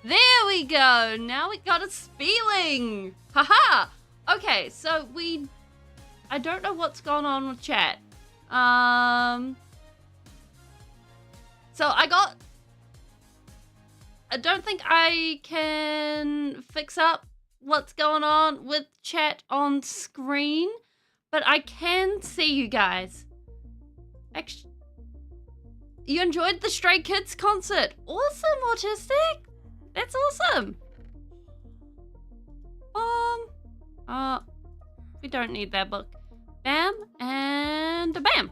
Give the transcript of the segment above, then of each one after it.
There we go. Now we got a Speeling. Haha. Okay, so I don't know what's going on with chat. So I don't think I can fix up what's going on with chat on screen, but I can see you guys. Actually, you enjoyed the Stray Kids concert. Awesome, Autistic. That's awesome. We don't need that book. Bam and a bam.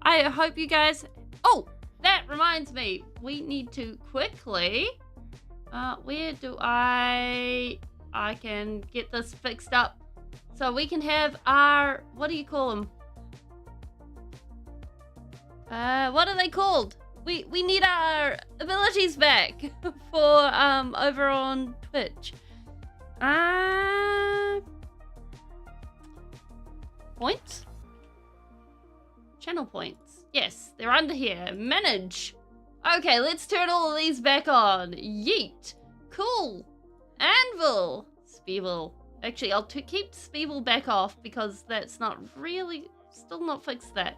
I hope you guys... Oh, that reminds me. We need to quickly... where do I can get this fixed up so we can have our... What do you call them? What are they called? We need our abilities back for over on Twitch. Points? Channel points. Yes, they're under here. Manage. Okay, let's turn all of these back on. Yeet. Cool. Anvil. Speeble. Actually, I'll keep Speeble back off because that's not really... Still not fixed that.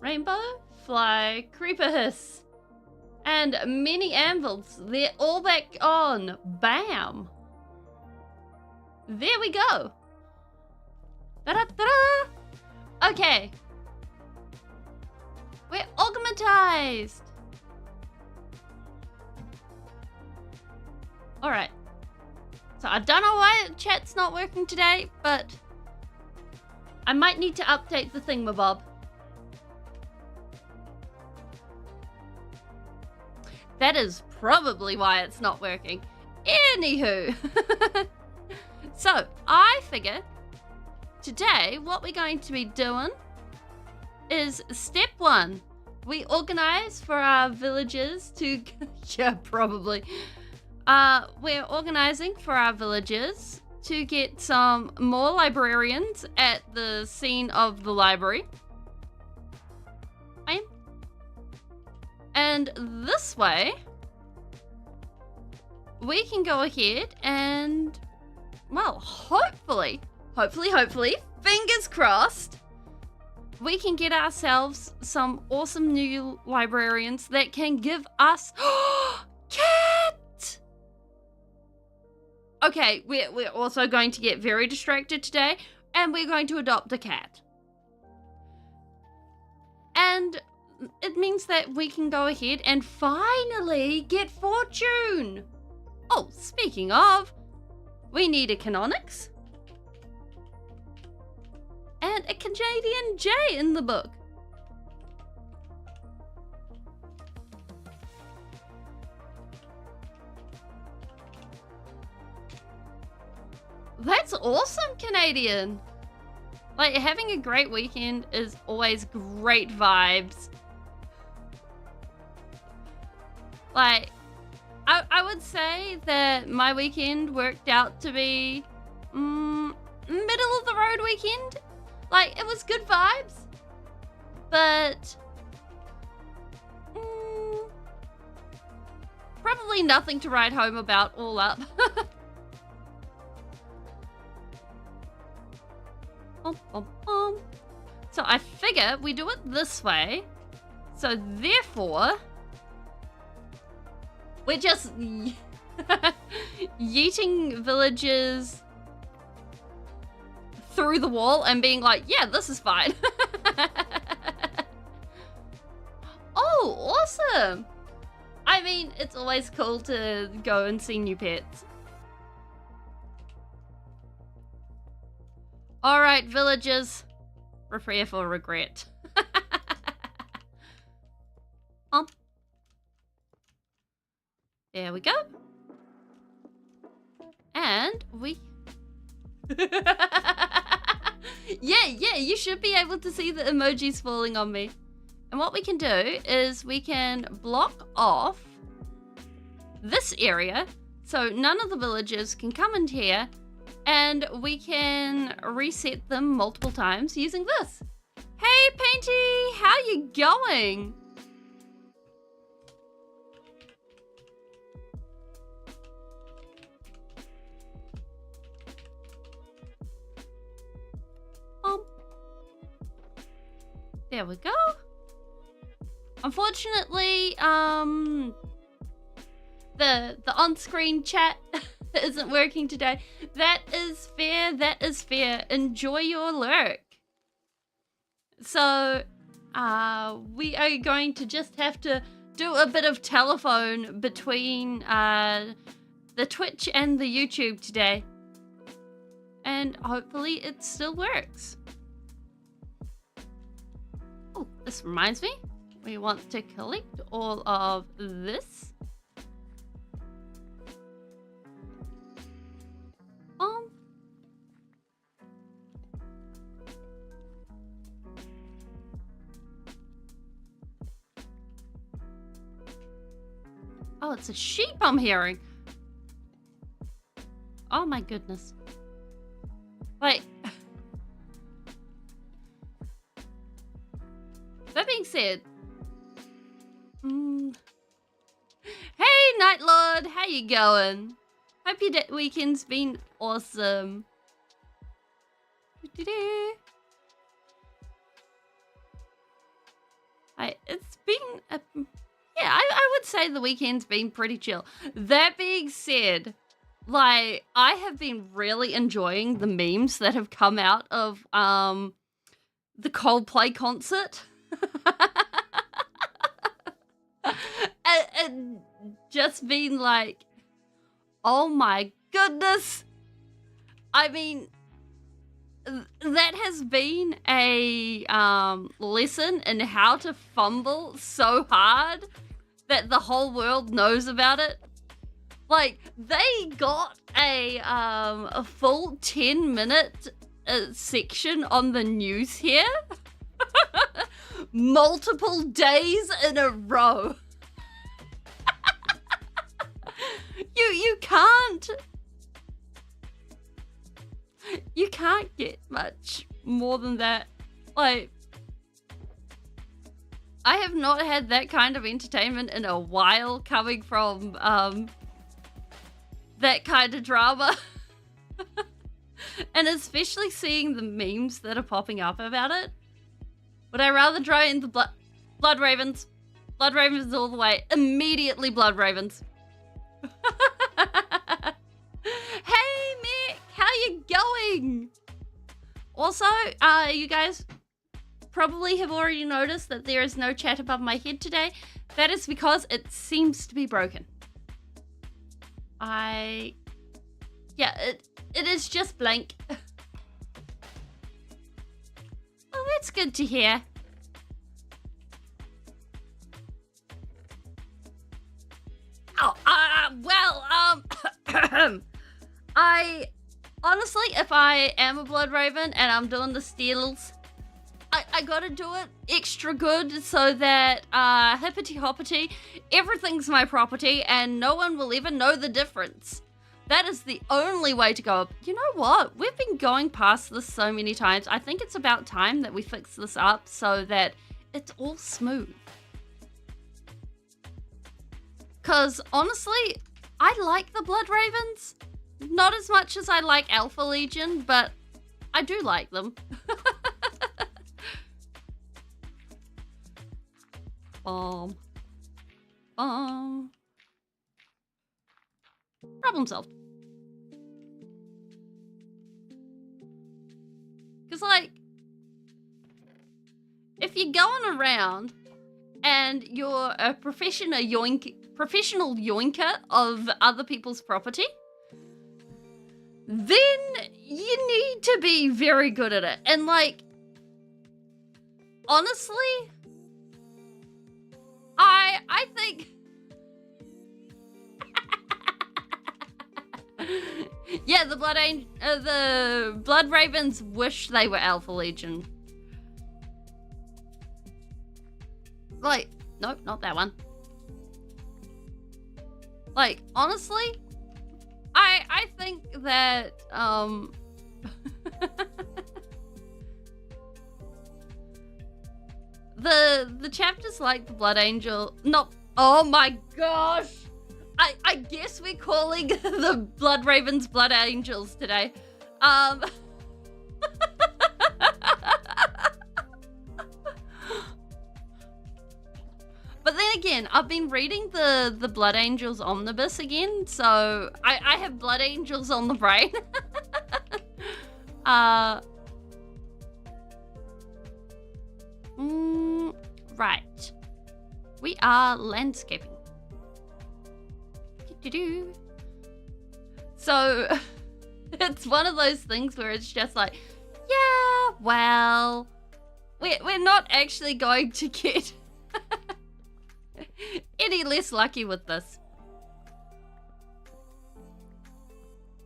Rainbow, fly, creeper hiss, and many anvils. They're all back on. Bam. There we go. Da-da-da-da. Okay. We're augmentized. Alright. So I don't know why chat's not working today, but I might need to update the thingamabob. That is probably why it's not working. Anywho. So, I figure today what we're going to be doing is step 1. We organize for our villagers to... yeah, probably. We're organizing for our villagers to get some more librarians at the scene of the library. And this way, we can go ahead and, well, hopefully, fingers crossed, we can get ourselves some awesome new librarians that can give us... Cat! Okay, we're also going to get very distracted today, and we're going to adopt a cat. And it means that we can go ahead and finally get fortune. Oh, speaking of, we need a canonics and a Canadian J in the book. That's awesome, Canadian. Like, having a great weekend is always great vibes. Like, I would say that my weekend worked out to be middle of the road weekend. Like, it was good vibes, but probably nothing to write home about all up. So I figure we do it this way. So therefore, we're just yeeting villagers through the wall and being like, yeah, this is fine. Oh, awesome. I mean, it's always cool to go and see new pets. All right, villagers, prepare for regret. There we go. And we... yeah, you should be able to see the emojis falling on me. And what we can do is we can block off this area so none of the villagers can come in here, and we can reset them multiple times using this. Hey, Painty, how you going? There we go. Unfortunately, the on-screen chat isn't working today. That is fair. That is fair. Enjoy your lurk. So, we are going to just have to do a bit of telephone between the Twitch and the YouTube today, and hopefully it still works. Oh, this reminds me. We want to collect all of this. Oh, it's a sheep I'm hearing. Oh my goodness. Like, that being said, hey Night Lord, how you going? Hope your weekend's been awesome. It's been a... Yeah, I would say the weekend's been pretty chill. That being said, like, I have been really enjoying the memes that have come out of the Coldplay concert. and just been like, oh my goodness. I mean, that has been a lesson in how to fumble so hard that the whole world knows about it. Like, they got a full 10-minute section on the news here. Multiple days in a row. You can't get much more than that. Like, I have not had that kind of entertainment in a while coming from that kind of drama. And especially seeing the memes that are popping up about it. Would I rather drain the blood ravens? Blood ravens all the way. Immediately blood ravens. Hey Mick, how you going? Also, you guys probably have already noticed that there is no chat above my head today. That is because it seems to be broken. Yeah, it is just blank. Oh, that's good to hear. Oh, I honestly, if I am a blood raven and I'm doing the steals, I gotta do it extra good so that hippity hoppity, everything's my property and no one will ever know the difference. That is the only way to go. You know what? We've been going past this so many times. I think it's about time that we fix this up so that it's all smooth. Because honestly, I like the Blood Ravens. Not as much as I like Alpha Legion, but I do like them. Bomb. Bomb. Problem solved. Because, like, if you're going around and you're a professional yoinker of other people's property, then you need to be very good at it. And, like, honestly, I think... yeah, the Blood Ravens wish they were Alpha Legion. Like, nope, not that one. Like, honestly, I think that, the chapters like the Blood Angel, oh my gosh! I guess we're calling the Blood Ravens Blood Angels today. But then again, I've been reading the Blood Angels Omnibus again, so I have Blood Angels on the brain. Right. We are landscaping. So, it's one of those things where it's just like, yeah, well, we're not actually going to get any less lucky with this.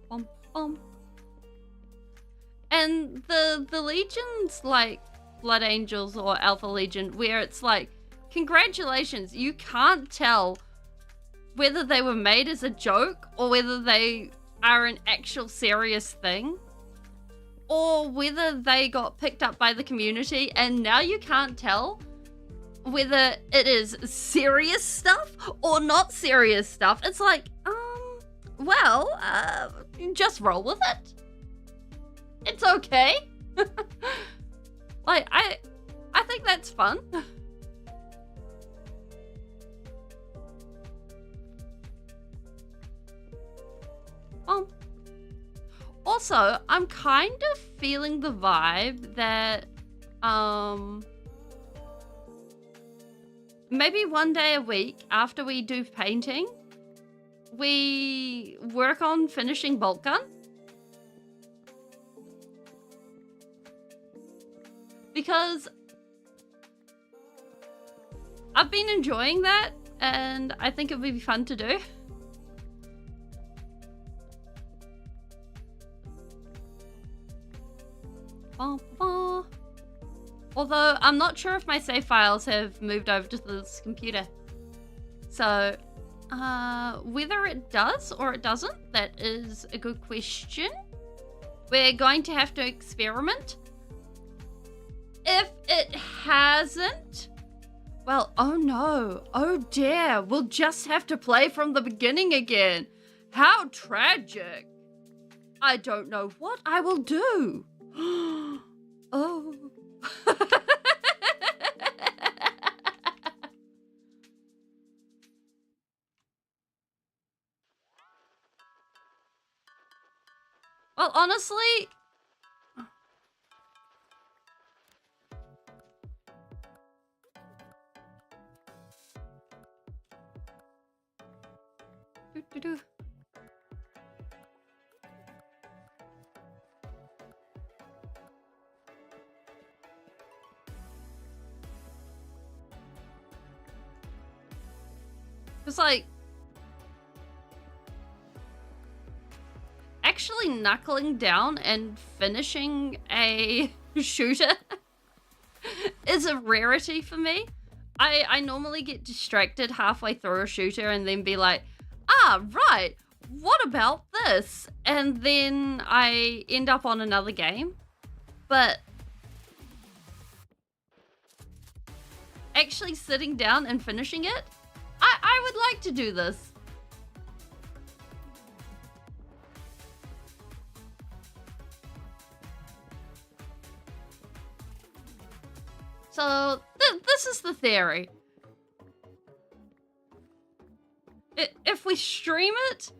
Bum, bum. And the legions like Blood Angels or Alpha Legion, where it's like, congratulations, you can't tell whether they were made as a joke or whether they are an actual serious thing, or whether they got picked up by the community and now you can't tell whether it is serious stuff or not serious stuff. It's like, well, just roll with it. It's okay. Like, I think that's fun. Also, I'm kind of feeling the vibe that, maybe one day a week after we do painting, we work on finishing bolt gun. Because I've been enjoying that and I think it would be fun to do. Although I'm not sure if my save files have moved over to this computer. So whether it does or it doesn't, that is a good question. We're going to have to experiment. If it hasn't, well, oh no, oh dear, we'll just have to play from the beginning again. How tragic. I don't know what I will do. Oh. Well, honestly, it's like actually knuckling down and finishing a shooter is a rarity for me. I normally get distracted halfway through a shooter and then be like, ah, right, what about this? And then I end up on another game. But actually sitting down and finishing it, I would like to do this. So this is the theory. stream it,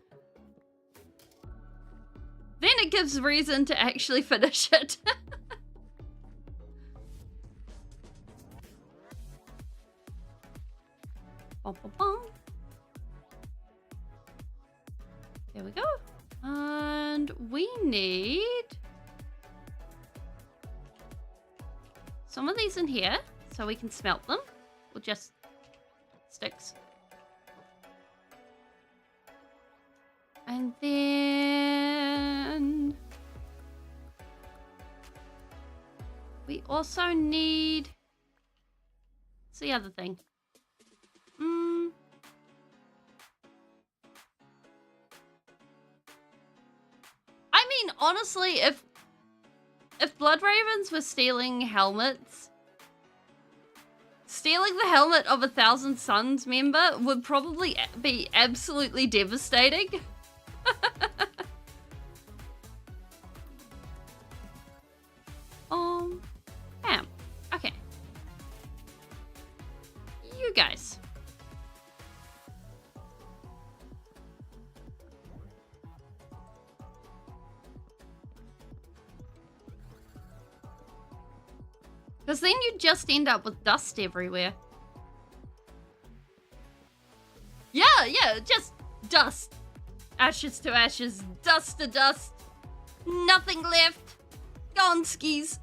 then it gives reason to actually finish it. Bum, bum, bum. There we go. And we need some of these in here so we can smelt them. Or just sticks. And then we also need, what's the other thing? I mean, honestly, if Blood Ravens were stealing helmets, stealing the helmet of 1,000 Suns member would probably be absolutely devastating. Bam. Okay. You guys. Because then you just end up with dust everywhere. Yeah, just dust. Ashes to ashes, dust to dust. Nothing left. Gone skis.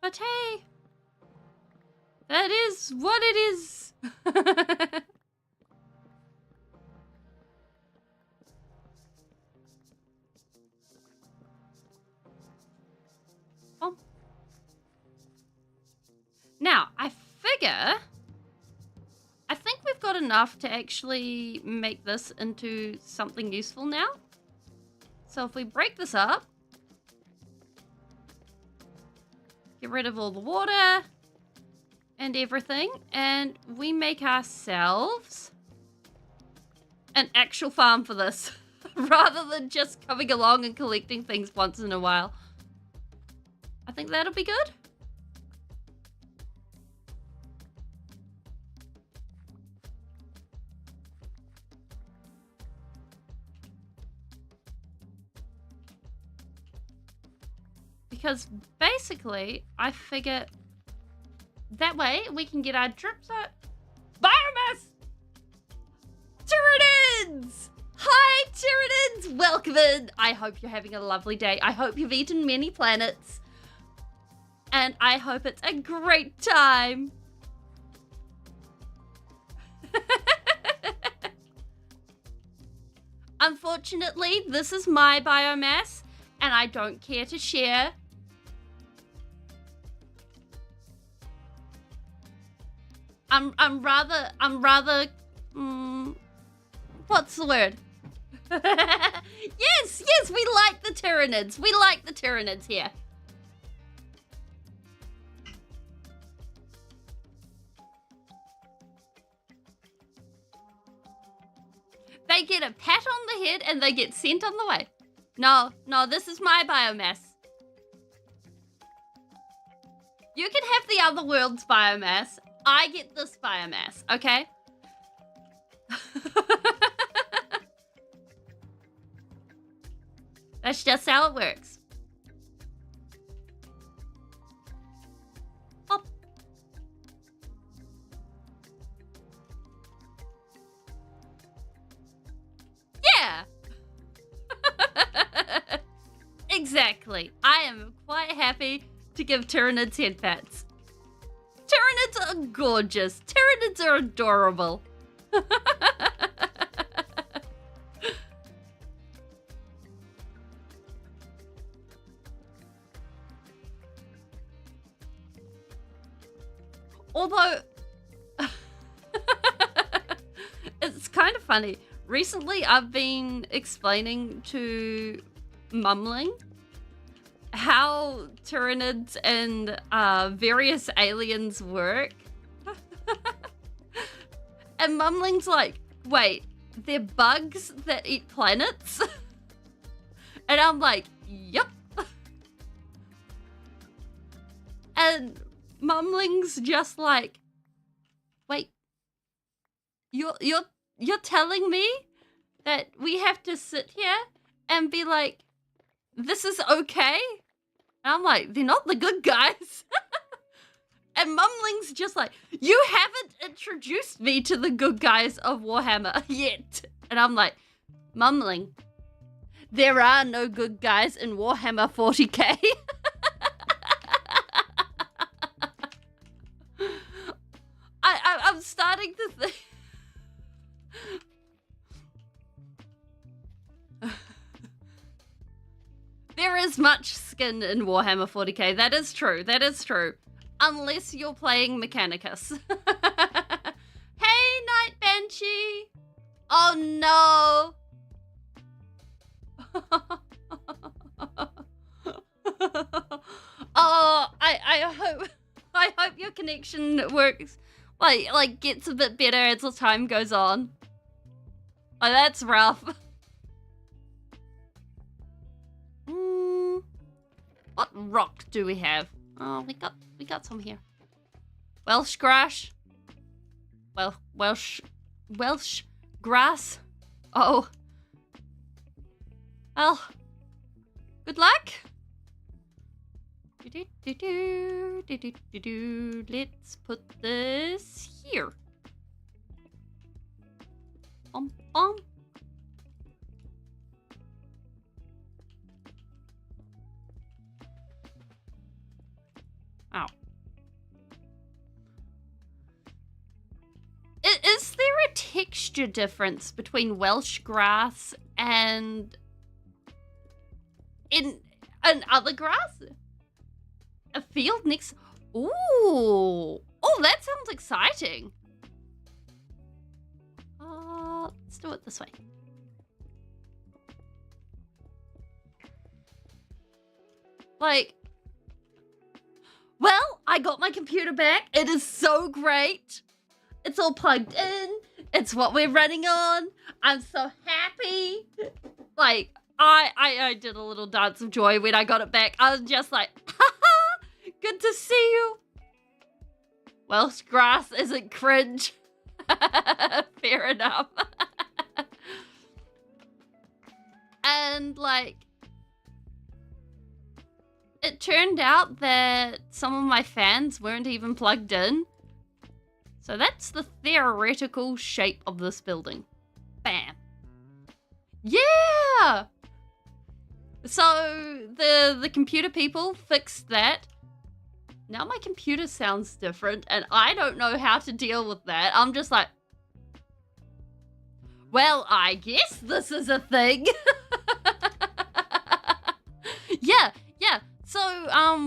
But hey, that is what it is. Now, I think we've got enough to actually make this into something useful now. So if we break this up, get rid of all the water and everything, and we make ourselves an actual farm for this, rather than just coming along and collecting things once in a while. I think that'll be good. Because basically, I figure that way we can get our drips out. Biomass! Tyranids! Hi, Tyranids! Welcome in! I hope you're having a lovely day. I hope you've eaten many planets. And I hope it's a great time. Unfortunately, this is my biomass, and I don't care to share. I'm rather, what's the word? Yes, we like the Tyranids. We like the Tyranids here. They get a pat on the head and they get sent on the way. No, this is my biomass. You can have the other world's biomass. I get this biomass, okay? That's just how it works. Hop. Yeah. Exactly. I am quite happy to give Tyranids head pats. Tyranids are gorgeous. Tyranids are adorable. Although, it's kind of funny. Recently, I've been explaining to Mumbling how Tyranids and various aliens work. And Mumbling's like, wait, they're bugs that eat planets? And I'm like, yep. And Mumling's just like, wait, you're telling me that we have to sit here and be like, this is okay? And I'm like, they're not the good guys. And Mumling's just like, you haven't introduced me to the good guys of Warhammer yet. And I'm like, Mumling, there are no good guys in Warhammer 40k. I'm starting to think... There is much skin in Warhammer 40k. That is true. That is true. Unless you're playing Mechanicus. Hey, Night Banshee. Oh, no. Oh, I hope your connection works. Like gets a bit better as the time goes on. Oh, that's rough. What rock do we have? Oh, we got some here. Welsh grass. Welsh grass. Oh. Well, good luck. Let's put this here. Bum, bum. Ow. Is there a texture difference between Welsh grass and in other grass? A field next... Ooh. Oh, that sounds exciting. Let's do it this way. Like... Well, I got my computer back. It is so great. It's all plugged in. It's what we're running on. I'm so happy. Like, I did a little dance of joy when I got it back. I was just like, haha, good to see you. Welsh grass isn't cringe. Fair enough. And like, it turned out that some of my fans weren't even plugged in. So that's the theoretical shape of this building. Bam. Yeah! So the computer people fixed that. Now my computer sounds different and I don't know how to deal with that. I'm just like, well, I guess this is a thing. Yeah. So,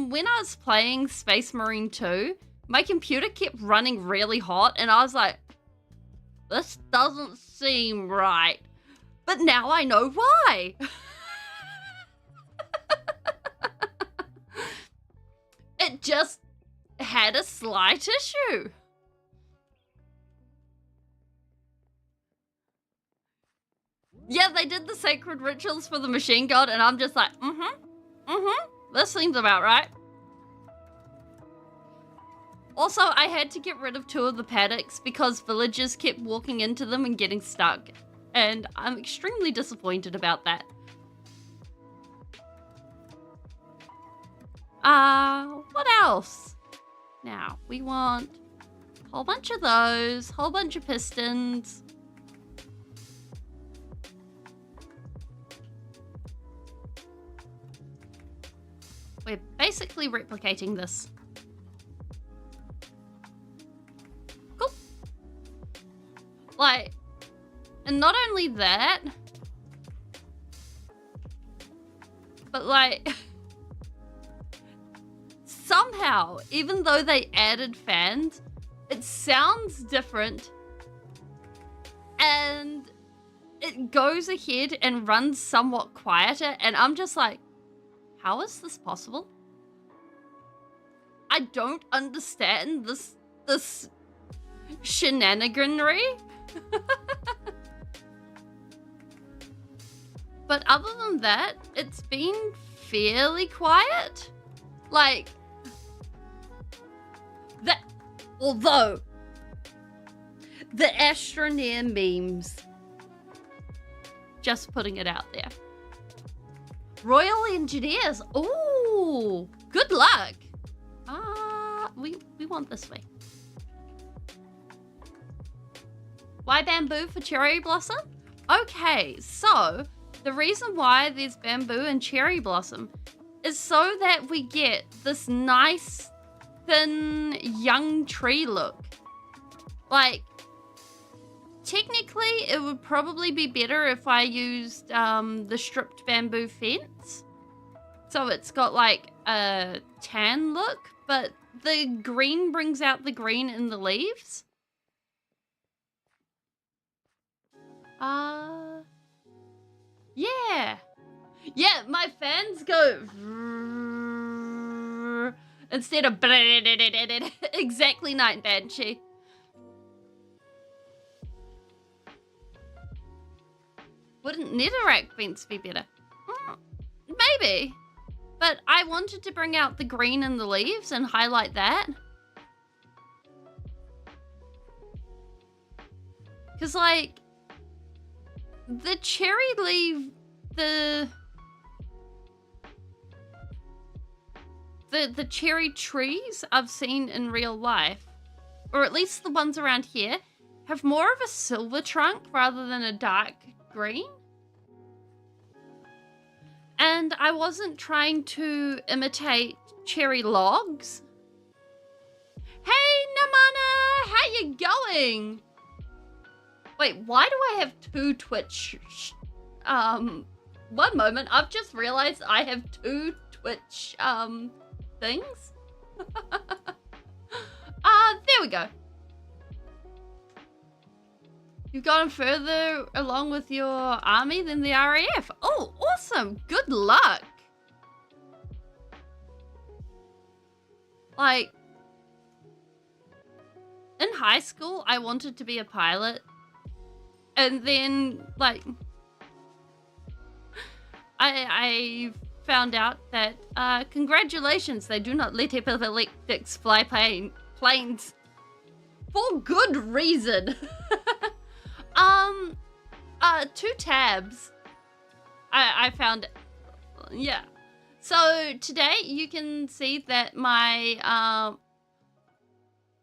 when I was playing Space Marine 2, my computer kept running really hot, and I was like, this doesn't seem right. But now I know why. It just had a slight issue. Yeah, they did the sacred rituals for the machine god, and I'm just like, this seems about right. Also, I had to get rid of 2 of the paddocks because villagers kept walking into them and getting stuck. And I'm extremely disappointed about that. What else? Now, we want a whole bunch of those, whole bunch of pistons. We're basically replicating this. Cool. Like, and not only that, but like, somehow, even though they added fans, it sounds different and it goes ahead and runs somewhat quieter, and I'm just like, how is this possible? I don't understand this shenaniganry. But other than that, it's been fairly quiet. Like, that, although, the Astroneer memes, just putting it out there. Royal Engineers, ooh, good luck. We want this way. Why bamboo for cherry blossom? Okay, so the reason why there's bamboo and cherry blossom is so that we get this nice, thin, young tree look. Like, technically, it would probably be better if I used the stripped bamboo fence. So it's got like a tan look, but the green brings out the green in the leaves. Yeah. Yeah, my fans go instead of exactly Night Banshee. Wouldn't netherrack fence be better? Maybe. But I wanted to bring out the green in the leaves and highlight that. Because, like, the cherry leaf, the cherry trees I've seen in real life, or at least the ones around here, have more of a silver trunk rather than a dark green. And I wasn't trying to imitate cherry logs. Hey, Namana, how you going? Wait, why do I have two Twitch? One moment, I've just realized I have two Twitch, things. There we go. You've gotten further along with your army than the RAF. Oh, awesome. Good luck. Like, in high school, I wanted to be a pilot. And then, like, I found out that, congratulations, they do not let epileptics fly planes. For good reason. 2 tabs. I found it. Yeah. So today you can see that my,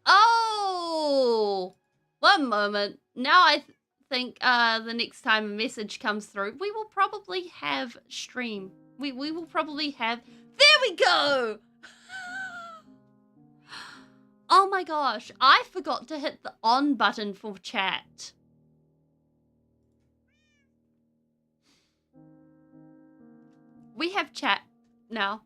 oh, one moment. Now I think, the next time a message comes through, we will probably have stream. We will probably have, there we go. Oh my gosh, I forgot to hit the on button for chat. We have chat now.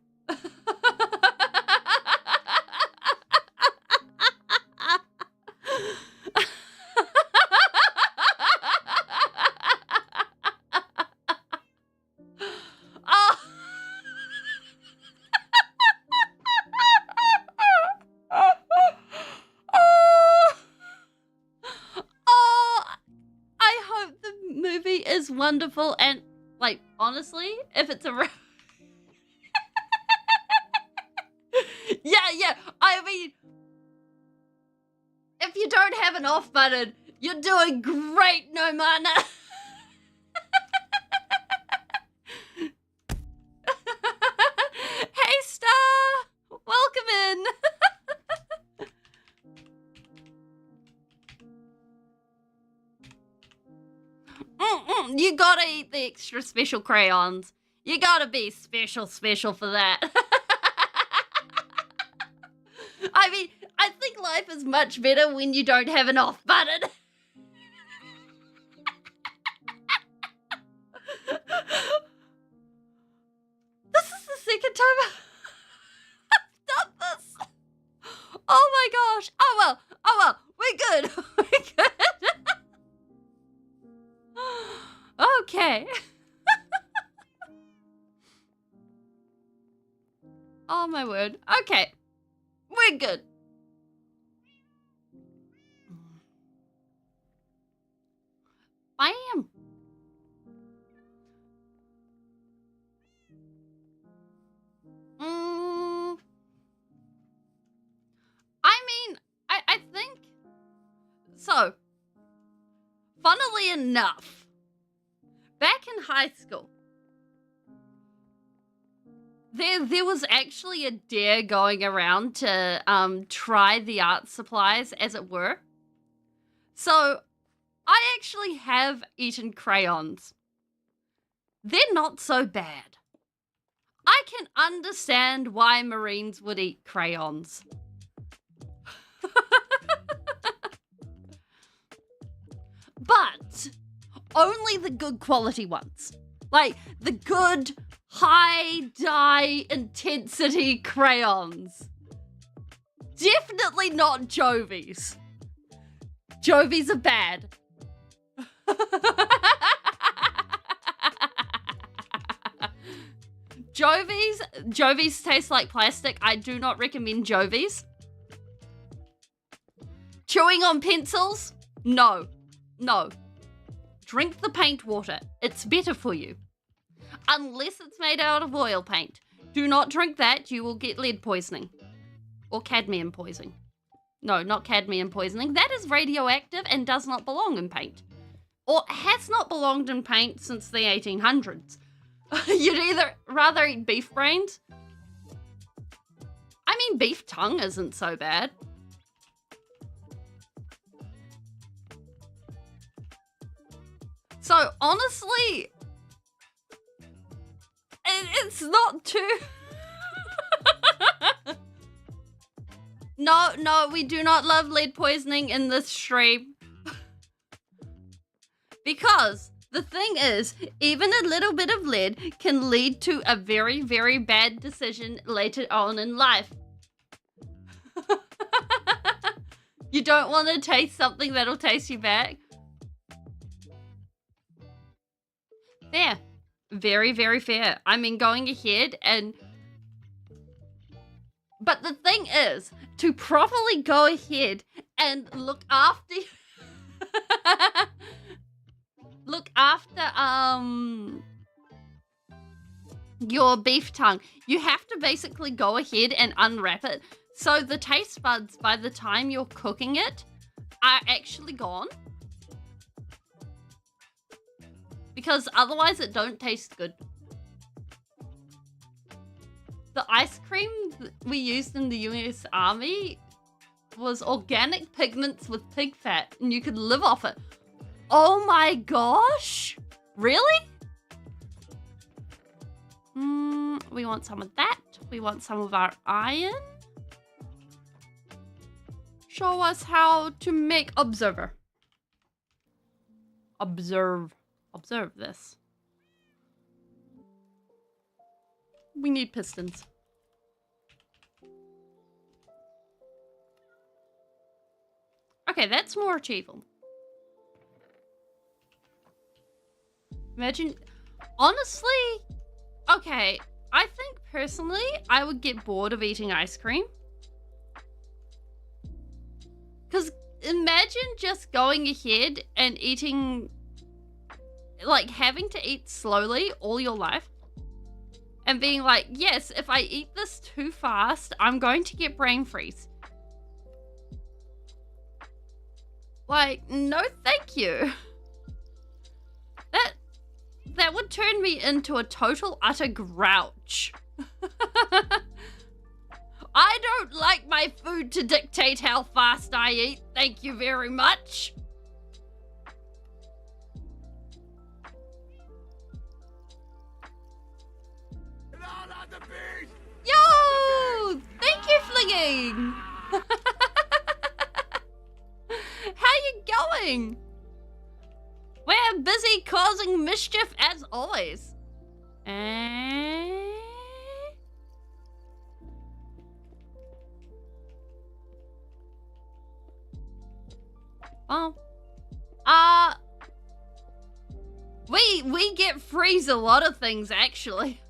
Is wonderful, and like honestly, if it's a yeah, I mean, if you don't have an off button, you're doing great, no mana. Hey Star, welcome in. You gotta eat the extra special crayons. You gotta be special for that. I mean, I think life is much better when you don't have an off button. This is the second time I've done this. Oh my gosh. Oh well. We're good. We're good. Okay. Oh my word. Okay. We're good. I am. So, funnily enough, back in high school, there was actually a dare going around to try the art supplies, as it were. So, I actually have eaten crayons. They're not so bad. I can understand why Marines would eat crayons. But only the good quality ones. Like the good high dye intensity crayons. Definitely not Jovies. Jovies are bad. Jovies taste like plastic. I do not recommend Jovies. Chewing on pencils? No. Drink the paint water. It's better for you. Unless it's made out of oil paint. Do not drink that. You will get lead poisoning. Or cadmium poisoning. No, not cadmium poisoning. That is radioactive and does not belong in paint. Or has not belonged in paint since the 1800s. You'd either rather eat beef brains. I mean, beef tongue isn't so bad. So, honestly, it's not too... No, we do not love lead poisoning in this stream. Because the thing is, even a little bit of lead can lead to a very, very bad decision later on in life. You don't want to taste something that'll taste you back. Fair. Very, very fair. I mean, going ahead and... But the thing is, to properly go ahead and look after... your beef tongue, you have to basically go ahead and unwrap it. So the taste buds, by the time you're cooking it, are actually gone. Because otherwise it don't taste good. The ice cream we used in the US Army was organic pigments with pig fat, and you could live off it. Oh my gosh! Really? We want some of that. We want some of our iron. Show us how to make observer. Observe this. We need pistons. Okay, that's more achievable. Imagine, honestly, okay, I think personally I would get bored of eating ice cream. Because imagine just going ahead and eating, like having to eat slowly all your life. And being like, yes, if I eat this too fast, I'm going to get brain freeze. Like, no thank you. That would turn me into a total utter grouch. I don't like my food to dictate how fast I eat. Thank you very much. Yo! Thank you, Flinging! How you going? We're busy causing mischief as always. Well, we get freeze a lot of things actually.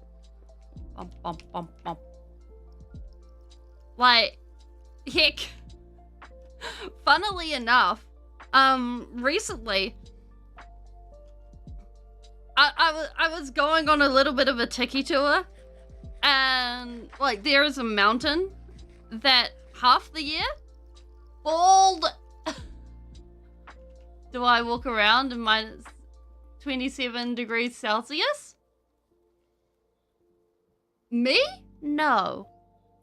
Like, heck, funnily enough, recently, I was going on a little bit of a tiki tour, and like there is a mountain that half the year bald do I walk around in minus 27 degrees Celsius? Me? No.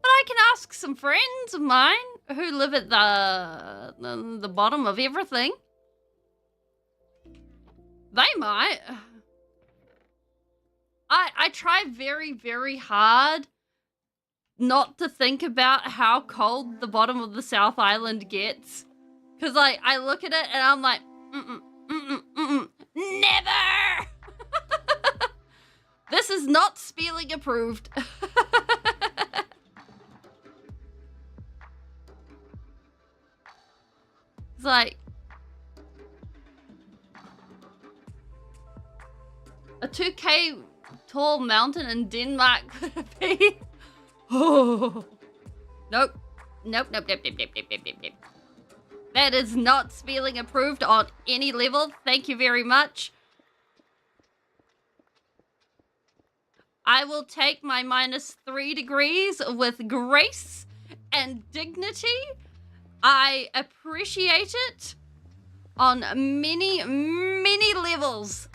But I can ask some friends of mine who live at the bottom of everything. They might. I try very, very hard not to think about how cold the bottom of the South Island gets. Because, like, I look at it and I'm like, never! This is not Speeling approved. It's like a 2K tall mountain in Denmark could be. Oh. Nope. Nope. That is not Speeling approved on any level. Thank you very much. I will take my minus 3 degrees with grace and dignity. I appreciate it on many, many levels.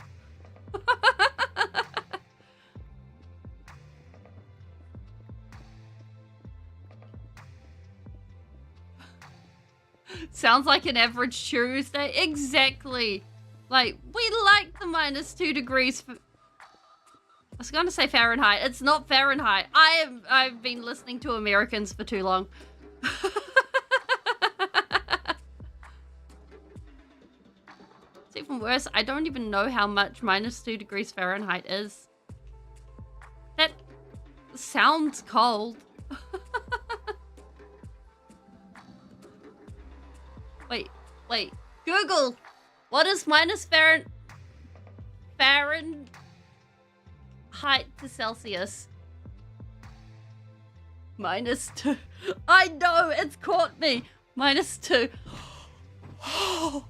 Sounds like an average Tuesday. Exactly. Like, we like the minus 2 degrees. I was going to say Fahrenheit. It's not Fahrenheit. I've been listening to Americans for too long. It's even worse. I don't even know how much minus 2 degrees Fahrenheit is. That sounds cold. Wait. Google. What is minus Fahrenheit to Celsius? Minus 2. I know, it's caught me. Minus 2. Oh,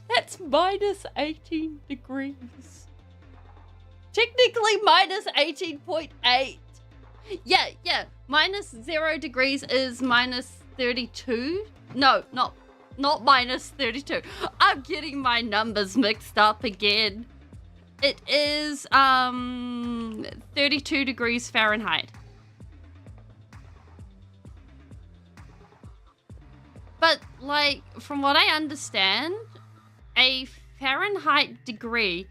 that's minus 18 degrees. Technically minus 18.8. Yeah. Minus 0 degrees is minus 32. No, not minus 32. I'm getting my numbers mixed up again. It is 32 degrees Fahrenheit. But, like, from what I understand, a Fahrenheit degree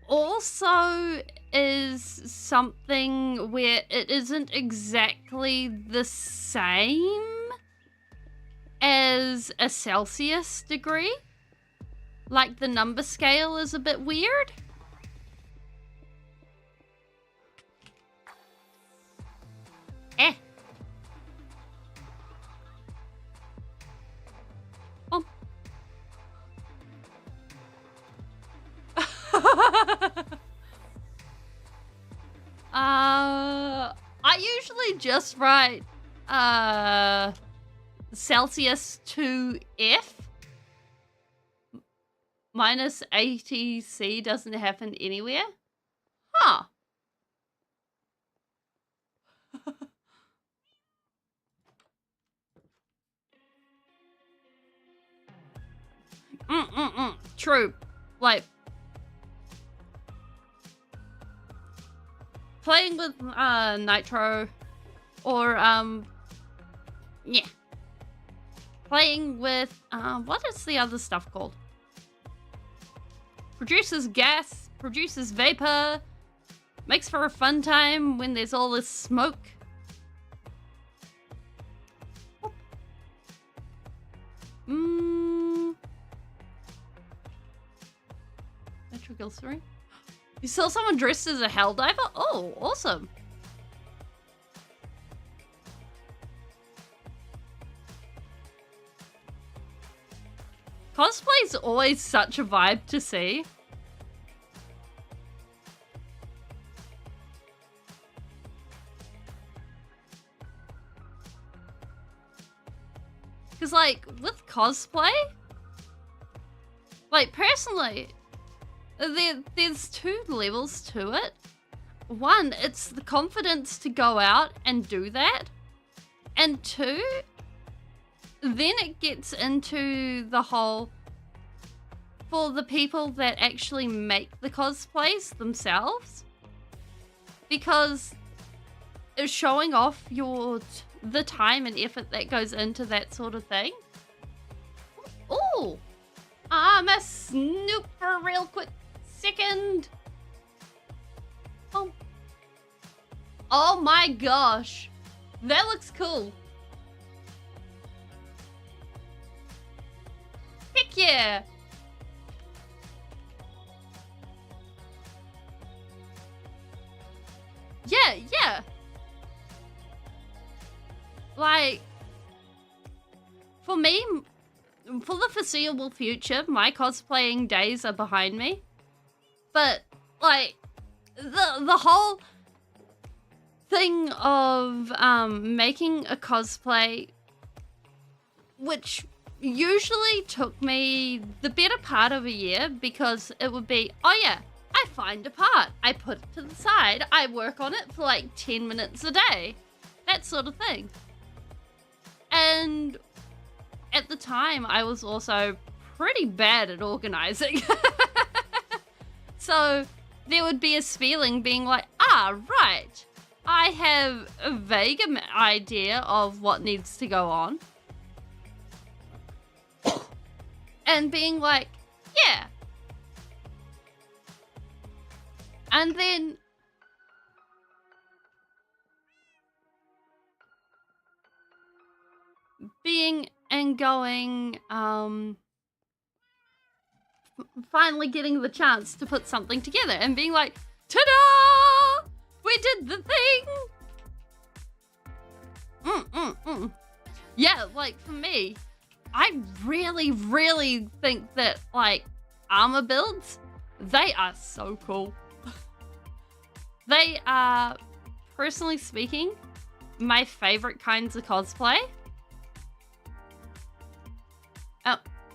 also is something where it isn't exactly the same as a Celsius degree. Like, the number scale is a bit weird. I usually just write Celsius to F. Minus 80 C doesn't happen anywhere. Huh. True. Like, playing with Nitro, or yeah, playing with what is the other stuff called? Produces gas, produces vapor, makes for a fun time when there's all this smoke. Nitroglycerin. You saw someone dressed as a helldiver? Oh, awesome. Cosplay's always such a vibe to see. Because, like, with cosplay, like, personally, there's two levels to it. One, it's the confidence to go out and do that. And two, then it gets into the whole, for the people that actually make the cosplays themselves, because it's showing off the time and effort that goes into that sort of thing. Oh, I'm a snoop for a real quick second. Oh my gosh, that looks cool. Heck yeah. Yeah. Like, for me, for the foreseeable future, my cosplaying days are behind me. But, like, the whole thing of making a cosplay, which usually took me the better part of a year, because it would be, oh yeah, I find a part, I put it to the side, I work on it for like 10 minutes a day, that sort of thing. And at the time, I was also pretty bad at organizing. So there would be a Speeling being like, right, I have a vague idea of what needs to go on. And being like, yeah. And then being and going, finally getting the chance to put something together and being like, ta-da! We did the thing! Yeah, like, for me, I really think that, like, armor builds, they are so cool. They are, personally speaking, my favorite kinds of cosplay.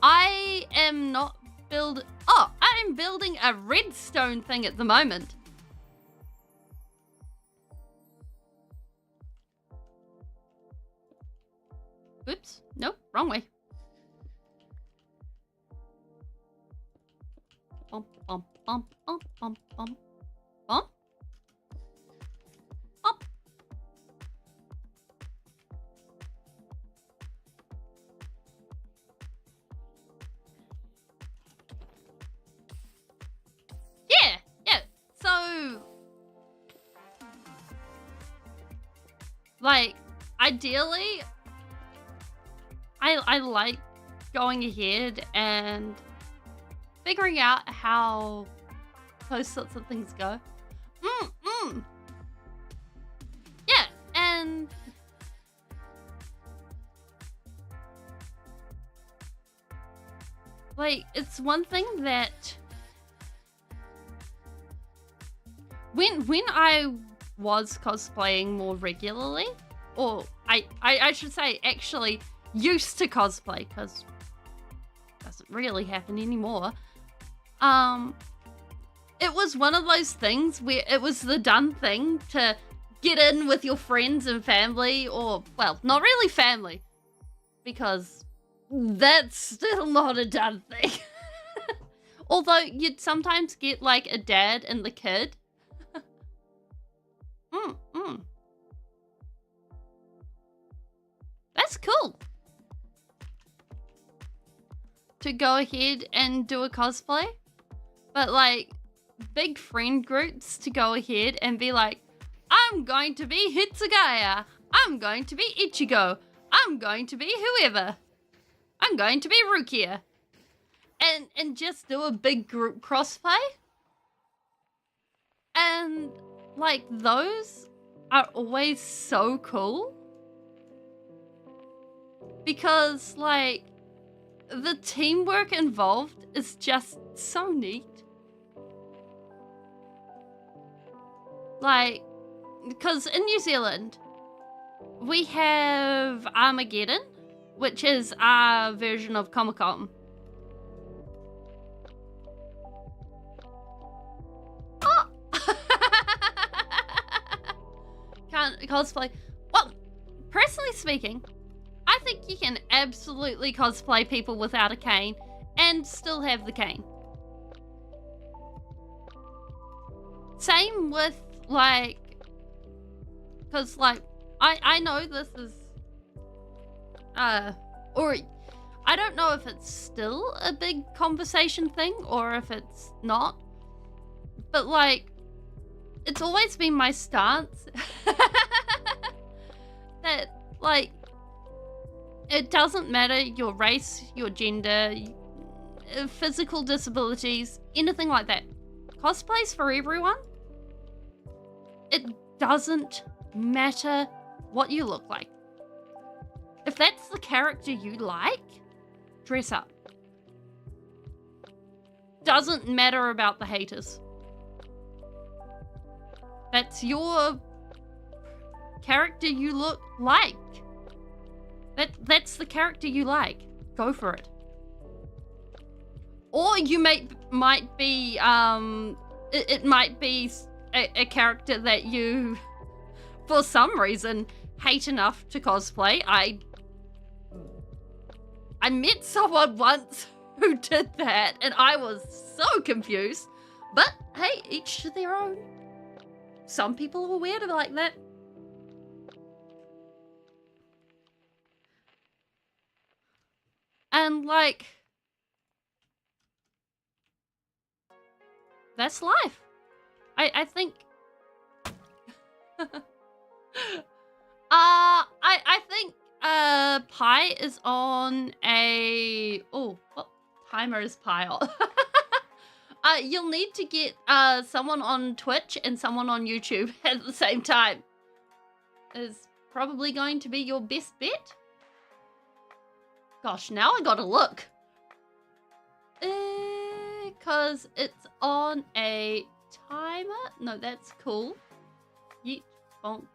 I am not I'm building a redstone thing at the moment. Oops, nope, wrong way. Bump. Yeah. So, like, ideally, I like going ahead and figuring out how those sorts of things go. Yeah, and like, it's one thing that when I was cosplaying more regularly, or I should say actually used to cosplay, because it doesn't really happen anymore. It was one of those things where it was the done thing to get in with your friends and family, or, well, not really family, because that's still not a done thing. Although you'd sometimes get like a dad and the kid. That's cool. To go ahead and do a cosplay. But like, big friend groups to go ahead and be like, I'm going to be Hitsugaya. I'm going to be Ichigo. I'm going to be whoever. I'm going to be Rukia. And just do a big group crossplay. And like, those are always so cool. Because like, the teamwork involved is just so neat. Like, because in New Zealand, we have Armageddon, which is our version of Comic-Con. Oh! Can't cosplay. Well, personally speaking, I think you can absolutely cosplay people without a cane, and still have the cane. Same with, like, because, like, I know this is, or I don't know if it's still a big conversation thing or if it's not, but, like, it's always been my stance that, like, it doesn't matter your race, your gender, physical disabilities, anything like that. Cosplay's for everyone. It doesn't matter what you look like. If that's the character you like, dress up. Doesn't matter about the haters. That's your character you look like. That's the character you like. Go for it. Or you might be it might be a character that you, for some reason, hate enough to cosplay. I met someone once who did that, and I was so confused. But hey, each to their own. Some people are weird like that. And, like, that's life. I think I think Pi is on a what timer is Pi on? You'll need to get someone on Twitch and someone on YouTube at the same time. Is probably going to be your best bet. Gosh, now I gotta look. Because it's on a timer. No, that's cool. Yeet, bonk.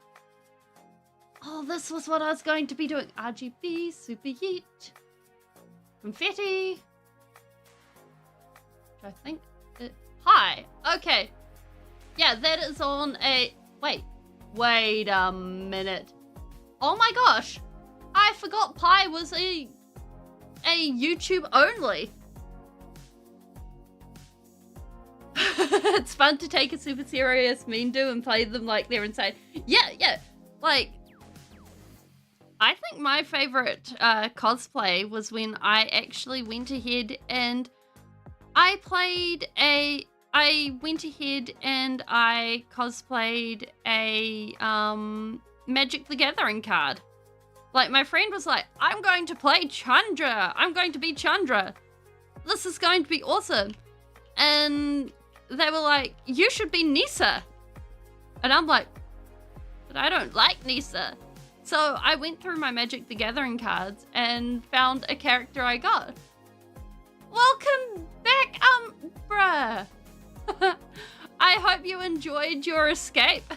Oh, this was what I was going to be doing. RGB, super yeet. Confetti. I think it... Hi. Okay. Yeah, that is on a... Wait a minute. Oh my gosh. I forgot Pi was a YouTube only. It's fun to take a super serious mean do and play them like they're insane. Yeah. Like, I think my favorite cosplay was when I actually went ahead and I cosplayed a Magic the Gathering card. Like, my friend was like, I'm going to play Chandra. I'm going to be Chandra. This is going to be awesome. And they were like, you should be Nisa. And I'm like, but I don't like Nisa. So I went through my Magic the Gathering cards and found a character I got. Welcome back, bruh. I hope you enjoyed your escape.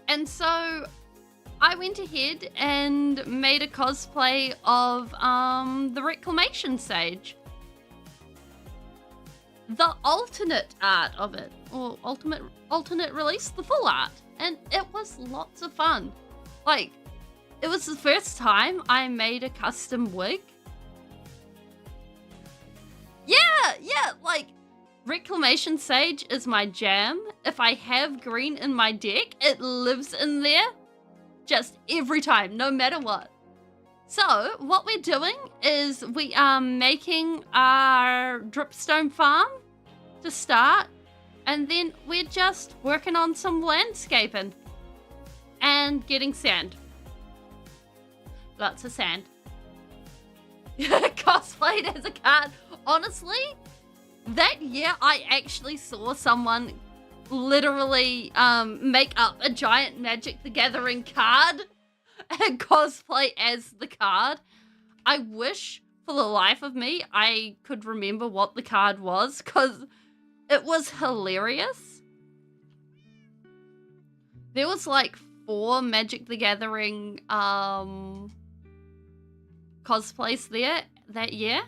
And so I went ahead and made a cosplay of the Reclamation Sage. The alternate art of it, or alternate release, the full art. And it was lots of fun. Like, it was the first time I made a custom wig. Yeah, like, Reclamation Sage is my jam. If I have green in my deck, it lives in there. Just every time, no matter what. So, what we're doing is we are making our dripstone farm to start. And then we're just working on some landscaping. And getting sand. Lots of sand. Cosplayed as a card. Honestly, that year I actually saw someone literally make up a giant Magic the Gathering card and cosplay as the card. I wish for the life of me I could remember what the card was, because it was hilarious. There was like 4 Magic the Gathering cosplays there that year.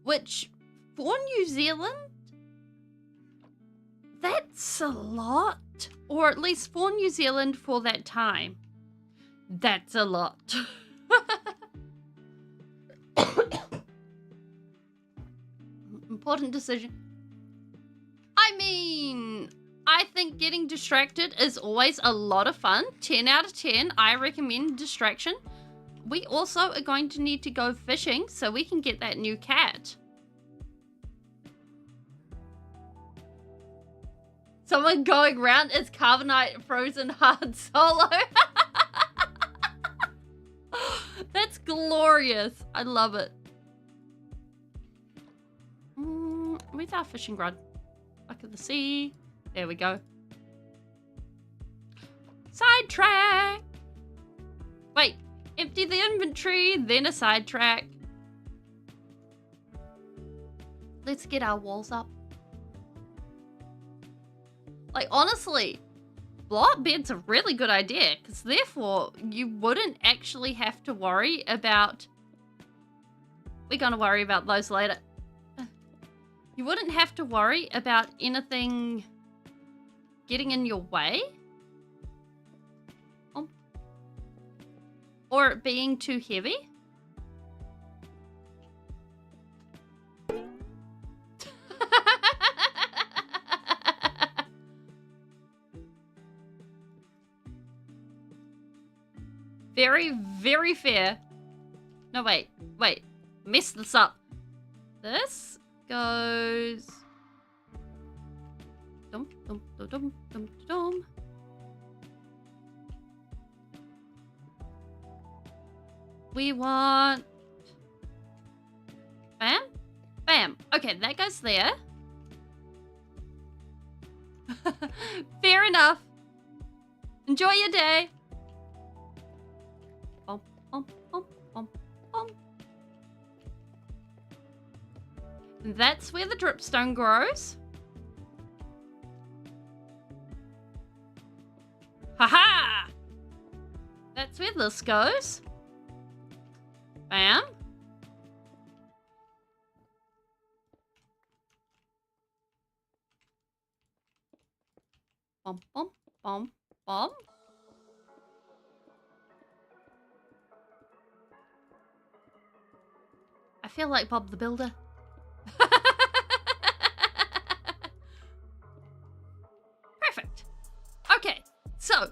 Which, for New Zealand, that's a lot. Or at least for New Zealand for that time. That's a lot. Important decision. I mean, I think getting distracted is always a lot of fun. 10 out of 10. I recommend distraction. We also are going to need to go fishing so we can get that new cat. Someone going round is carbonite frozen hard solo. That's glorious. I love it. Where's our fishing rod? Back of the sea. There we go. Sidetrack. Wait, empty the inventory, then a sidetrack. Let's get our walls up. Like, honestly, blow-up bed's a really good idea, because therefore you wouldn't actually have to worry about... We're going to worry about those later. You wouldn't have to worry about anything getting in your way. Or it being too heavy. Very, very fair. No, wait. Mess this up. This goes... Dum, dum, dum, dum, dum, dum. We want... Bam? Bam. Okay, that goes there. Fair enough. Enjoy your day. Bum, bum, bum, bum, bum. And that's where the dripstone grows. Haha! That's where this goes. Bam. Bum, bum, bum, bum. I feel like Bob the Builder. Perfect. Okay, so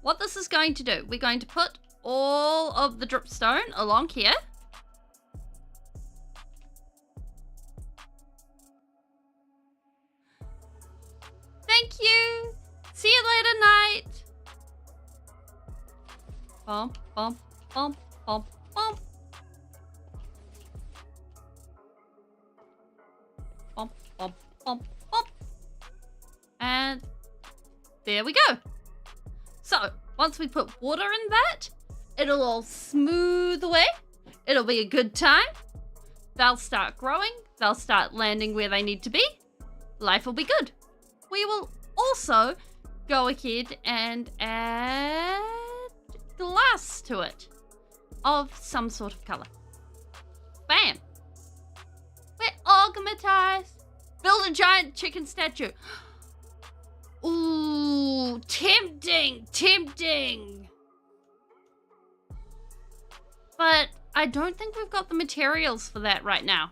what this is going to do, we're going to put all of the dripstone along here. Thank you. See you later, night. Bum, bum, bum, bum, bum. Bum, bum, bum, bum. And there we go. So, once we put water in that, it'll all smooth away. It'll be a good time. They'll start growing. They'll start landing where they need to be. Life will be good. We will also go ahead and add glass to it of some sort of color. Bam. We're organized. Build a giant chicken statue. Ooh, tempting, tempting. But I don't think we've got the materials for that right now.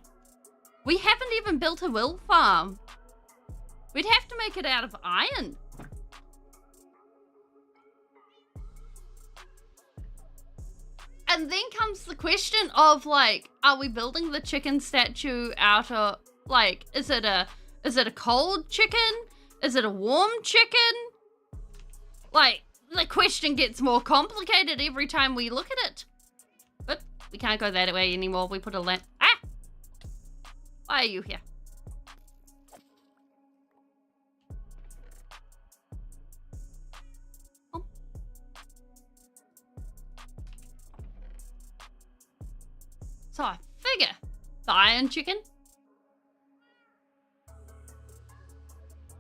We haven't even built a wool farm. We'd have to make it out of iron. And then comes the question of, like, are we building the chicken statue out of, like, is it a cold chicken? Is it a warm chicken? Like, the question gets more complicated every time we look at it. But we can't go that way anymore. We put a lamp. Ah! Why are you here? So I figure the iron chicken.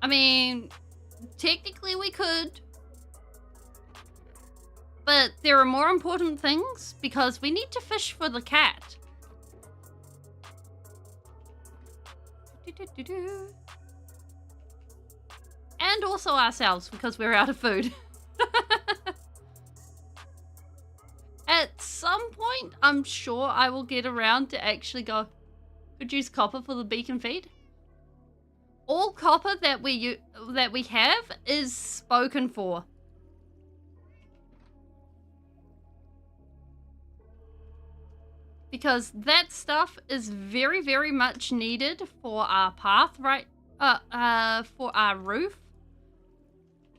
I mean, technically we could. But there are more important things because we need to fish for the cat. And also ourselves because we're out of food. I'm sure I will get around to actually go produce copper for the beacon feed. All copper that we have is spoken for. Because that stuff is very, very much needed for our path, right? For our roof.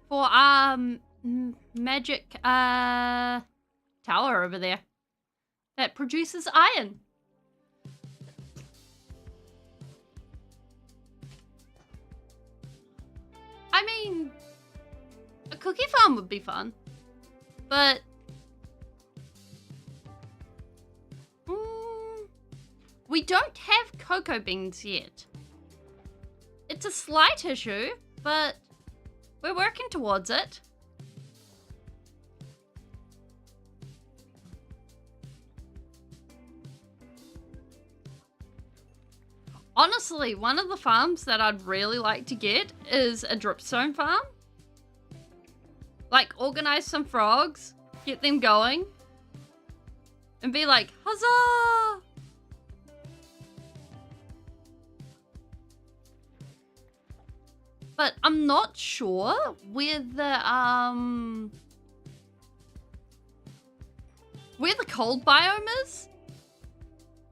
For our magic tower over there. That produces iron. I mean, a cookie farm would be fun. But we don't have cocoa beans yet. It's a slight issue, but we're working towards it. Honestly, one of the farms that I'd really like to get is a dripstone farm. Like, organize some frogs, get them going, and be like, huzzah! But I'm not sure where the cold biome is.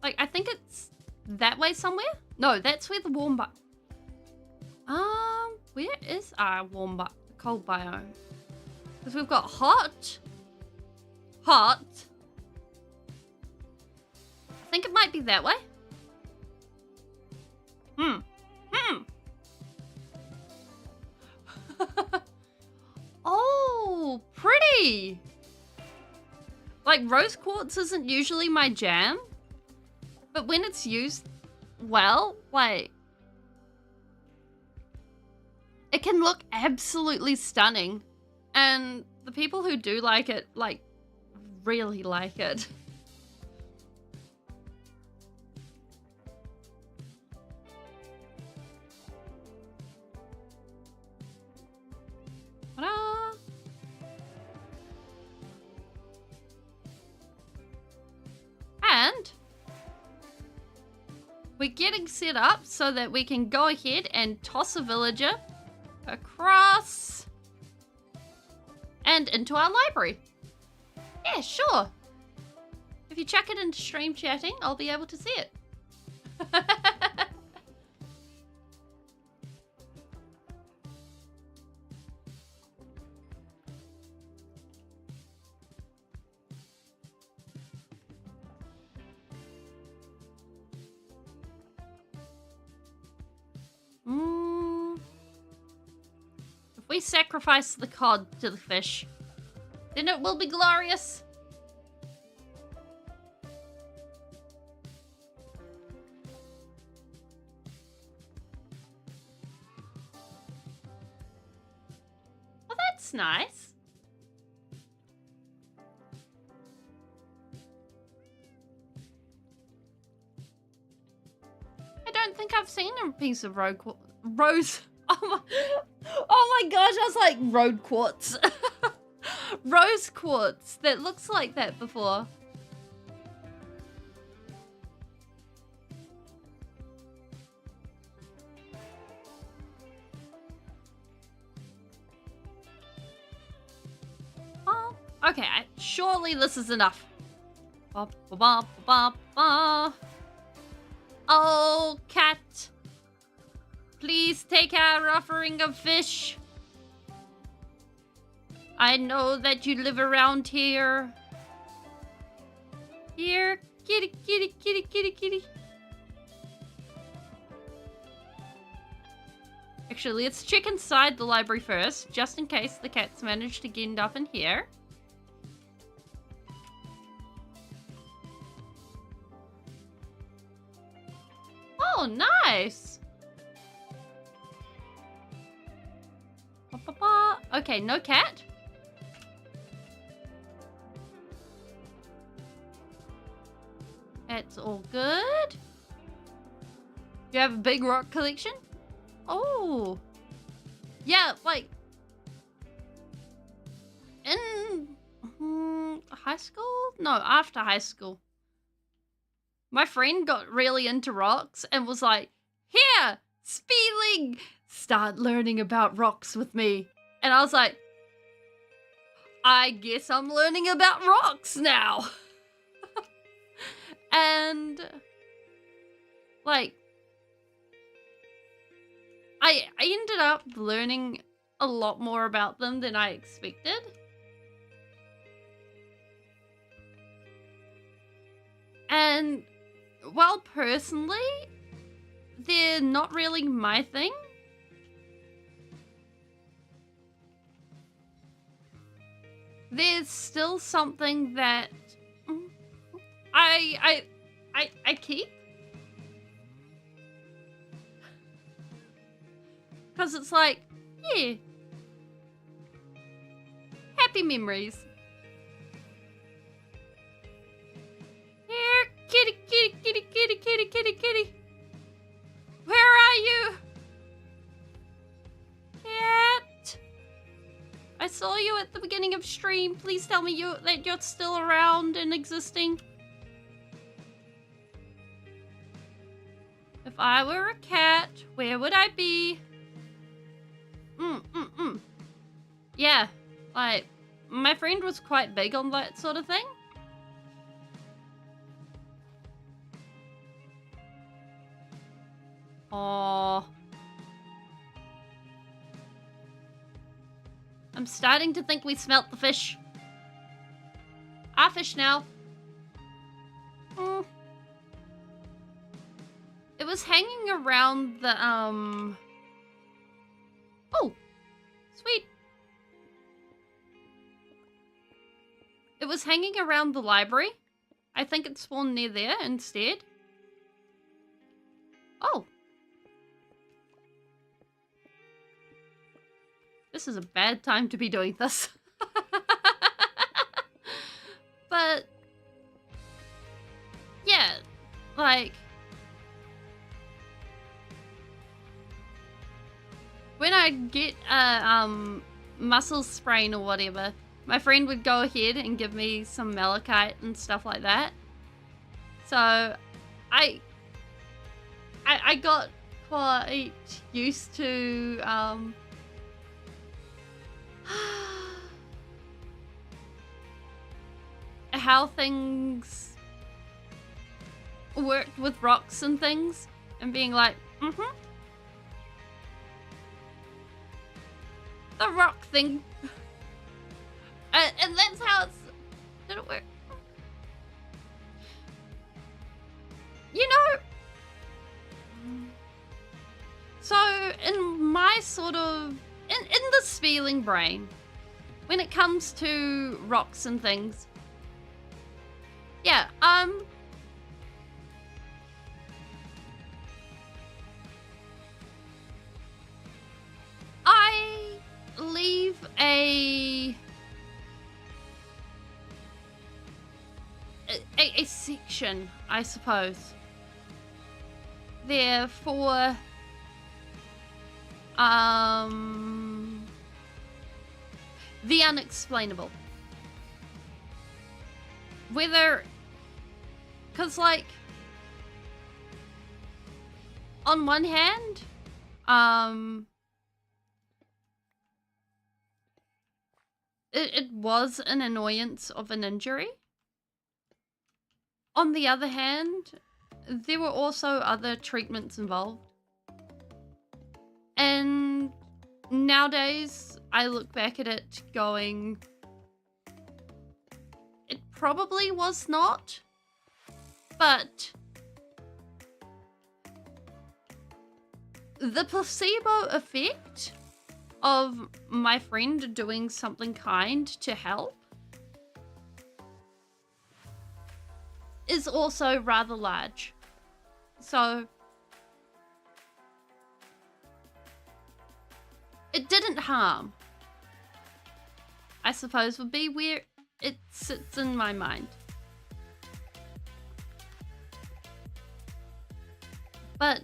Like, I think it's that way somewhere. No, that's where the warm where is our cold biome? Because we've got hot. I think it might be that way. Oh, pretty. Like, rose quartz isn't usually my jam, but when it's used well, like, it can look absolutely stunning. And the people who do like it, like, really like it. Ta-da! And we're getting set up so that we can go ahead and toss a villager across and into our library. Yeah, sure. If you chuck it into stream chatting, I'll be able to see it. If we sacrifice the cod to the fish, then it will be glorious. Well, that's nice. I don't think I've seen a piece of rose. Oh my gosh, I was like road quartz. Rose quartz that looks like that before. Oh, okay, surely this is enough. Ba, ba, ba, ba, ba. Oh, cat. Please take our offering of fish. I know that you live around here. Here, kitty, kitty, kitty, kitty, kitty. Actually, let's check inside the library first, just in case the cats managed to get up in here. Oh, nice. Okay, no cat. That's all good. You have a big rock collection? Oh. Yeah, like in high school? No, after high school. my friend got really into rocks and was like, here, Speeling, start learning about rocks with me. And I was like, I guess I'm learning about rocks now. And like, I ended up learning a lot more about them than I expected. And while personally, they're not really my thing, there's still something that I keep. Because it's like, yeah, happy memories. Here, kitty, kitty, kitty, kitty, kitty, kitty, kitty. Where are you? Cat. I saw you at the beginning of stream. Please tell me that you're still around and existing. If I were a cat, where would I be? Yeah, like, my friend was quite big on that sort of thing. Aww. I'm starting to think we smelt the fish. Our fish now. It was hanging around the, Oh, sweet. It was hanging around the library. I think it spawned near there instead. Oh. This is a bad time to be doing this. But yeah, like, when I get a muscle sprain or whatever, my friend would go ahead and give me some malachite and stuff like that. So I got quite used to how things worked with rocks and things, and being like, the rock thing. And that's how did it work? You know, so in my sort of, in the Speeling brain, when it comes to rocks and things, yeah, I leave a section, I suppose, there for the unexplainable. Whether, because like, on one hand, it was an annoyance of an injury. On the other hand, there were also other treatments involved. And nowadays, I look back at it going, it probably was not, but the placebo effect of my friend doing something kind to help is also rather large. So it didn't harm, I suppose, would be where it sits in my mind. But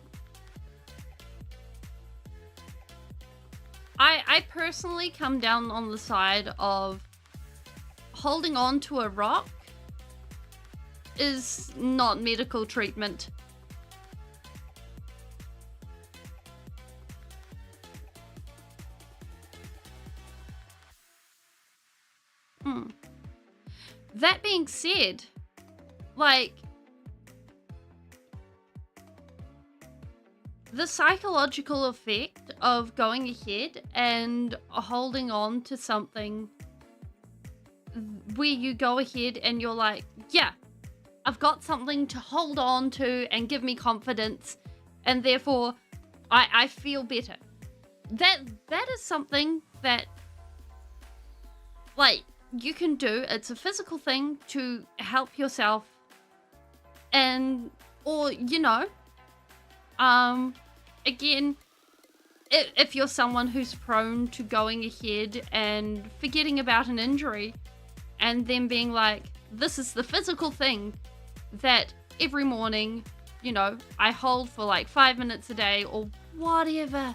I personally come down on the side of holding on to a rock is not medical treatment. That being said, like, the psychological effect of going ahead and holding on to something where you go ahead and you're like, yeah, I've got something to hold on to and give me confidence, and therefore I feel better. That is something that, like, you can do. It's a physical thing to help yourself, and, or, you know, again, if you're someone who's prone to going ahead and forgetting about an injury and then being like, this is the physical thing that every morning, you know, I hold for like 5 minutes a day or whatever,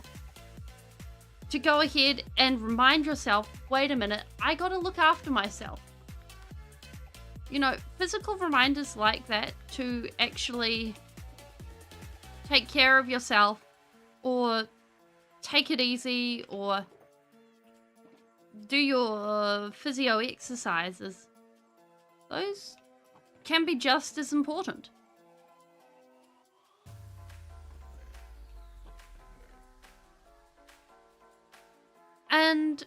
to go ahead and remind yourself, wait a minute, I gotta look after myself. You know, physical reminders like that to actually take care of yourself, or take it easy, or do your physio exercises. Those can be just as important. And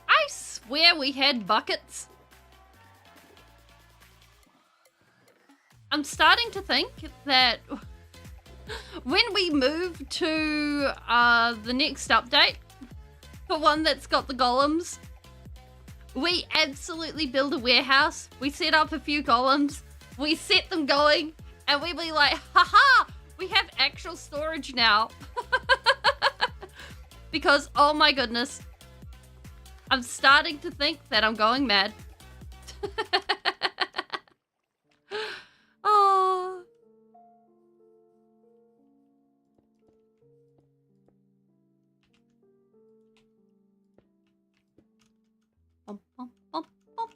I swear we had buckets. I'm starting to think that when we move to the next update, the one that's got the golems, we absolutely build a warehouse, we set up a few golems, we set them going, and we be like, haha, we have actual storage now. Because, oh my goodness, I'm starting to think that I'm going mad. Oh. Bum, bum, bum, bum.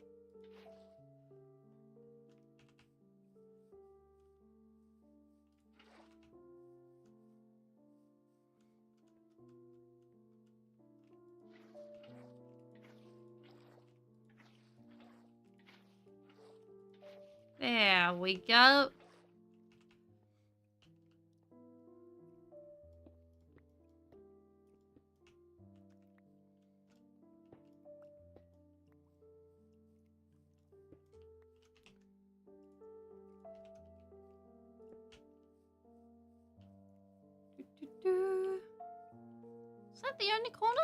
There we go. Is that the only corner?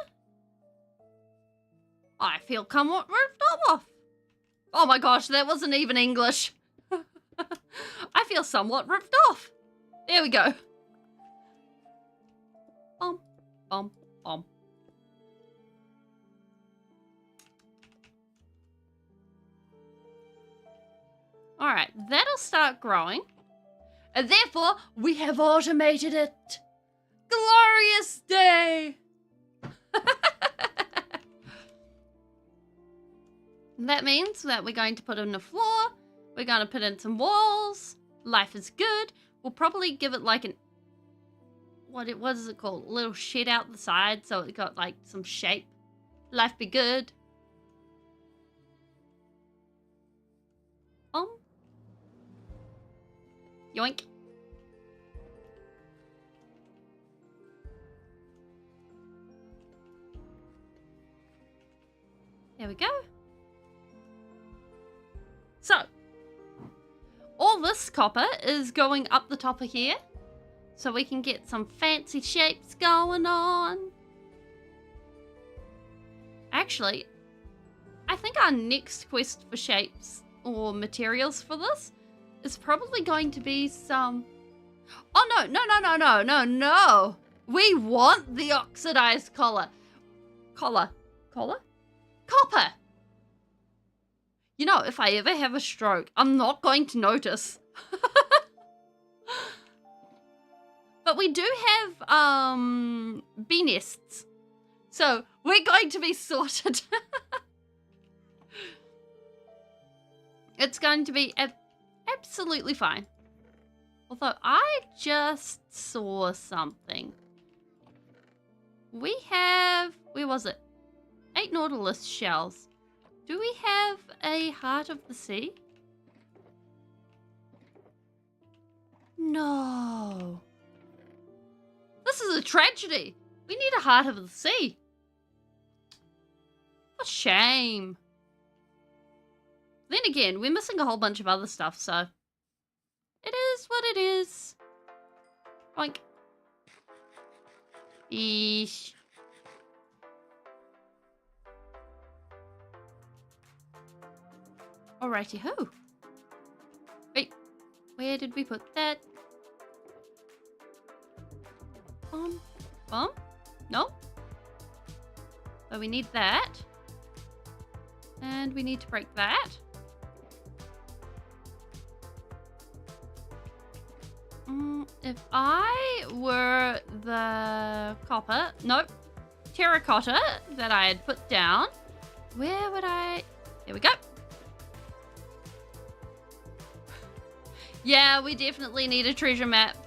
I feel somewhat ripped off. Oh my gosh, that wasn't even English. I feel somewhat ripped off. There we go. Bum, bum, bum. Alright, that'll start growing. And therefore, we have automated it. Glorious day! That means that we're going to put in the floor. We're going to put in some walls. Life is good. We'll probably give it like an... What is it called? A little shed out the side so it got like some shape. Life be good. Yoink. There we go. So, all this copper is going up the top of here, so we can get some fancy shapes going on. Actually, I think our next quest for shapes or materials for this is probably going to be some... Oh, no. We want the oxidized copper. You know, if I ever have a stroke, I'm not going to notice. But we do have bee nests, so we're going to be sorted. It's going to be absolutely fine. Although I just saw something. We have, where was it? 8 nautilus shells. Do we have a heart of the sea? No. This is a tragedy. We need a heart of the sea. What a shame. Then again, we're missing a whole bunch of other stuff, so it is what it is. Oink. Eesh. Alrighty ho. Wait, where did we put that? No. So we need that. And we need to break that. If I were the copper, nope, terracotta that I had put down, where would I, there we go. Yeah, we definitely need a treasure map.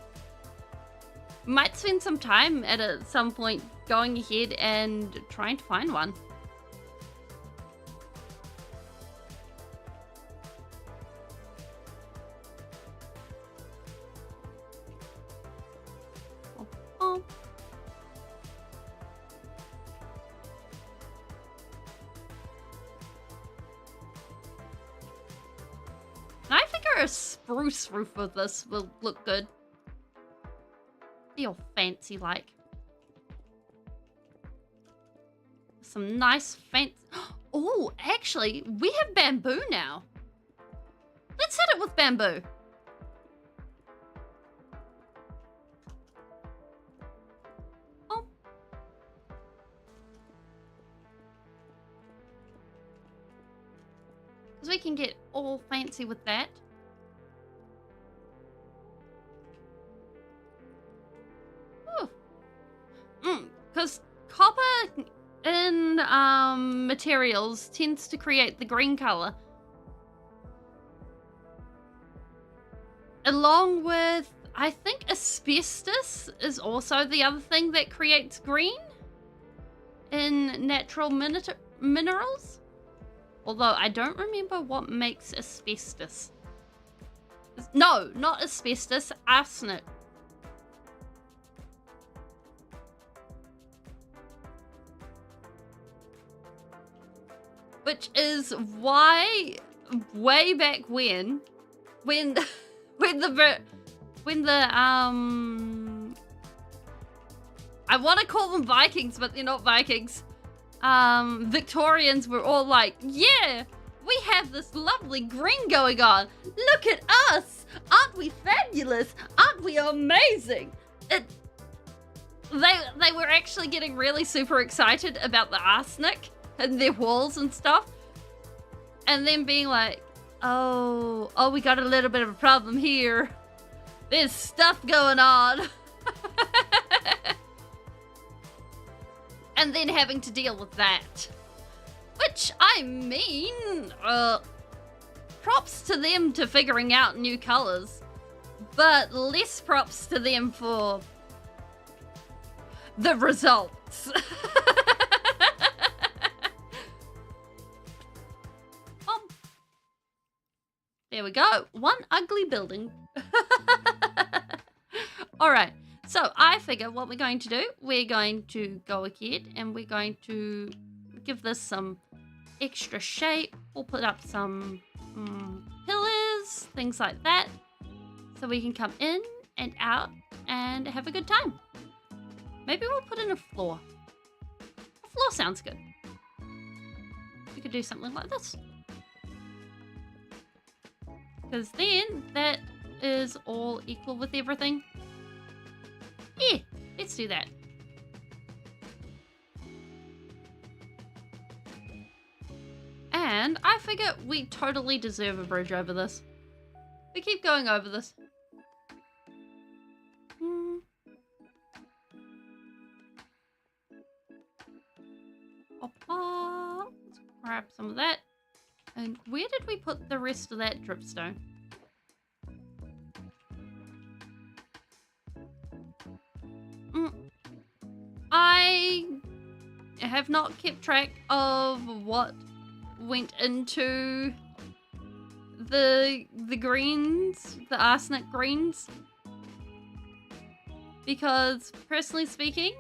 Might spend some time at some point going ahead and trying to find one. Oh. I figure a spruce roof with this will look good. Be all fancy like. Some nice fancy. Oh, actually, we have bamboo now. Let's hit it with bamboo. Oh. Because we can get all fancy with that. Because copper in materials tends to create the green color. Along with, I think asbestos is also the other thing that creates green in natural minerals. Although I don't remember what makes asbestos. No, not asbestos, arsenic. Which is why way back when the I want to call them Vikings, but they're not Vikings. Victorians were all like, yeah, we have this lovely green going on. Look at us. Aren't we fabulous? Aren't we amazing? They were actually getting really super excited about the arsenic and their walls and stuff. And then being like, oh, we got a little bit of a problem here. There's stuff going on. And then having to deal with that. Which, I mean, props to them to figuring out new colors. But less props to them for the results. There we go. One ugly building. All right. So I figure what we're going to do, we're going to go ahead and we're going to give this some extra shape. We'll put up some pillars, things like that. So we can come in and out and have a good time. Maybe we'll put in a floor. A floor sounds good. We could do something like this. Because then that is all equal with everything. Yeah, let's do that. And I figure we totally deserve a bridge over this. We keep going over this. Let's grab some of that. And where did we put the rest of that dripstone? have not kept track of what went into the greens, the arsenic greens, because personally speaking,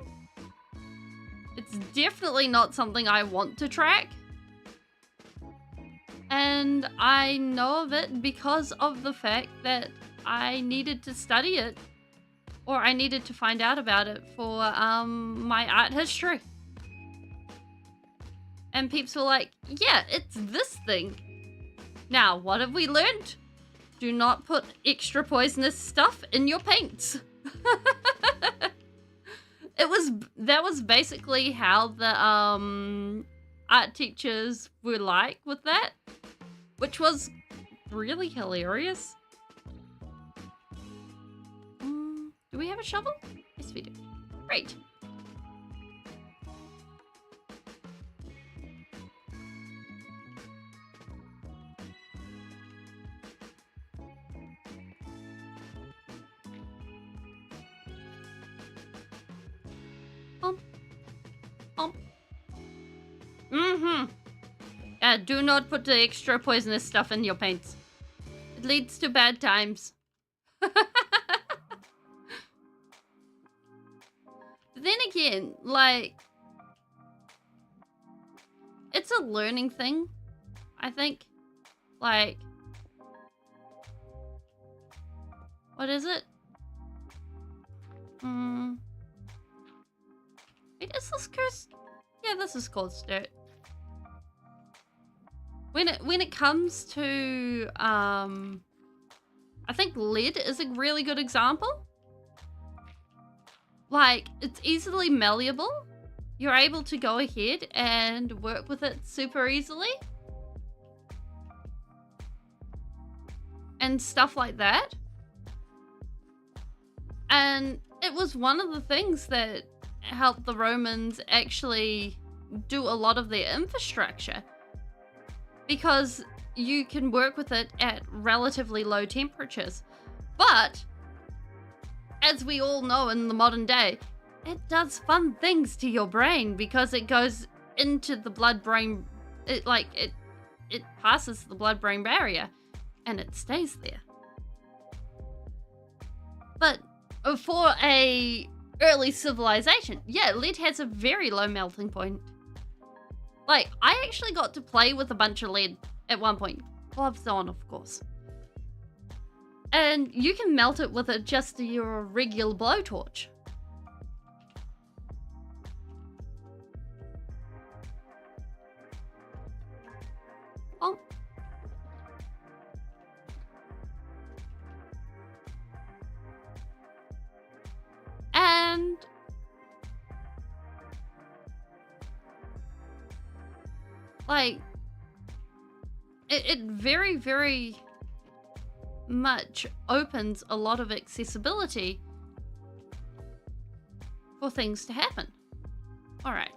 it's definitely not something I want to track. And I know of it because of the fact that I needed to study it, or I needed to find out about it for my art history. And peeps were like, yeah, it's this thing. Now, what have we learned? Do not put extra poisonous stuff in your paints. That was basically how the art teachers were like with that, which was really hilarious. Do we have a shovel? Yes, we do. Great. Do not put the extra poisonous stuff in your paints. It leads to bad times. But then again, like, it's a learning thing, I think. Like, what is it? Wait, is this cursed? Yeah, this is called dirt. When it comes to I think lead is a really good example. Like, it's easily malleable. You're able to go ahead and work with it super easily. And stuff like that. And it was one of the things that helped the Romans actually do a lot of their infrastructure, because you can work with it at relatively low temperatures. But as we all know in the modern day, it does fun things to your brain because it goes into the blood-brain, it passes the blood-brain barrier and it stays there. But for a early civilization, yeah, lead has a very low melting point. Like, I actually got to play with a bunch of lead at one point. Gloves on, of course. And you can melt it with just your regular blowtorch. Oh. And like, it very, very much opens a lot of accessibility for things to happen. All right.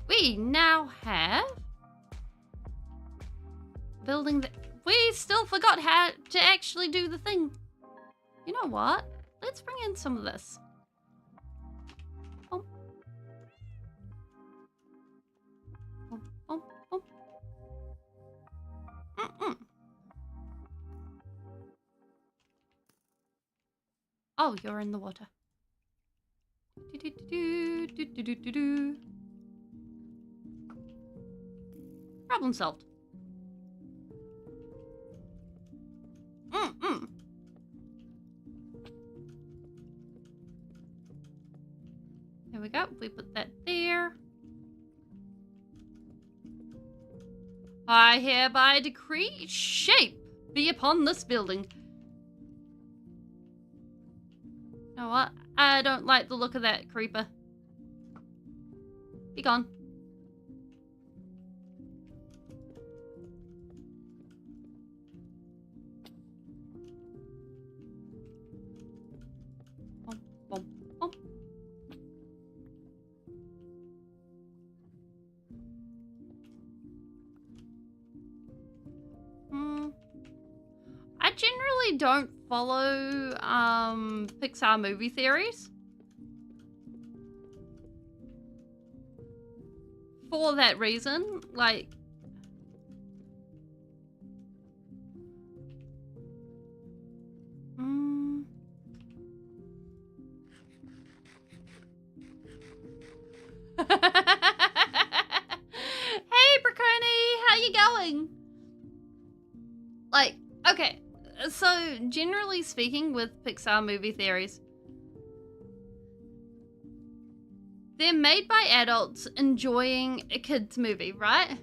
We now have building the... We still forgot how to actually do the thing. You know what? Let's bring in some of this. Oh. Oh, oh, oh. Oh, you're in the water. Problem solved. There we go. We put that there. I hereby decree shape be upon this building. You know what? I don't like the look of that creeper. Be gone. I generally don't follow Pixar movie theories. for that reason, like... Hey, Braconi, how you going? Like, okay, so generally speaking with Pixar movie theories, they're made by adults enjoying a kid's movie, right?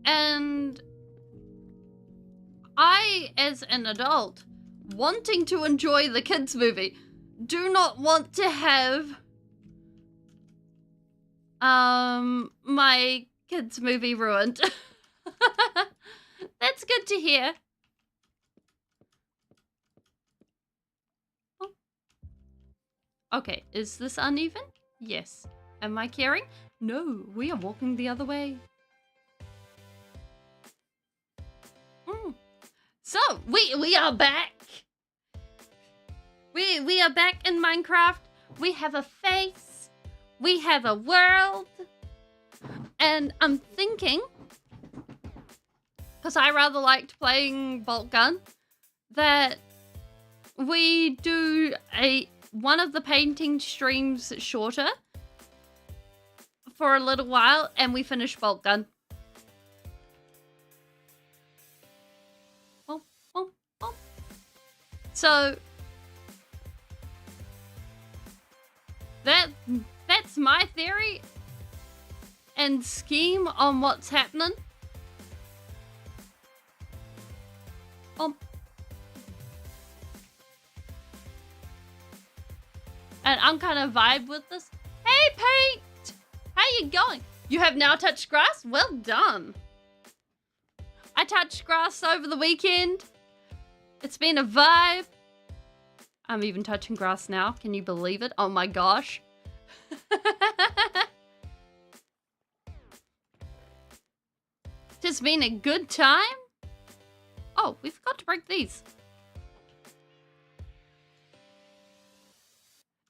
And I, as an adult, wanting to enjoy the kids' movie, do not want to have my kids' movie ruined. That's good to hear. Oh. Okay, is this uneven? Yes. Am I caring? No, we are walking the other way. So, we are back. We are back in Minecraft. We have a face. We have a world. And I'm thinking, because I rather liked playing bolt gun, that we do one of the painting streams shorter for a little while and we finish bolt gun. So that's my theory and scheme on what's happening. And I'm kind of vibe with this. Hey, Paint! How you going? You have now touched grass? Well done. I touched grass over the weekend. It's been a vibe. I'm even touching grass now. Can you believe it? Oh my gosh. Just been a good time. Oh, we forgot to break these.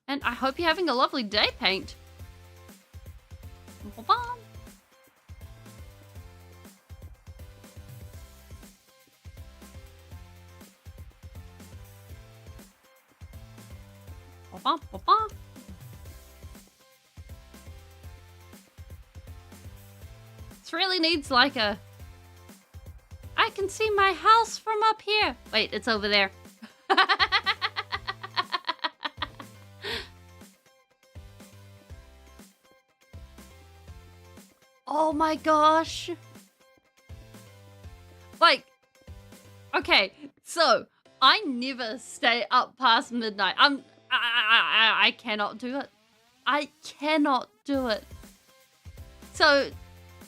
And I hope you're having a lovely day, Paint. Bye-bye. This really needs like a... I can see my house from up here. Wait, it's over there. Oh my gosh. Like, okay, so I never stay up past midnight. I cannot do it. I cannot do it. So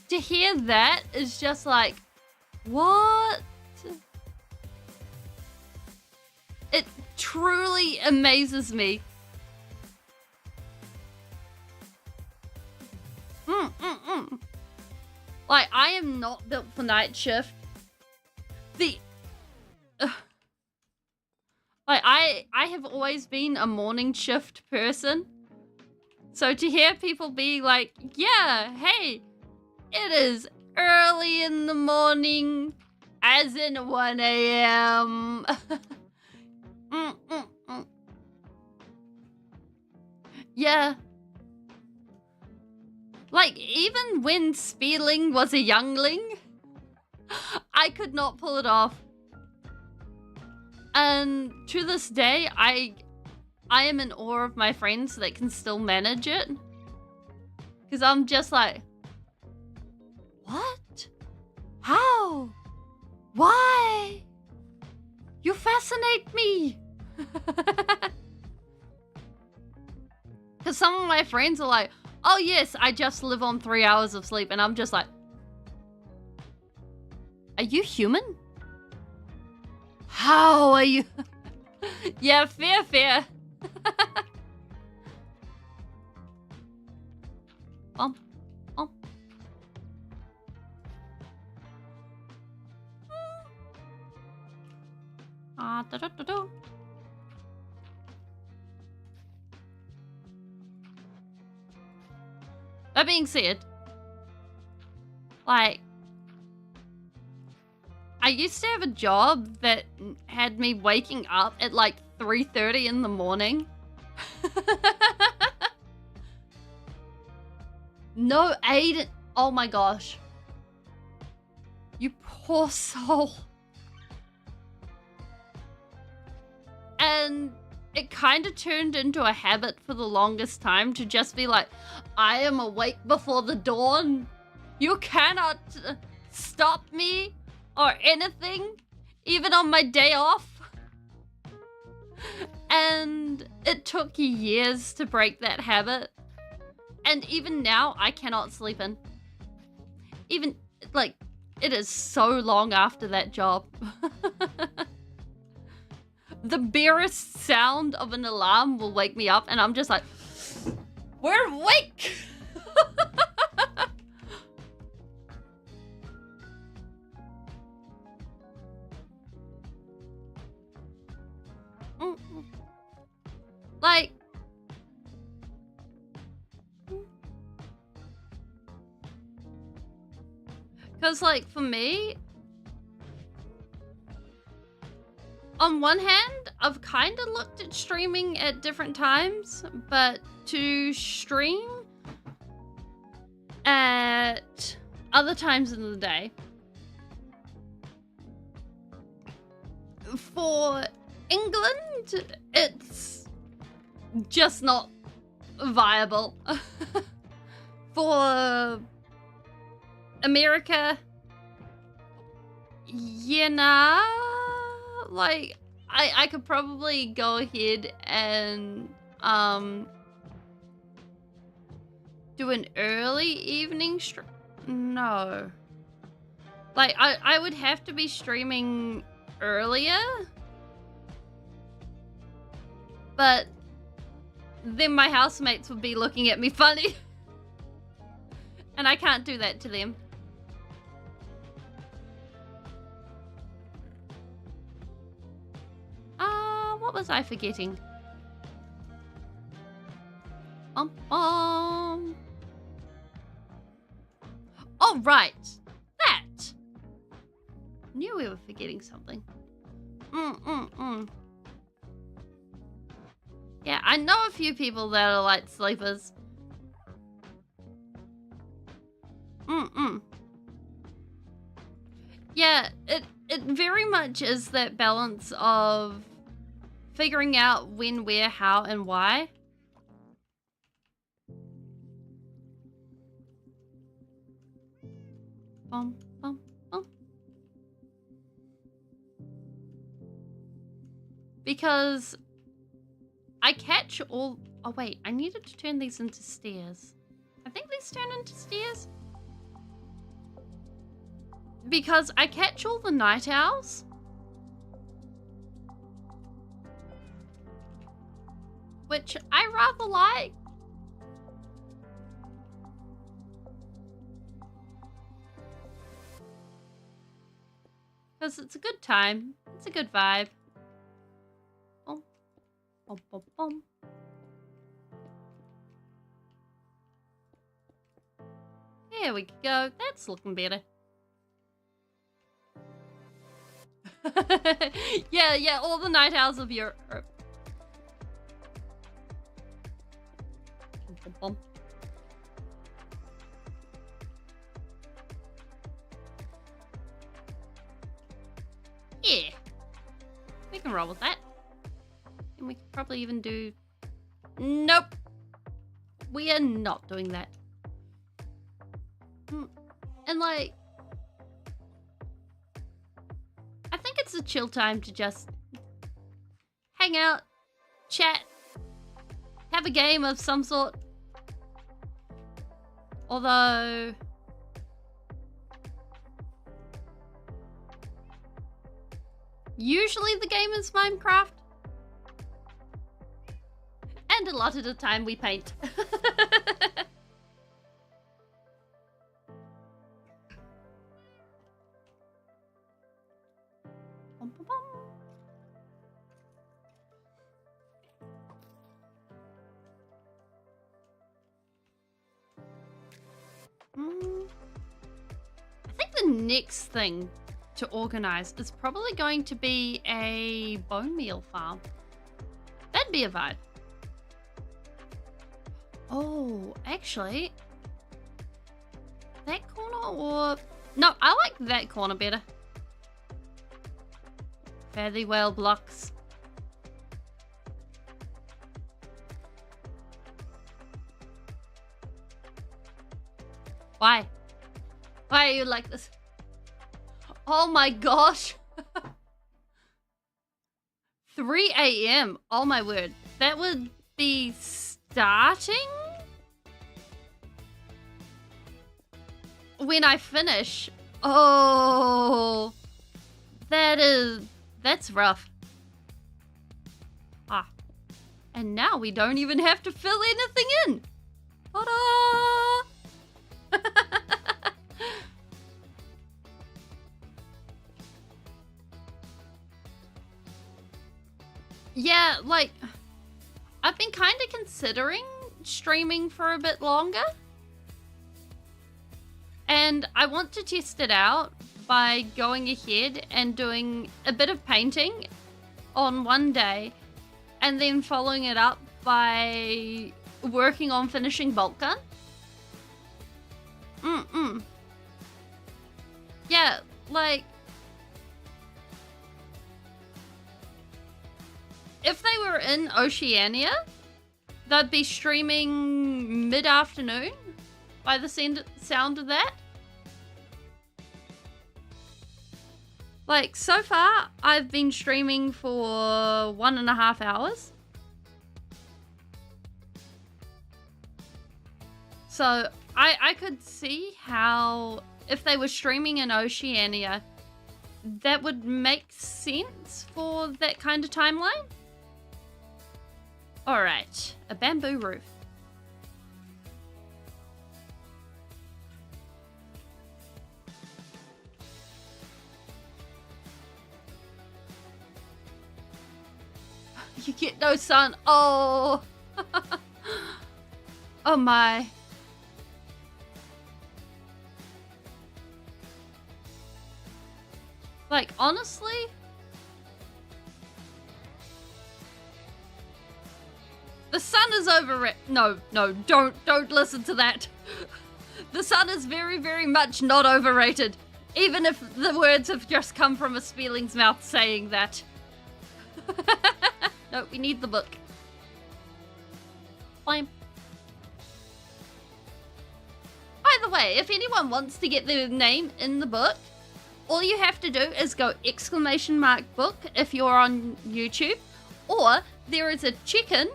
to hear that is just like, what? It truly amazes me. Like, I am not built for night shift. Like, I have always been a morning shift person. So to hear people be like, yeah, hey, it is early in the morning, as in 1 a.m. Yeah. Like, even when Speeling was a youngling, I could not pull it off. And to this day, I am in awe of my friends that can still manage it. Because I'm just like, what? How? Why? You fascinate me. Because some of my friends are like, oh yes, I just live on 3 hours of sleep. And I'm just like, are you human? How are you? Yeah, fair. Da-da-da-da. That being said, like, I used to have a job that had me waking up at like 3:30 in the morning. No, Aiden. Oh my gosh. You poor soul. And it kind of turned into a habit for the longest time to just be like, I am awake before the dawn. You cannot stop me or anything, even on my day off. And it took years to break that habit. And even now, I cannot sleep in. Even, like, it is so long after that job. The barest sound of an alarm will wake me up, and I'm just like, we're awake! Like, because, like, for me, on one hand, I've kind of looked at streaming at different times, but to stream at other times in the day, for England, it's just not viable. For America, you know, like, I could probably go ahead and do an early evening stream. No. Like, I would have to be streaming earlier. But then my housemates would be looking at me funny. And I can't do that to them. What was I forgetting? Oh, right. That. Knew we were forgetting something. Yeah, I know a few people that are light sleepers. Yeah, it very much is that balance of figuring out when, where, how, and why. Bum, bum, bum. Because I catch all... Oh, wait. I needed to turn these into stairs. I think these turn into stairs. Because I catch all the night owls. Which I rather like. Because it's a good time. It's a good vibe. Boom. Boom, boom, boom. There we go. That's looking better. yeah, all the night owls of Europe. Bum, bum, bum. Yeah. We can roll with that. And we could probably even do... Nope. We are not doing that. And like... I think it's a chill time to just hang out, chat, have a game of some sort. Although... usually the game is Minecraft. And a lot of the time we paint. I think the next thing to organize is probably going to be a bone meal farm. That'd be a vibe. Oh, actually, that corner or... No, I like that corner better. Fairly well blocks. Why? Why are you like this? Oh my gosh. 3 a.m. Oh my word. That would be starting when I finish. Oh, that's rough. Ah, and now we don't even have to fill anything in. Ta-da! Yeah, like, I've been kind of considering streaming for a bit longer. And I want to test it out by going ahead and doing a bit of painting on one day and then following it up by working on finishing bolt gun. Yeah, like, if they were in Oceania, they'd be streaming mid-afternoon by the sound of that. Like, so far, I've been streaming for 1.5 hours. So, I could see how, if they were streaming in Oceania, that would make sense for that kind of timeline. Alright, a bamboo roof. You get no sun. Oh. Oh my. Like, honestly, the sun is overrated. No, don't listen to that. The sun is very, very much not overrated. Even if the words have just come from a Speeling's mouth saying that. No, we need the book. Fine. By the way, if anyone wants to get their name in the book, all you have to do is go !book if you're on YouTube, or there is a chicken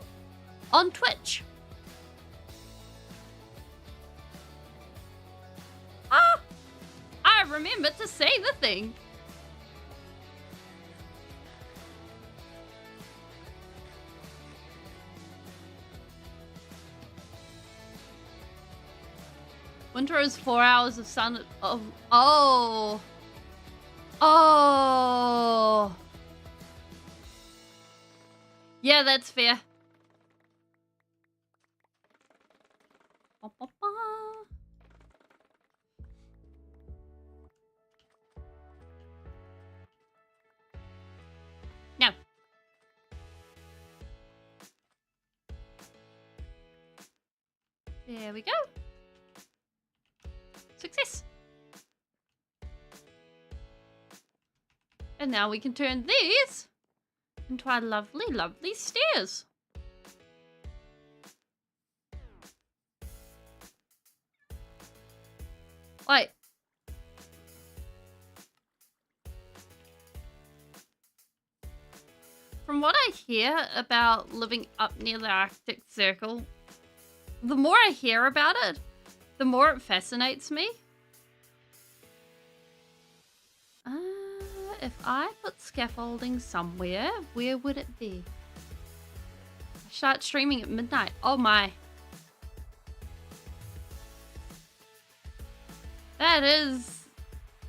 on Twitch. Ah! I remember to say the thing. Winter is 4 hours of sun. Oh. Yeah, that's fair. Now. There we go. Success. And now we can turn these into our lovely, lovely stairs. Like, from what I hear about living up near the Arctic Circle, the more I hear about it, the more it fascinates me. If I put scaffolding somewhere, where would it be? I start streaming at midnight. Oh my. That is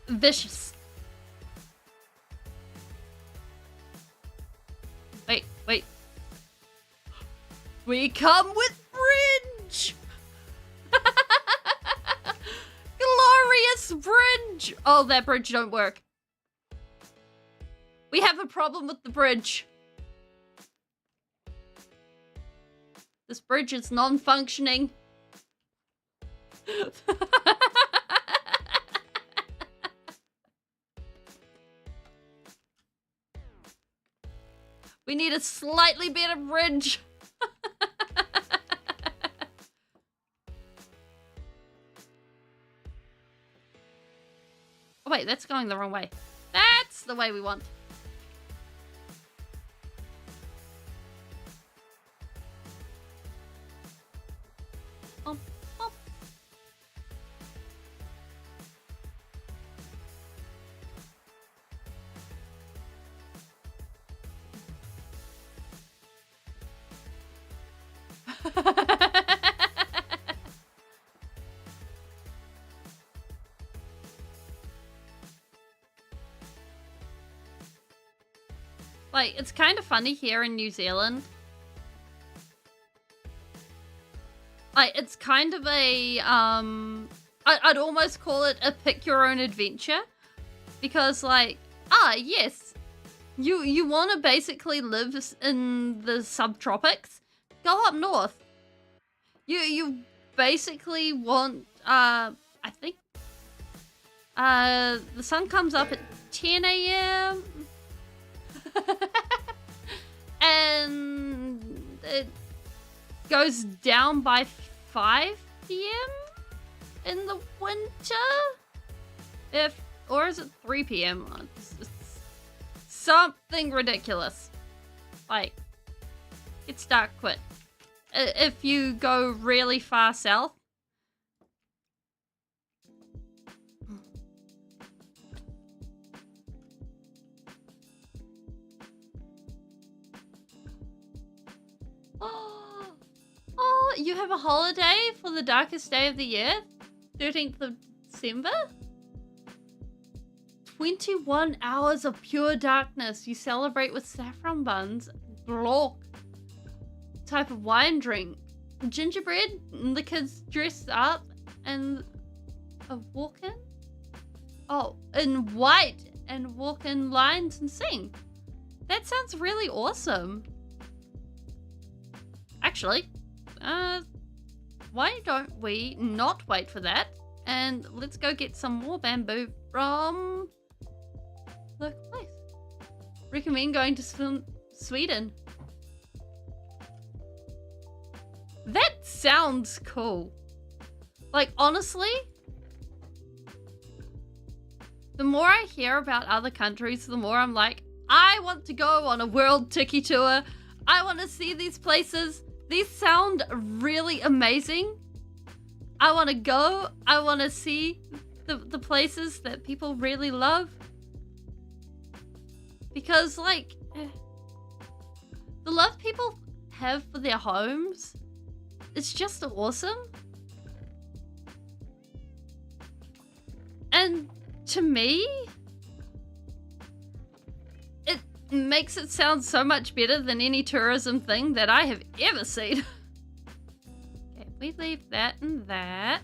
vicious. Wait. We come with bridge! bridge! Oh, that bridge don't work. We have a problem with the bridge. This bridge is non-functioning. We need a slightly better bridge. Oh wait, that's going the wrong way. That's the way we want. Bump, bump. Like, it's kind of funny here in New Zealand. Like, it's kind of a, I'd almost call it a pick your own adventure. Because, like, yes, you want to basically live in the subtropics, go up north. You basically want, I think, the sun comes up at 10 a.m. and it goes down by 5 p.m. in the winter? Or is it 3 p.m.? It's something ridiculous. Like, it's dark quick. If you go really far south. Oh, you have a holiday for the darkest day of the year? 13th of December? 21 hours of pure darkness. You celebrate with saffron buns, glork, type of wine drink, gingerbread, and the kids dress up and walk in? Oh, in white and walk in lines and sing. That sounds really awesome. Actually, why don't we not wait for that and let's go get some more bamboo from local place. Recommend going to Sweden. That sounds cool. Like, honestly, the more I hear about other countries, the more I'm like, I want to go on a world tiki tour. I want to see these places. These sound really amazing. I want to go. I want to see the places that people really love. Because, like, the love people have for their homes, it's just awesome. And to me, it makes it sound so much better than any tourism thing that I have ever seen. Okay, we leave that and that.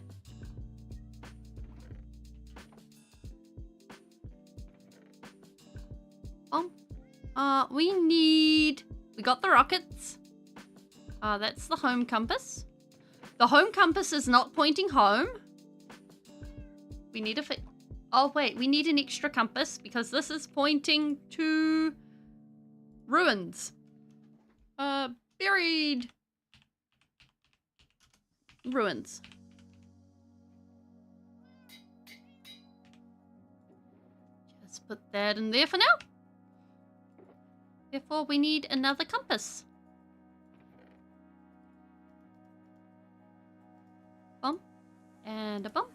We got the rockets. That's the home compass. The home compass is not pointing home. We need oh wait, we need an extra compass because this is pointing to ruins. Buried ruins. Just put that in there for now. Therefore, we need another compass. Bump and a bump.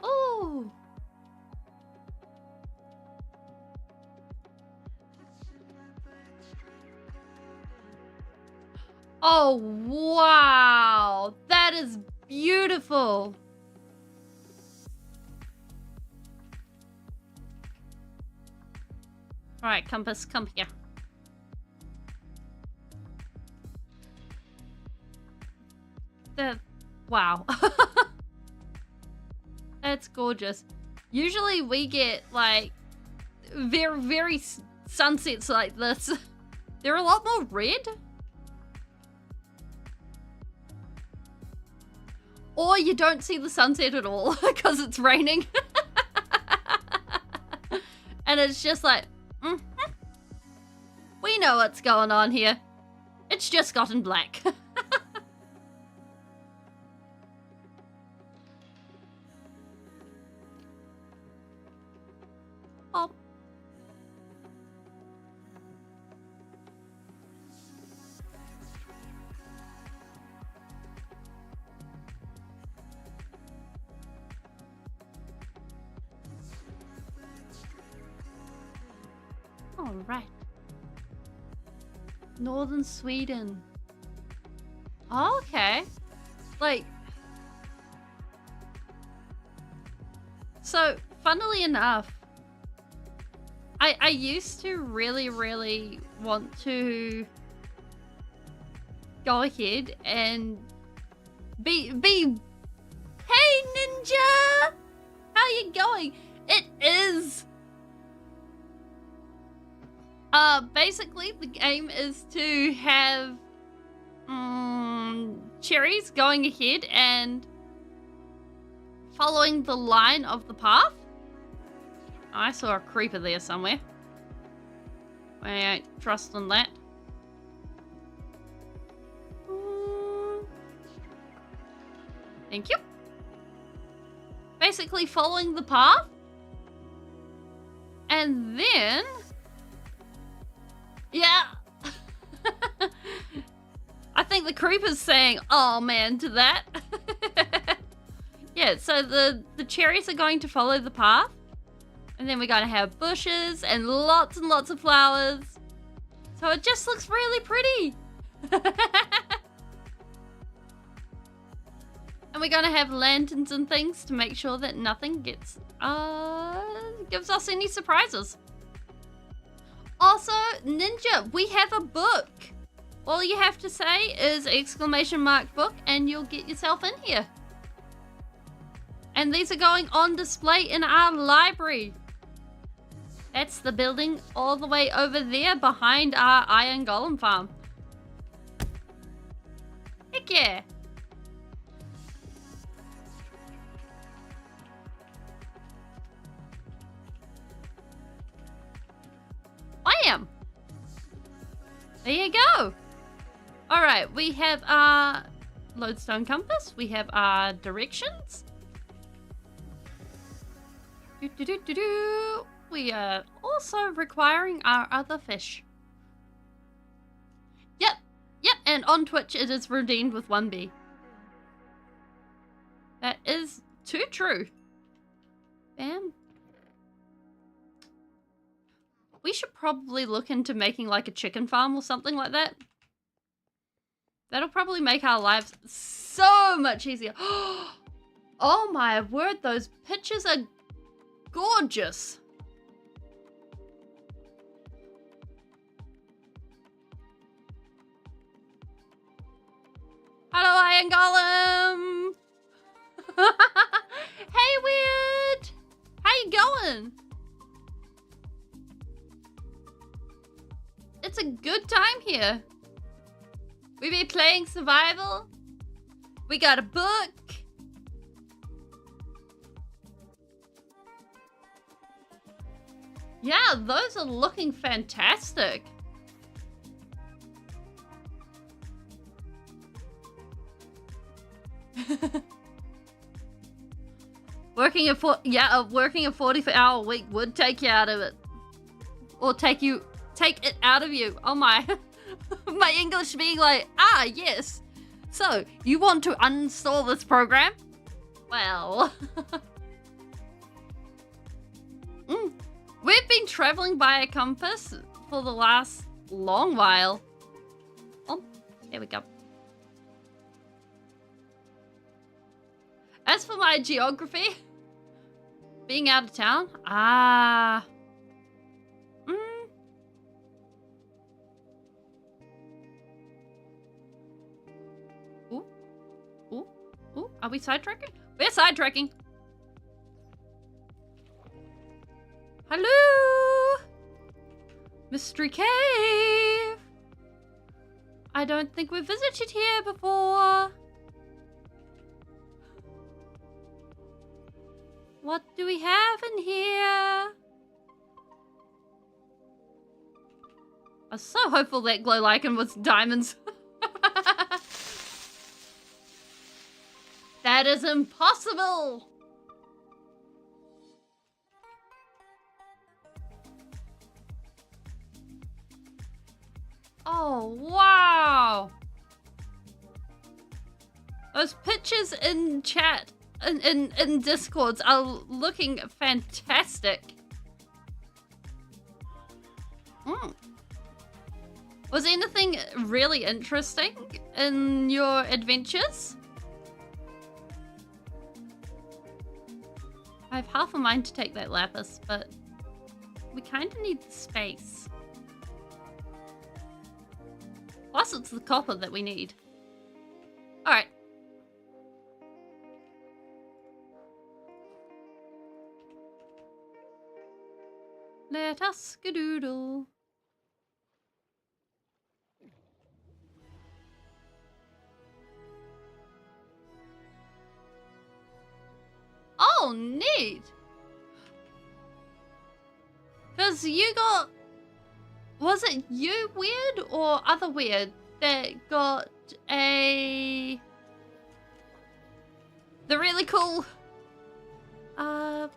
Oh! Oh, wow! That is beautiful! Alright, compass, come here. Wow. gorgeous. Usually we get like very, very sunsets like this. They're a lot more red. Or you don't see the sunset at all because it's raining. And it's just like, we know what's going on here. It's just gotten black. Oh. All right. Northern Sweden. Oh, okay. Like, so funnily enough, I used to really, really want to go ahead and be hey Ninja! How you going? It is basically the game is to have cherries going ahead and following the line of the path. I saw a creeper there somewhere. I ain't trusting that. Thank you. Basically following the path. And then... yeah. I think the creeper's saying, oh man, to that. Yeah, so the cherries are going to follow the path. And then we're going to have bushes and lots of flowers. So it just looks really pretty. And we're going to have lanterns and things to make sure that nothing gives us any surprises. Also, Ninja, we have a book. All you have to say is !book and you'll get yourself in here. And these are going on display in our library. That's the building all the way over there behind our iron golem farm. Heck yeah. Bam! There you go. All right, we have our lodestone compass. We have our directions. We are also requiring our other fish. Yep, and on Twitch it is redeemed with 1B. That is too true. Bam. We should probably look into making like a chicken farm or something like that. That'll probably make our lives so much easier. Oh my word, those pictures are gorgeous. Hello, Iron Golem. Hey, Weird. How you going? It's a good time here. We be playing survival. We got a book. Yeah, those are looking fantastic. Working a 40-hour week would take you out of it. Or take it out of you. Oh my. My English being like, yes. So, you want to uninstall this program? Well. We've been traveling by a compass for the last long while. Oh, there we go. As for my geography, being out of town, Ooh, are we sidetracking? We're sidetracking. Hello? Mystery cave. I don't think we've visited here before. What do we have in here? I was so hopeful that glow lichen was diamonds. That is impossible. Oh, wow. Those pictures in chat, in Discords are looking fantastic. Was anything really interesting in your adventures? I have half a mind to take that lapis, but we kind of need the space. Plus, it's the copper that we need. Alright. Let us skadoodle. Oh, neat! Because you got... Was it you, Weird, or other Weird, that got a... The really cool... Oh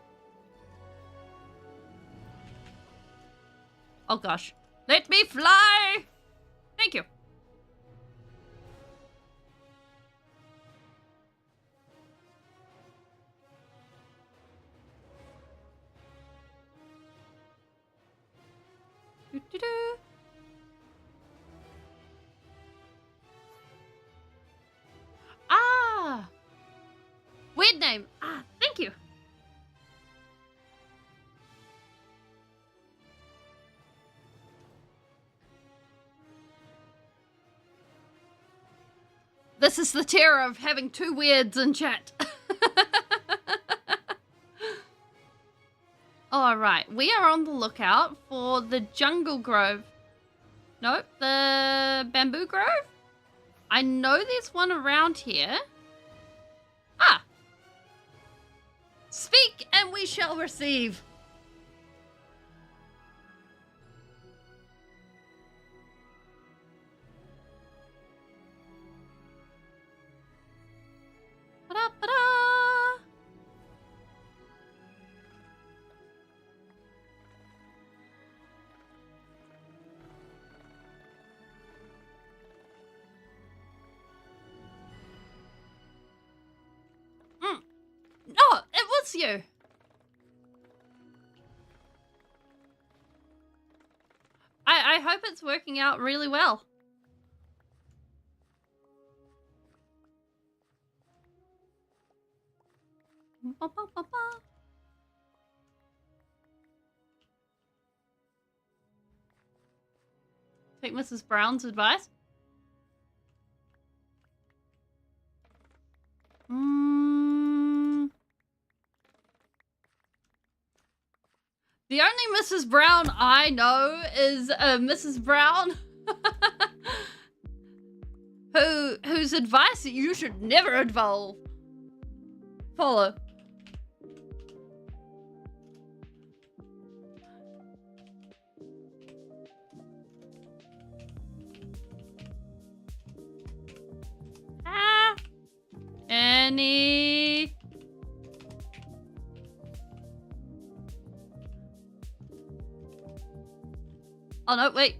gosh. Let me fly! Thank you. Doo-doo-doo. Ah! Weird name. Ah, thank you. This is the terror of having two weirds in chat. Alright, we are on the lookout for the jungle grove. Nope, the bamboo grove? I know there's one around here. Ah! Speak and we shall receive. Ba-da-ba-da! Oh, it was you. I hope it's working out really well. Ba, ba, ba, ba. Take Mrs. Brown's advice. The only Mrs. Brown I know is Mrs. Brown, whose advice you should never follow. Any... Oh no, wait.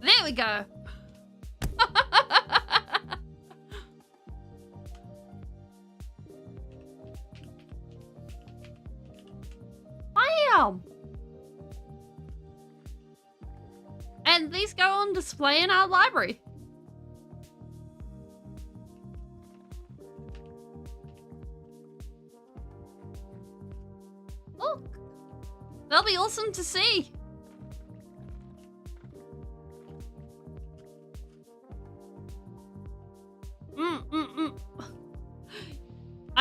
There we go. Bam! And these go on display in our library. Look, they'll be awesome to see.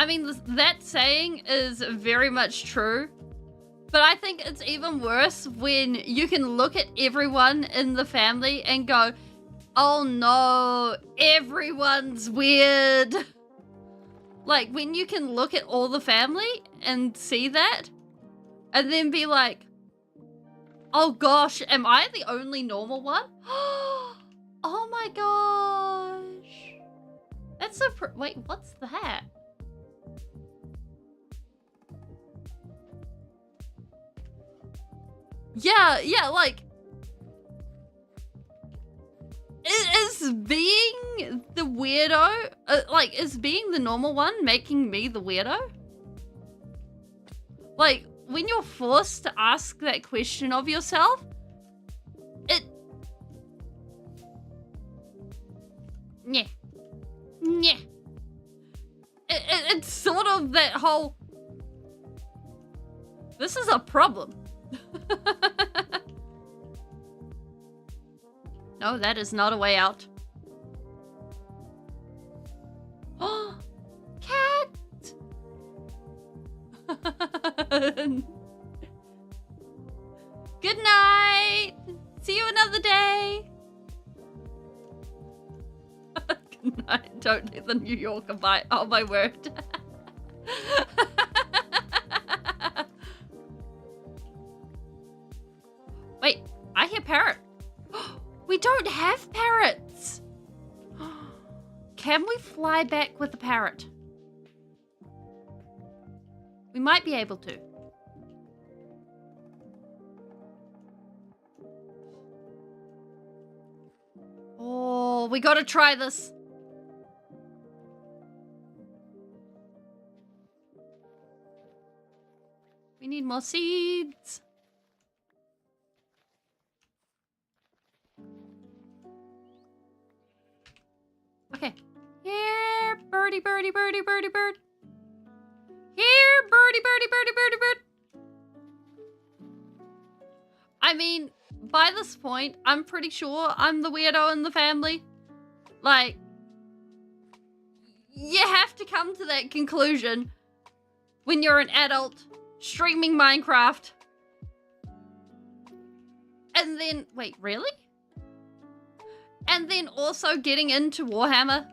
I mean, that saying is very much true. But I think it's even worse when you can look at everyone in the family and go, oh no, everyone's weird. Like, when you can look at all the family and see that, and then be like, oh gosh, am I the only normal one? Oh my gosh. That's so wait, what's that? Yeah, like, is being the weirdo, like, is being the normal one making me the weirdo? Like, when you're forced to ask that question of yourself, it's sort of that whole, this is a problem. No, that is not a way out. Oh, cat! Good night! See you another day! Good night, don't let the New Yorker bite. Oh my word. Wait, I hear parrot. We don't have parrots. Can we fly back with the parrot? We might be able to. Oh, we gotta try this. We need more seeds. Okay. Here, birdie, birdie, birdie, birdie, bird. Here, birdie, birdie, birdie, birdie, bird. I mean, by this point, I'm pretty sure I'm the weirdo in the family. Like, you have to come to that conclusion when you're an adult streaming Minecraft. And then, wait, really? And then also getting into Warhammer.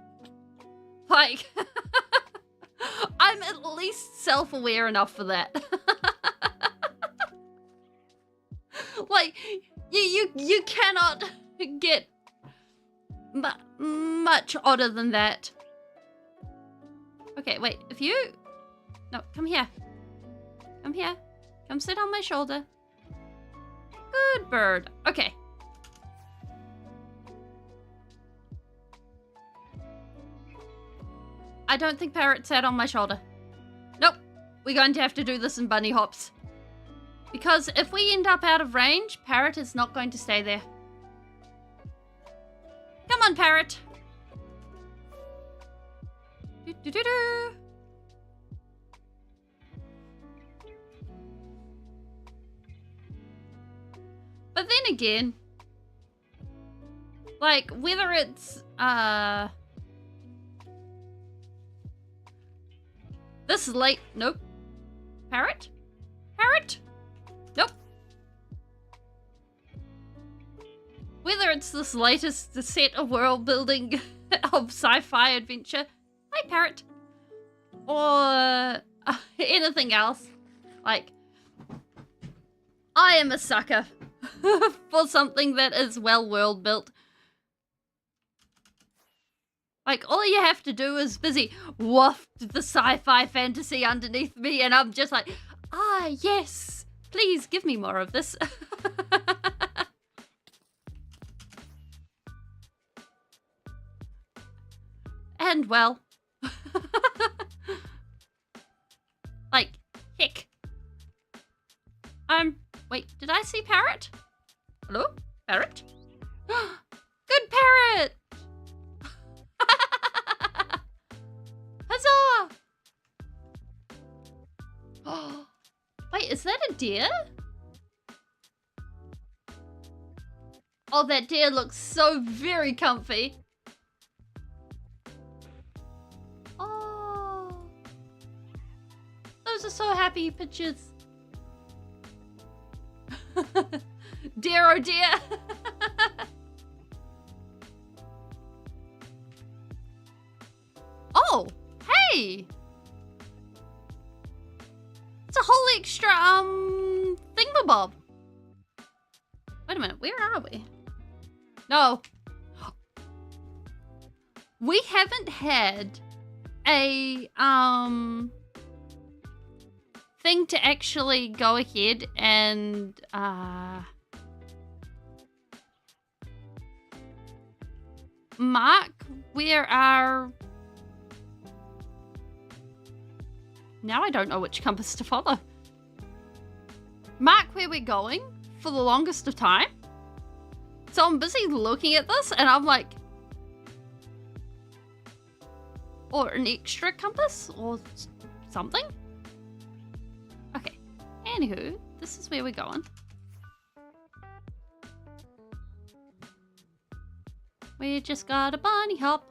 Like, I'm at least self-aware enough for that. Like, you cannot get much odder than that. Okay, wait, if you... No, come here. Come here. Come sit on my shoulder. Good bird. Okay. I don't think parrot sat on my shoulder. Nope. We're going to have to do this in bunny hops. Because if we end up out of range, parrot is not going to stay there. Come on, parrot. Do-do-do-do. But then again, like, whether it's, this is late. Nope. Parrot? Parrot? Nope. Whether it's this latest set of world building of sci-fi adventure, hi parrot, or anything else, like, I am a sucker for something that is well world built. Like, all you have to do is busy waft the sci-fi fantasy underneath me, and I'm just like, ah, yes, please give me more of this. And, well, like, heck. Wait, did I see parrot? Hello? Parrot? Good parrot! Huzzah! Oh, wait, is that a deer? Oh, that deer looks so very comfy. Oh, are so happy pictures. Dear oh dear. Oh, hey. It's a whole extra thingamabob. Wait a minute, where are we? No. We haven't had a thing to actually go ahead and mark where our... Now I don't know which compass to follow. Mark where we're going for the longest of time. So I'm busy looking at this and I'm like, or an extra compass or something. Okay, anywho, this is where we're going. We just got a bunny hop.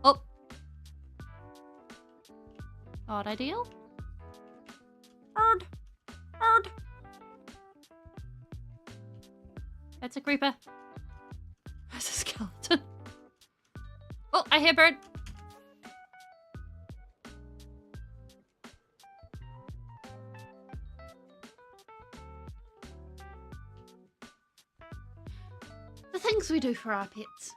Oh. Not ideal. Bird. Bird. That's a creeper. That's a skeleton. Oh, I hear bird. The things we do for our pets.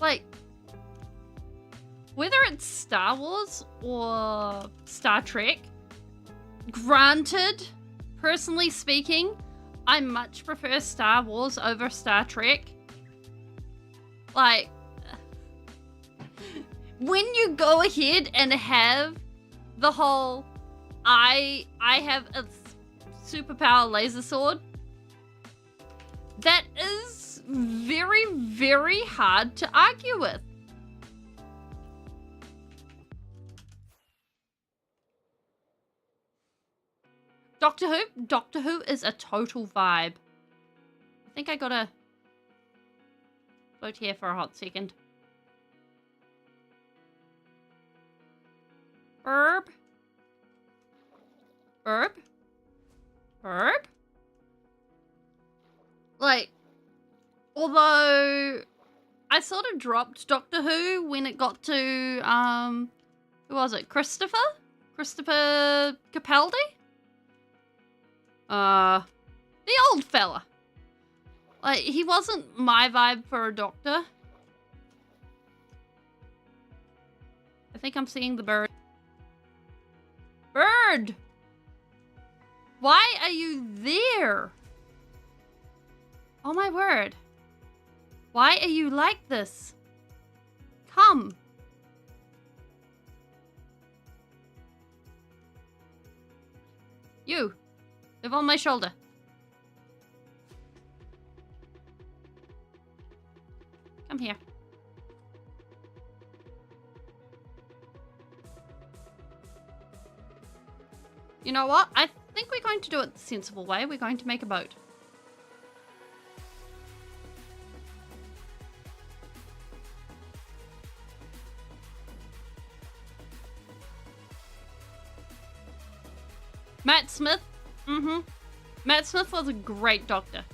Like, whether it's Star Wars or Star Trek, granted, personally speaking, I much prefer Star Wars over Star Trek. Like, when you go ahead and have the whole, I have a superpower laser sword, that is very, very hard to argue with. Doctor Who is a total vibe. I think I gotta float here for a hot second. Herb. Herb. Herb. Like, although I sort of dropped Doctor Who when it got to, who was it? Christopher Capaldi? The old fella. Like, he wasn't my vibe for a doctor. I think I'm seeing the bird. Bird! Why are you there? Oh my word. Why are you like this? Come. You. Live on my shoulder. Come here. You know what? I think we're going to do it the sensible way. We're going to make a boat. Matt Smith. Matt Smith was a great doctor.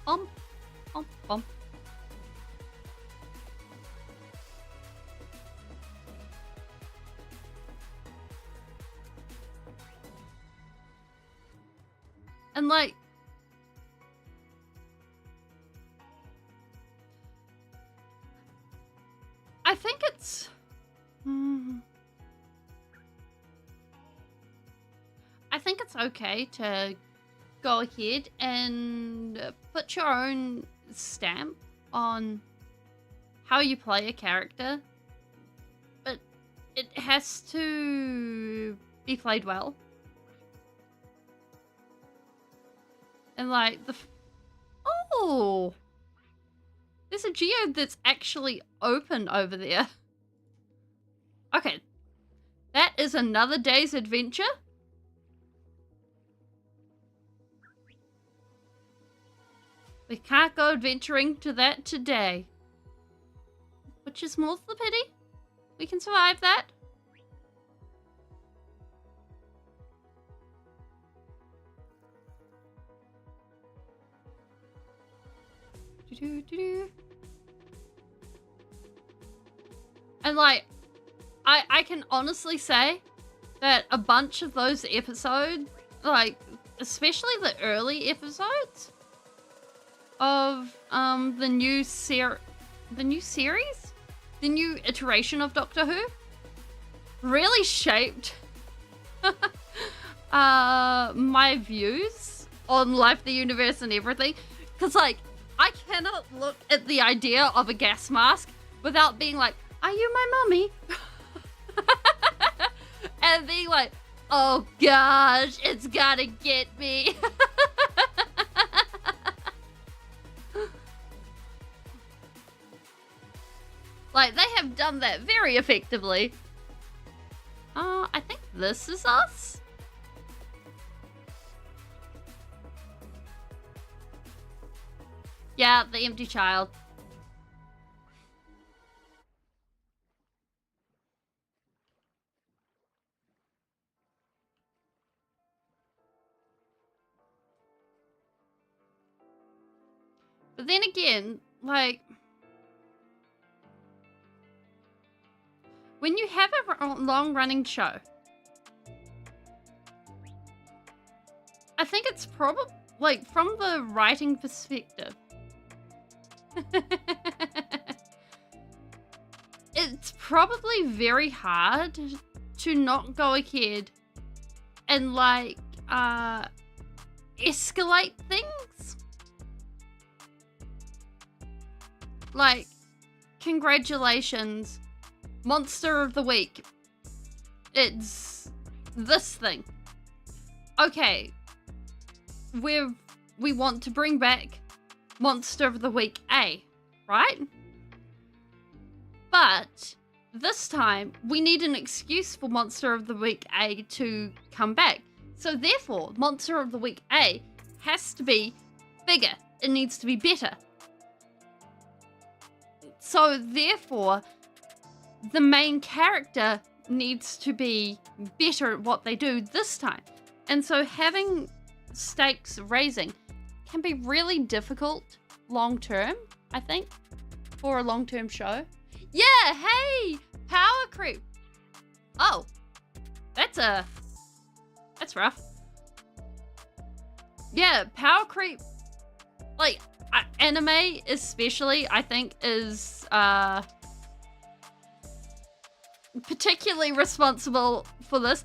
Bump. Bump. Bump. And like, I think it's I think it's okay to go ahead and put your own stamp on how you play a character, but it has to be played well. And like Oh, there's a geode that's actually open over there. Okay, that is another day's adventure. We can't go adventuring to that today. Which is more the pity. We can survive that. And like, I can honestly say that a bunch of those episodes, like, especially the early episodes of the new iteration of Doctor Who, really shaped my views on life, the universe, and everything. Because, like, I cannot look at the idea of a gas mask without being like, are you my mummy? And being like, oh gosh, it's gotta get me. Like, they have done that very effectively. I think this is us. Yeah, the empty child. But then again, like, when you have a long-running show, I think it's probably, like, from the writing perspective, it's probably very hard to not go ahead and, like, escalate things. Like, congratulations, Monster of the Week. It's this thing. Okay, we want to bring back Monster of the Week A, right? But this time, we need an excuse for Monster of the Week A to come back. So therefore, Monster of the Week A has to be bigger. It needs to be better. So therefore, the main character needs to be better at what they do this time. And so having stakes raising can be really difficult long term, I think, for a long term show. Yeah, hey, power creep. Oh, that's rough. Yeah, power creep. Like, anime especially, I think, is particularly responsible for this.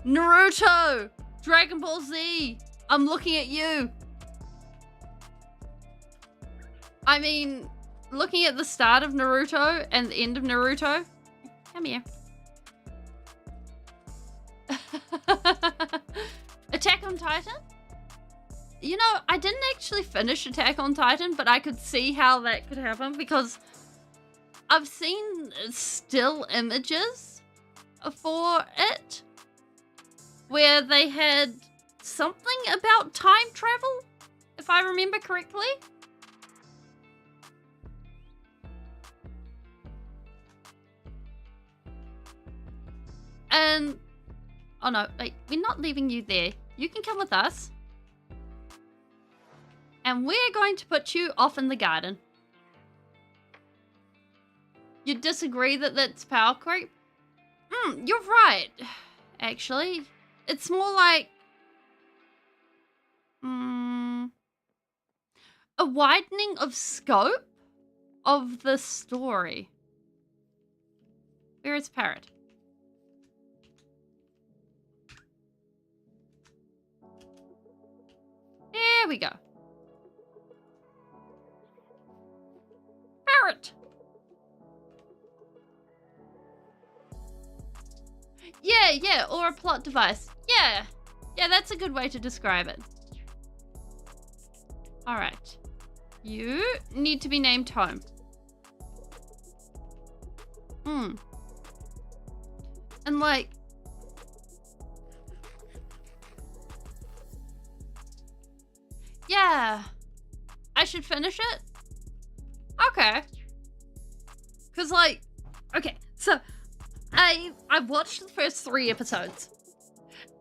Naruto, Dragon Ball Z, I'm looking at you. I mean, looking at the start of Naruto and the end of Naruto, come here. Attack on Titan? You know, I didn't actually finish Attack on Titan, but I could see how that could happen because I've seen still images for it where they had something about time travel, if I remember correctly. And, oh no, wait, we're not leaving you there. You can come with us. And we're going to put you off in the garden. You disagree that that's power creep? You're right, actually. It's more like a widening of scope of the story. Where is Parrot? There we go. Parrot! Yeah, or a plot device. Yeah, that's a good way to describe it. Alright. You need to be named home. And like, yeah, I should finish it? Okay. Cause like, okay, so I watched the first 3 episodes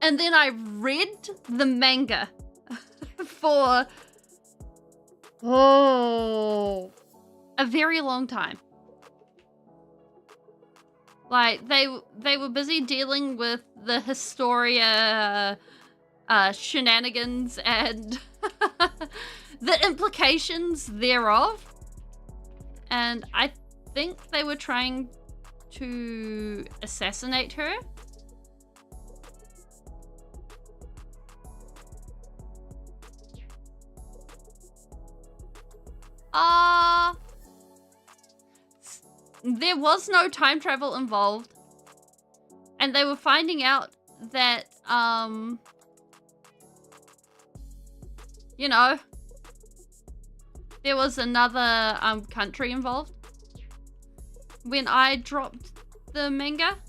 and then I read the manga for a very long time. Like they were busy dealing with the Historia shenanigans and the implications thereof. And I think they were trying to assassinate her. There was no time travel involved. And they were finding out that, you know, there was another country involved when I dropped the manga.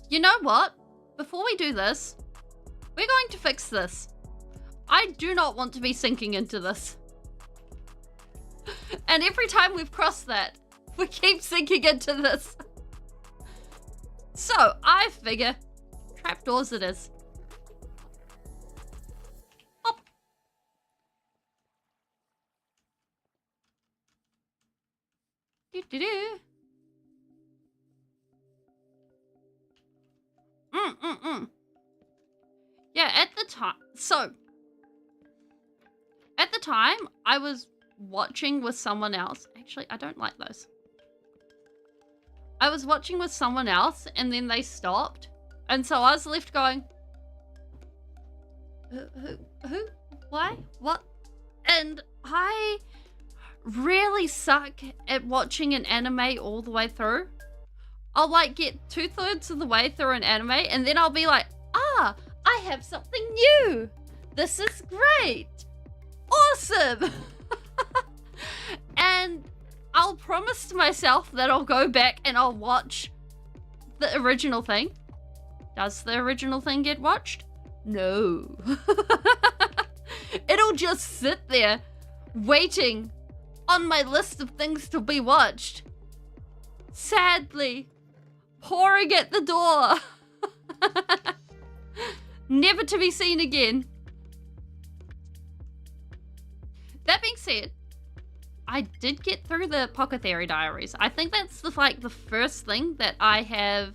You know what? Before we do this, we're going to fix this. I do not want to be sinking into this. And every time we've crossed that, we keep sinking into this. So, I figure, trapdoors it is. Hop. Do-do-do. Yeah, at the time, I was watching with someone else. Actually, I don't like those. I was watching with someone else, and then they stopped. And so I was left going, who? Why? What? And I really suck at watching an anime all the way through. I'll like get 2/3 of the way through an anime and then I'll be like, I have something new. This is great. Awesome. And I'll promise to myself that I'll go back and I'll watch the original thing. Does the original thing get watched? No. It'll just sit there waiting on my list of things to be watched. Sadly, pouring at the door. Never to be seen again. That being said, I did get through the Pocket-Theory Diaries. I think that's the first thing that I have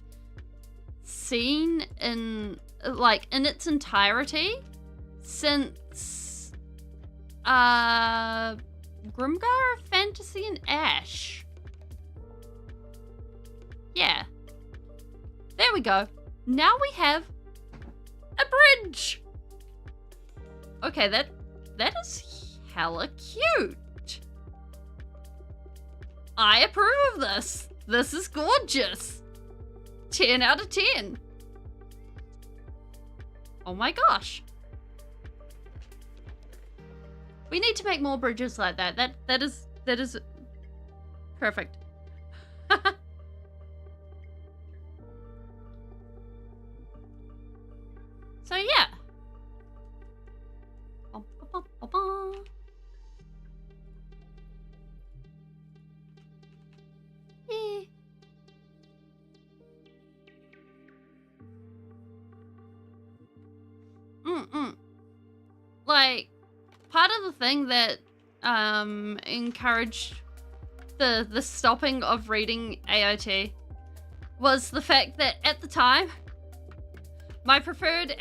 seen in its entirety since Grimgar, Fantasy, and Ash. Yeah. There we go. Now we have a bridge. Okay, that is hella cute. I approve of this. This is gorgeous. 10 out of 10. Oh my gosh. We need to make more bridges like that. That is perfect. So yeah. Yeah. Like, part of the thing that encouraged the stopping of reading AOT was the fact that at the time my preferred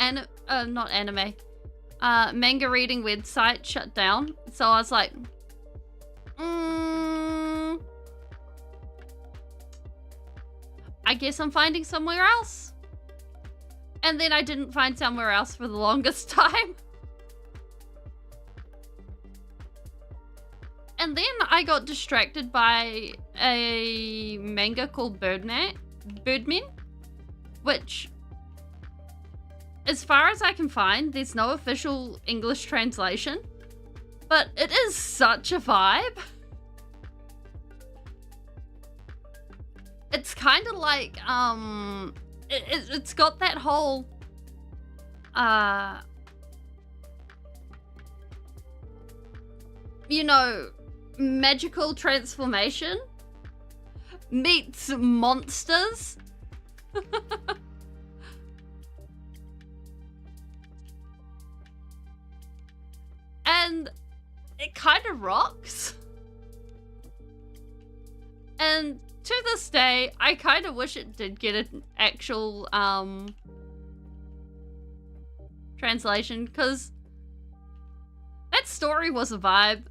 manga reading website shut down. So I was like, I guess I'm finding somewhere else. And then I didn't find somewhere else for the longest time. And then I got distracted by a manga called Birdmen, which, as far as I can find, there's no official English translation, but it is such a vibe. It's kind of like, it's got that whole, you know, magical transformation meets monsters. And it kind of rocks. And to this day, I kind of wish it did get an actual translation, because that story was a vibe.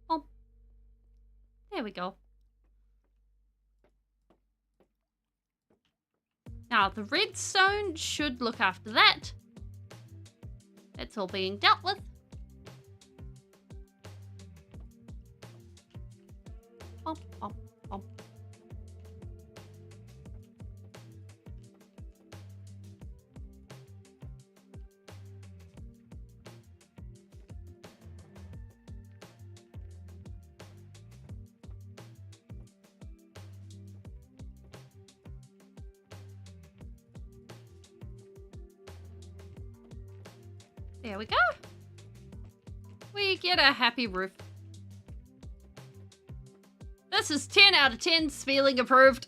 Oh, there we go. Now, the redstone should look after that. It's all being dealt with. Bump, bump, bump. There we go. We get a happy roof. This is 10 out of 10, Speeling approved.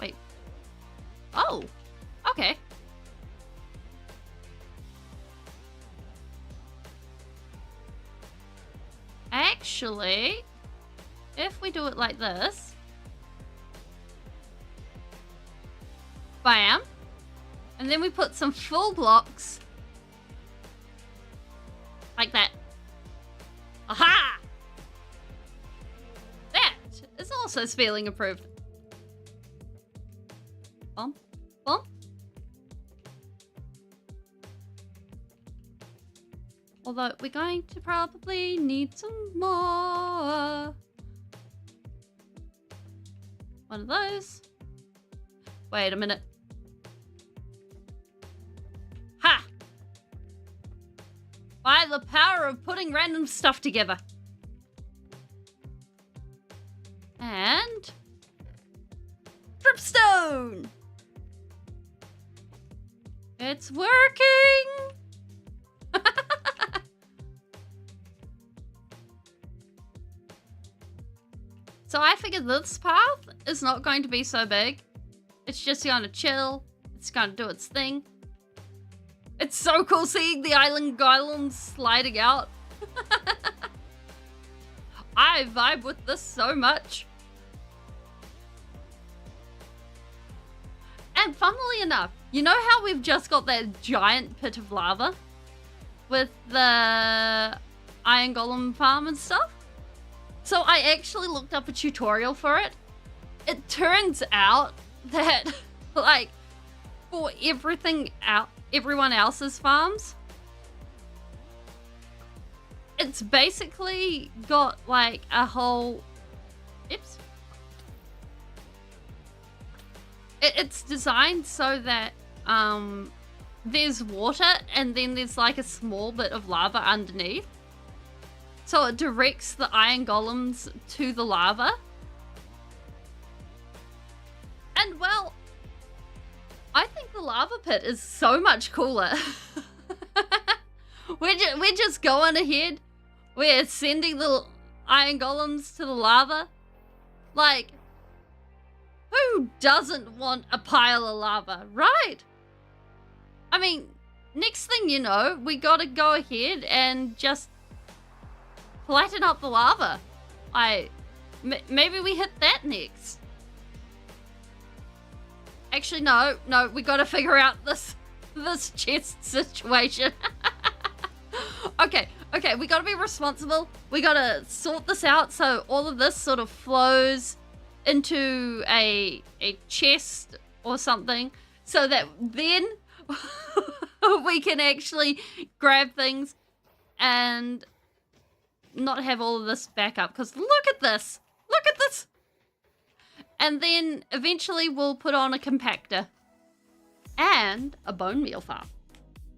Wait. Oh, okay. Actually, if we do it like this, bam, and then we put some full blocks like that. Aha! That is also Speeling approved. Bump, bump. Although we're going to probably need some more. One of those. Wait a minute. Ha! By the power of putting random stuff together. And dripstone. It's working. So I figured this path is not going to be so big. It's just going to chill. It's going to do its thing. It's so cool seeing the island golems sliding out. I vibe with this so much. And funnily enough, you know how we've just got that giant pit of lava with the iron golem farm and stuff? So I actually looked up a tutorial for it. It turns out that, like, for everyone else's farms, it's basically got, like, a whole... Oops. It's designed so that there's water and then there's, like, a small bit of lava underneath. So it directs the iron golems to the lava. And well, I think the lava pit is so much cooler. we're just going ahead. We're sending the iron golems to the lava. Like, who doesn't want a pile of lava, right? I mean, next thing you know, we gotta go ahead and just flatten up the lava. Maybe we hit that next. Actually, no, we gotta figure out this this chest situation. Okay, we gotta be responsible. We gotta sort this out so all of this sort of flows into a chest or something, so that then we can actually grab things and not have all of this back up. Because look at this. Look at this. And then eventually we'll put on a compactor and a bone meal farm.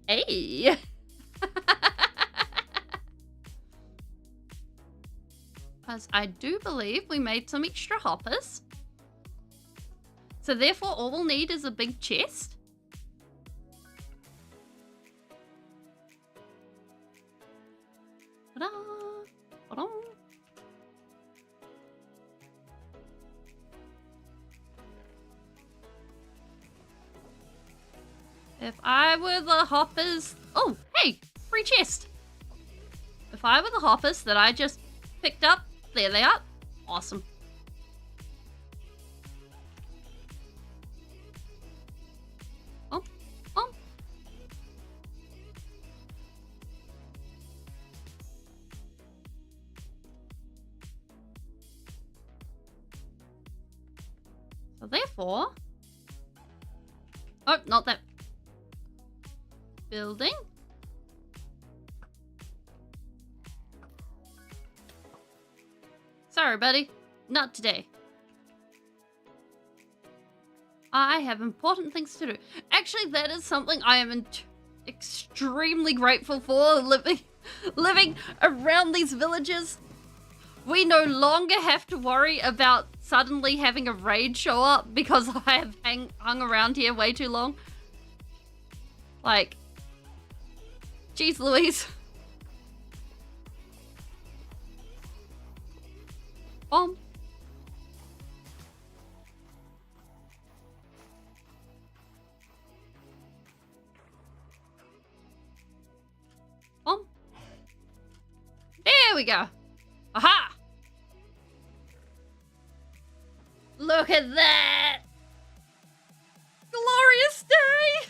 Hey. Because I do believe we made some extra hoppers. So therefore all we'll need is a big chest. Ta-da! Ta-da! If I were the hoppers... Oh, hey! Free chest! If I were the hoppers that I just picked up, there they are. Awesome. Oh, oh. So therefore... Oh, not that. Building. Sorry, buddy. Not today. I have important things to do. Actually, that is something I am extremely grateful for, living around these villages. We no longer have to worry about suddenly having a raid show up because I have hung around here way too long. Like, jeez Louise. Bomb. Bomb. There we go. Aha! Look at that! Glorious day!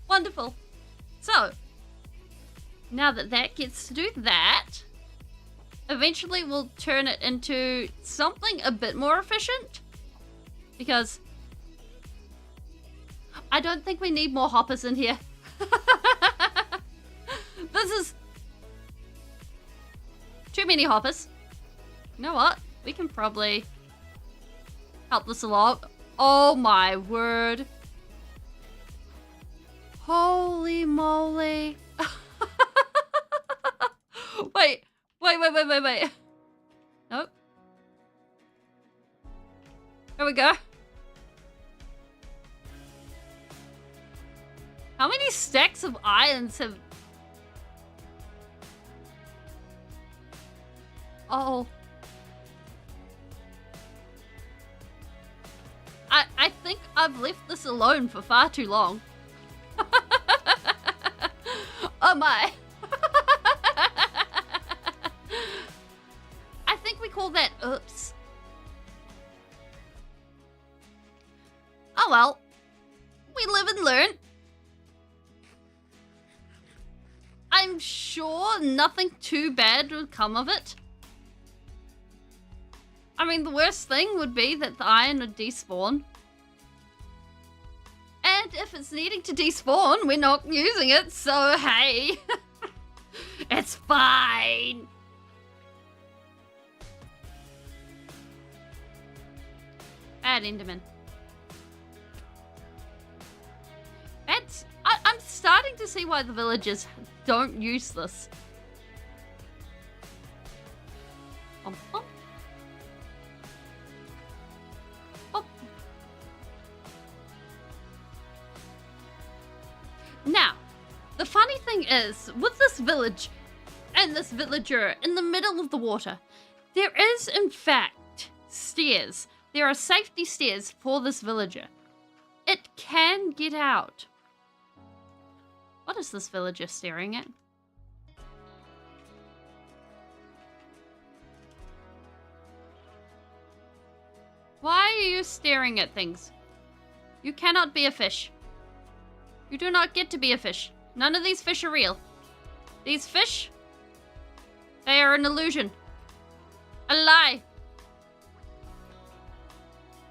Wonderful. So, now that that gets to do that, eventually we'll turn it into something a bit more efficient. Because I don't think we need more hoppers in here. This is too many hoppers. You know what? We can probably help this along. Oh my word. Holy moly. Wait. Nope. There we go. How many stacks of irons have... Oh. I think I've left this alone for far too long. Oh my. I think we call that oops. Oh well. We live and learn. I'm sure nothing too bad would come of it. I mean, the worst thing would be that the iron would despawn. And if it's needing to despawn, we're not using it, so hey. It's fine. Bad Enderman. I'm starting to see why the villagers don't use this. Now, the funny thing is, with this village and this villager in the middle of the water, there is in fact stairs. There are safety stairs for this villager. It can get out. What is this villager staring at? Why are you staring at things? You cannot be a fish. You do not get to be a fish. None of these fish are real. These fish, they are an illusion. A lie.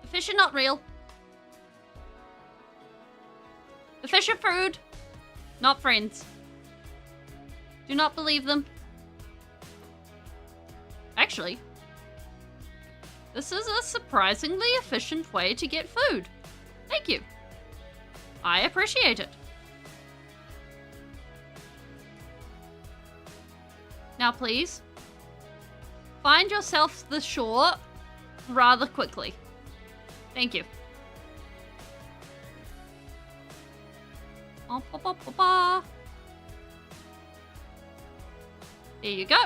The fish are not real. The fish are food, not friends. Do not believe them. Actually, this is a surprisingly efficient way to get food. Thank you. I appreciate it. Now please, find yourself the shore rather quickly. Thank you. There you go.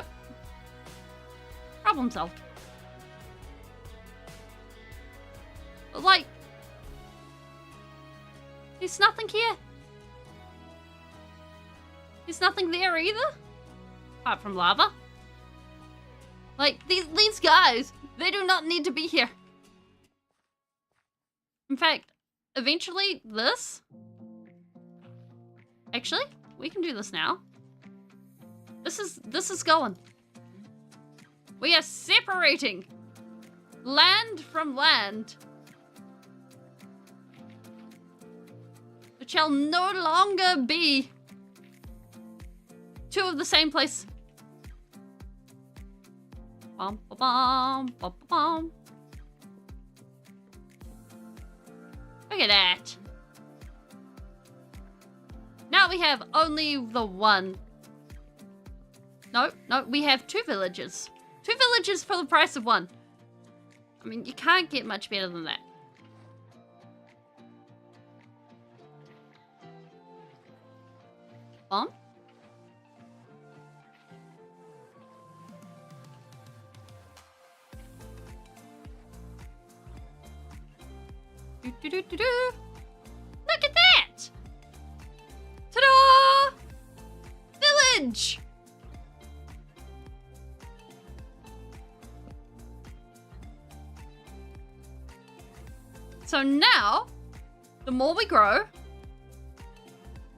Problem solved. But like, there's nothing here. There's nothing there either. Apart from lava. Like, these guys, they do not need to be here. In fact, eventually this... Actually, we can do this now. This is going. We are separating land from land. It shall no longer be two of the same place. Bum, ba, bum, bum, bum. Look at that. Now we have only the one. No, we have two villages. Two villages for the price of one. I mean, you can't get much better than that. Bomb? Do. Look at that! Ta-da! Village! So now, the more we grow,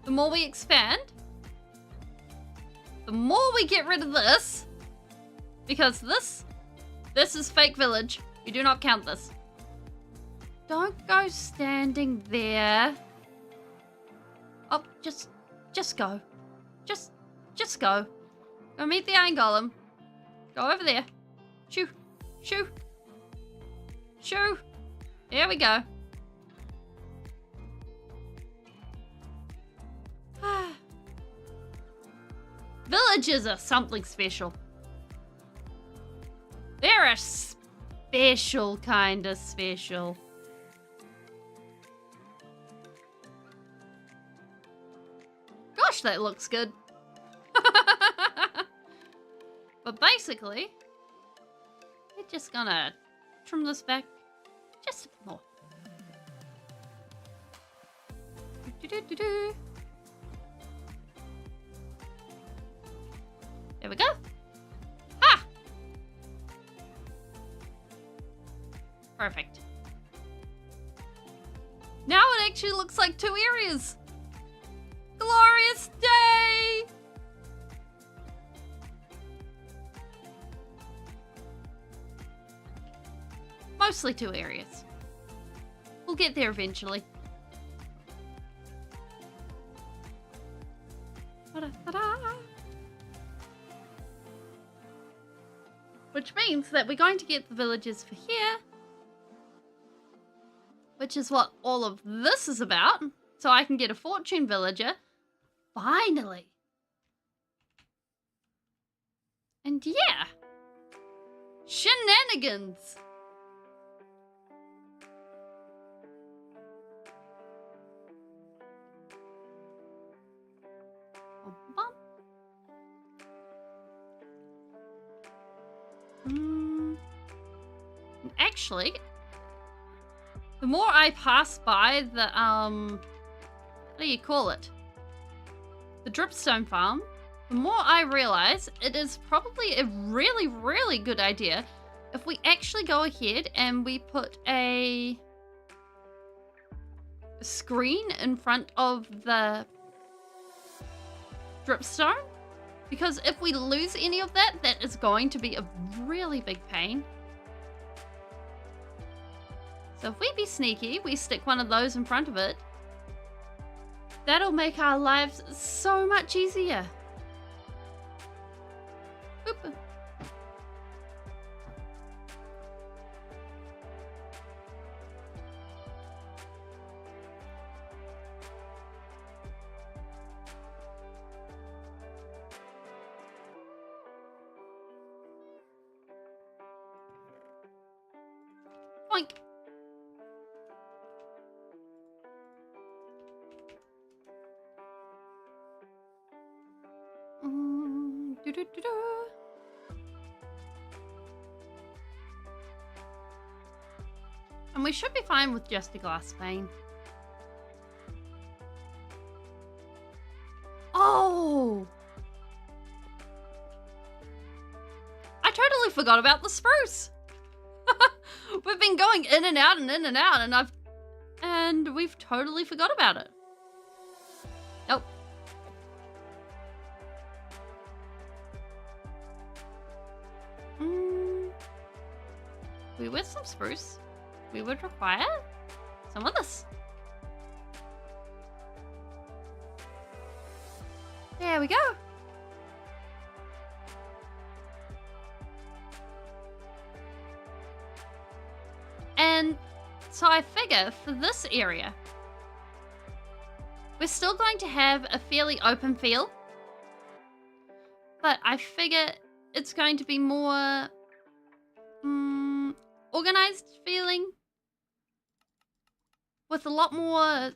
the more we expand, the more we get rid of this, because this is fake village. You do not count this. Don't go standing there. Oh, just go. Just go. Go meet the iron golem. Go over there. Shoo. Shoo. Shoo. There we go. Villages are something special. They're a special kind of special. Gosh, that looks good. But basically, we're just gonna trim this back just a bit more. There we go. Ah! Perfect. Now it actually looks like two areas. Glorious day! Mostly two areas. We'll get there eventually. Which means that we're going to get the villages for here. Which is what all of this is about. So I can get a fortune villager. Finally. And yeah. Shenanigans. Actually, the more I pass by the, what do you call it? The dripstone farm, the more I realize it is probably a really, really good idea if we actually go ahead and we put a screen in front of the dripstone, because if we lose any of that, that is going to be a really big pain. So if we be sneaky, we stick one of those in front of it. That'll make our lives so much easier. Boop. Boink. And we should be fine with just a glass pane. Oh! I totally forgot about the spruce. We've been going in and out and in and out, and we've totally forgot about it. Nope. We with some spruce, we would require some of this. There we go. And so I figure for this area, we're still going to have a fairly open feel, but I figure it's going to be more organized feeling, with a lot more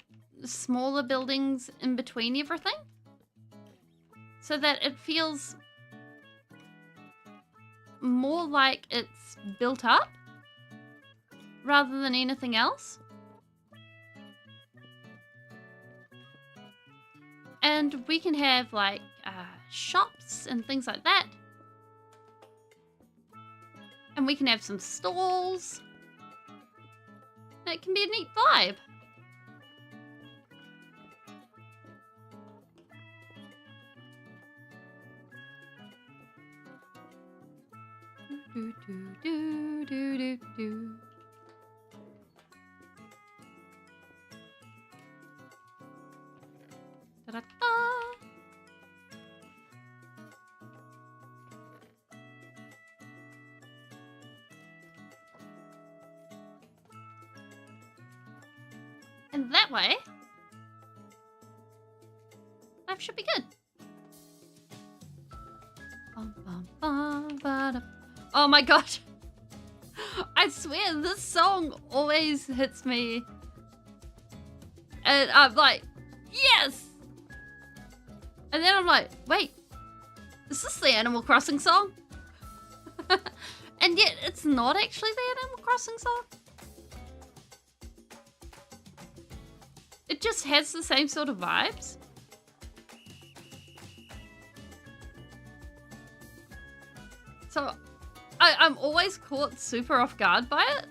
smaller buildings in between everything, so that it feels more like it's built up rather than anything else. And we can have like shops and things like that. And we can have some stalls. It can be a neat vibe. Do do do do do do. Da da da. And that way, life should be good. Oh my god. I swear this song always hits me. And I'm like, yes! And then I'm like, wait, is this the Animal Crossing song? And yet it's not actually the Animal Crossing song. It just has the same sort of vibes. So I'm always caught super off guard by it.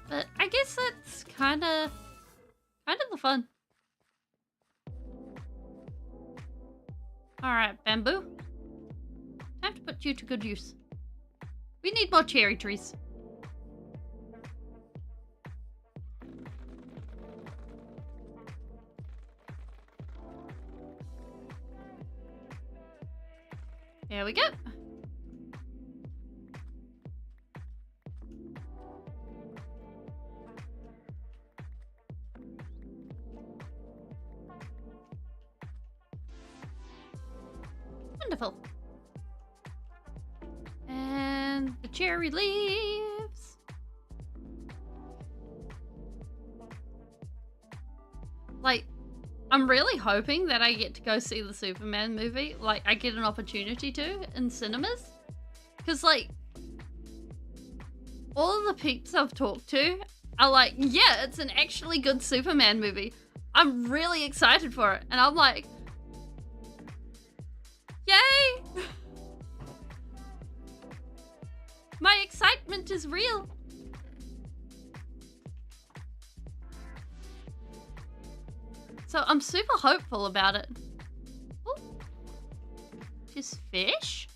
But I guess that's kind of the fun. All right, bamboo. Time to put you to good use. We need more cherry trees. There we go. Wonderful. And the cherry leaves. Like, I'm really hoping that I get to go see the Superman movie. Like, I get an opportunity to in cinemas. Because, like, all of the peeps I've talked to are like, yeah, it's an actually good Superman movie. I'm really excited for it. And I'm like, yay! My excitement is real. So I'm super hopeful about it. Ooh. Just fish?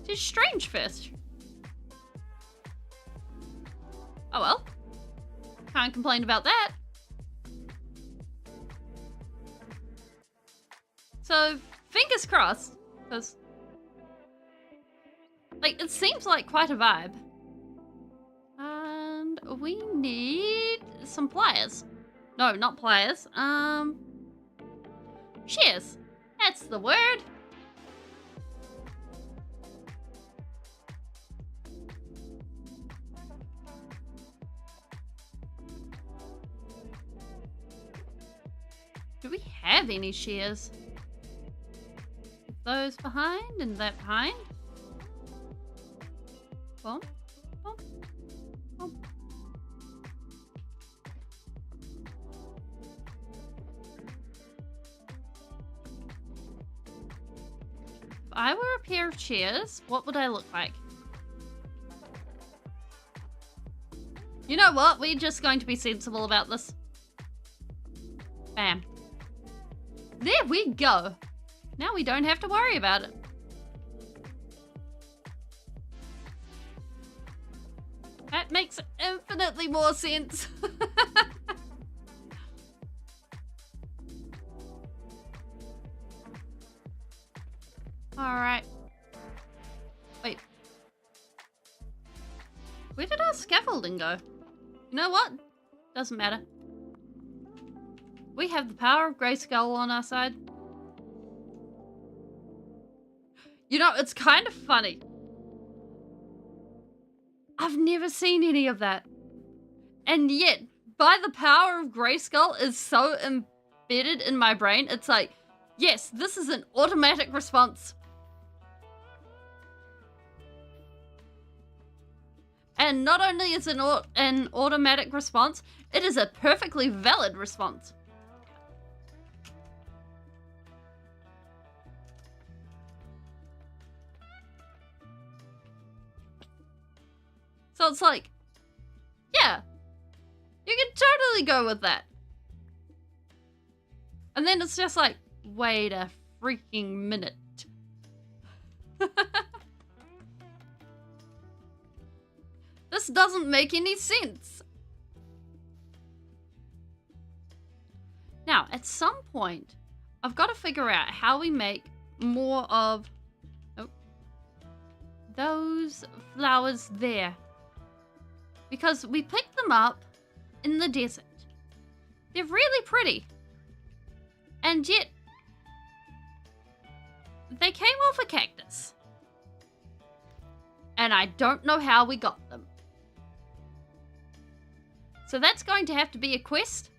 Just strange fish. Oh well. Can't complain about that. So, fingers crossed, because, like, it seems like quite a vibe. And we need some pliers. No, not pliers. Shears. That's the word. Do we have any shears? Those behind and that behind. Boom, boom, boom. If I were a pair of shears, what would I look like? You know what? We're just going to be sensible about this. Bam. There we go. Now we don't have to worry about it. That makes infinitely more sense. Alright. Wait. Where did our scaffolding go? You know what? Doesn't matter. We have the power of Grayskull on our side. You know, it's kind of funny. I've never seen any of that. And yet, by the power of Grayskull is so embedded in my brain, it's like, yes, this is an automatic response. And not only is it an automatic response, it is a perfectly valid response. So it's like, yeah, you can totally go with that. And then it's just like, wait a freaking minute. This doesn't make any sense. Now, at some point, I've got to figure out how we make more of those flowers there. Because we picked them up in the desert. They're really pretty. And yet, they came off a cactus. And I don't know how we got them. So that's going to have to be a quest.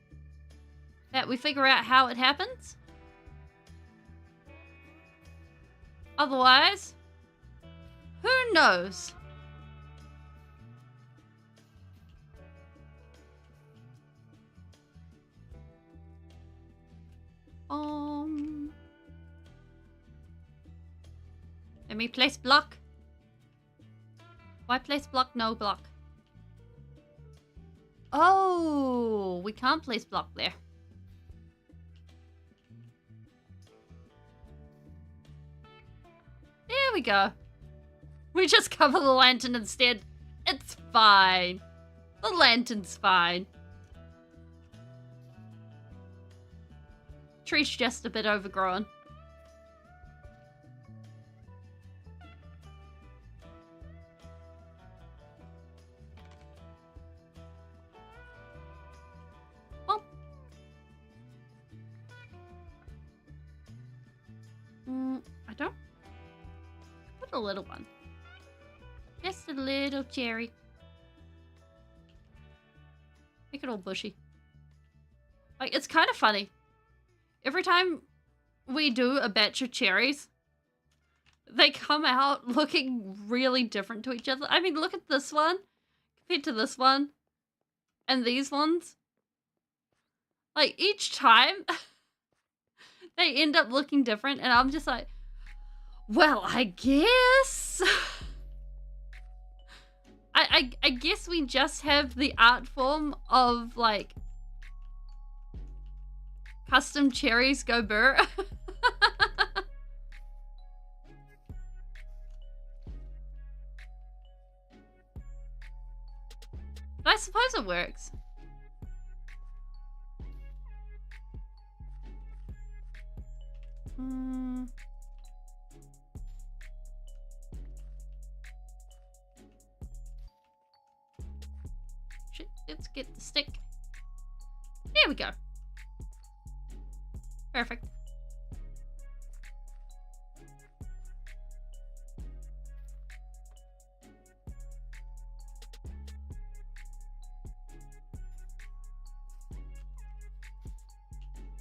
That we figure out how it happens. Otherwise, who knows? Let me place block. Why place block? No block. Oh, we can't place block there. There we go. We just cover the lantern instead. It's fine. The lantern's fine. Tree's just a bit overgrown. Well. I don't. Put a little one. Just a little cherry. Make it all bushy. Like, it's kind of funny. Every time we do a batch of cherries, they come out looking really different to each other. I mean, look at this one compared to this one and these ones. Like, each time, they end up looking different, and I'm just like, Well, I guess. I guess we just have the art form of like custom cherries go burr. But I suppose it works. Shit, let's get the stick. There we go. Perfect.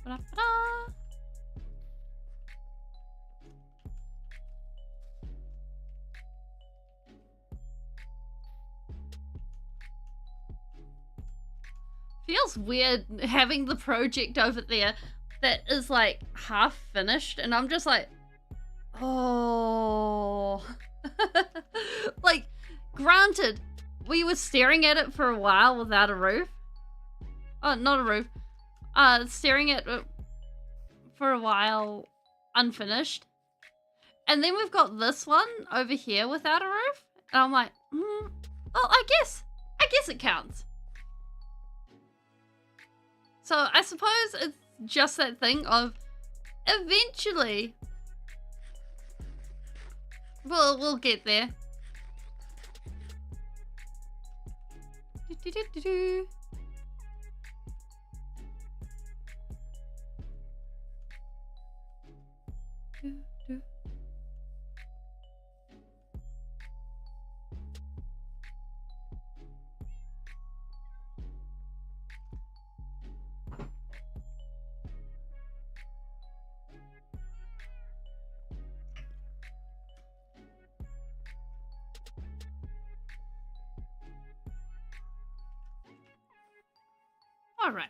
Ba-da-ba-da. Feels weird having the project over there that is like half finished and I'm just like, oh. Like, granted, we were staring at it for a while without a roof. Oh, not a roof. Staring at it for a while unfinished. And then we've got this one over here without a roof. And I'm like, well, I guess it counts. So I suppose it's just that thing of eventually we'll get there. Do-do-do-do-do. Do-do. All right.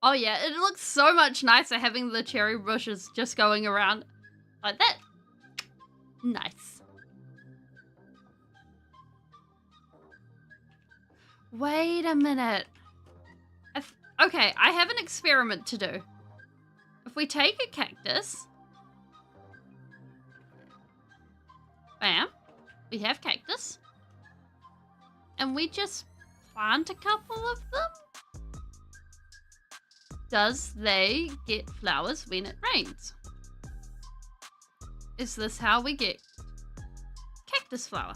Oh yeah, it looks so much nicer having the cherry bushes just going around like that. Nice. Wait a minute. Okay, I have an experiment to do. If we take a cactus, bam, we have cactus. And we just plant a couple of them. Does they get flowers when it rains? Is this how we get cactus flower?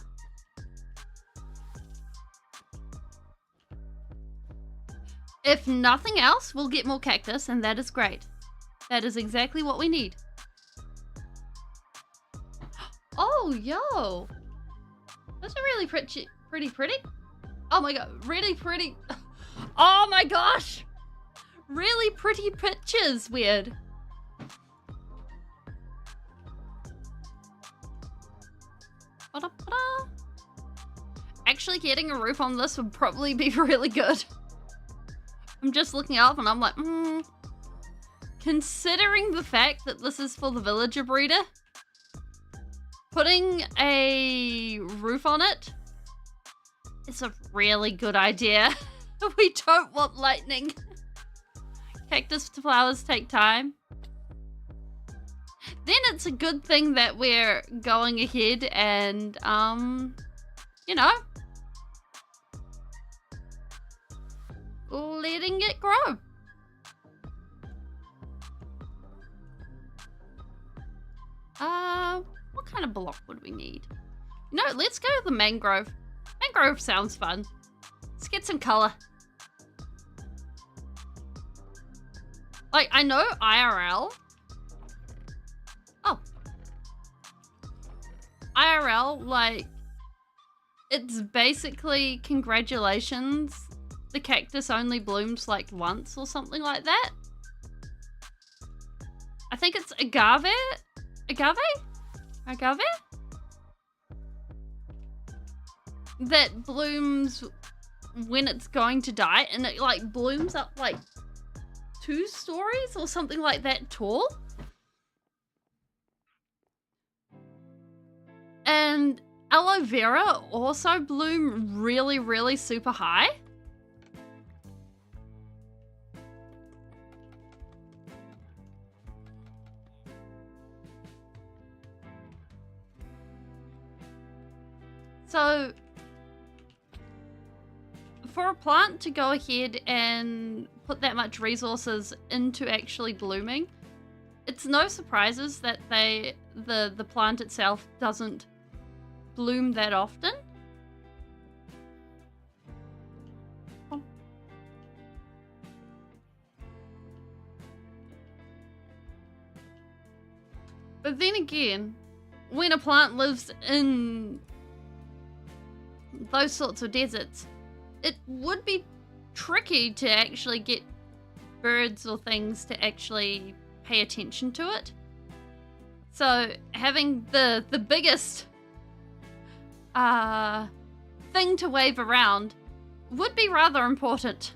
If nothing else, we'll get more cactus, and that is great. That is exactly what we need. Oh, yo. Those are really pretty. Oh my god, really pretty. Oh my gosh. Really pretty pictures, weird. Ba-da-ba-da. Actually getting a roof on this would probably be really good. I'm just looking up and I'm like, considering the fact that this is for the villager breeder, putting a roof on it is a really good idea. We don't want lightning. Cactus flowers take time. Then it's a good thing that we're going ahead and, you know, letting it grow. What kind of block would we need? No, let's go with the mangrove. Mangrove sounds fun. Let's get some color. Like, I know IRL. Oh. IRL, like, it's basically congratulations. The cactus only blooms like once or something like that. I think it's agave? Agave? Agave? That blooms when it's going to die, and it like blooms up like 2 stories or something like that tall. And aloe vera also bloom really, really super high. So for a plant to go ahead and put that much resources into actually blooming, it's no surprises that the plant itself doesn't bloom that often. But then again, when a plant lives in those sorts of deserts, it would be tricky to actually get birds or things to actually pay attention to it. So having the biggest thing to wave around would be rather important.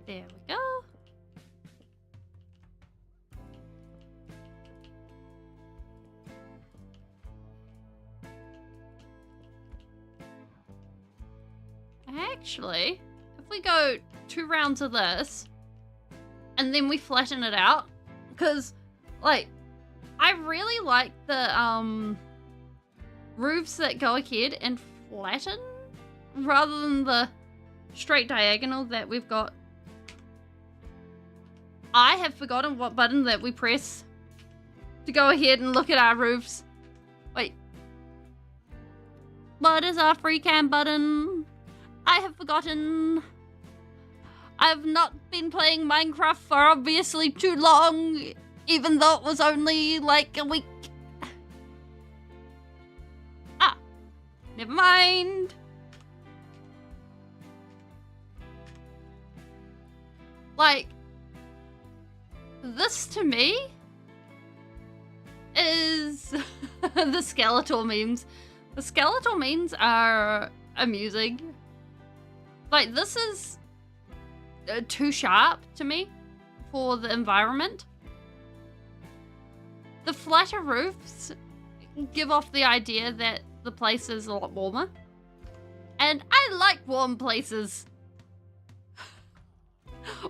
There we go. Actually, if we go 2 rounds of this and then we flatten it out, because like I really like the roofs that go ahead and flatten rather than the straight diagonal that we've got. I have forgotten what button that we press to go ahead and look at our roofs. Wait. What is our free cam button? I have forgotten. I've not been playing Minecraft for obviously too long, even though it was only like a week. Ah, never mind. Like, this to me is the skeletal memes. The skeletal memes are amusing. Like, this is too sharp to me for the environment. The flatter roofs give off the idea that the place is a lot warmer. And I like warm places.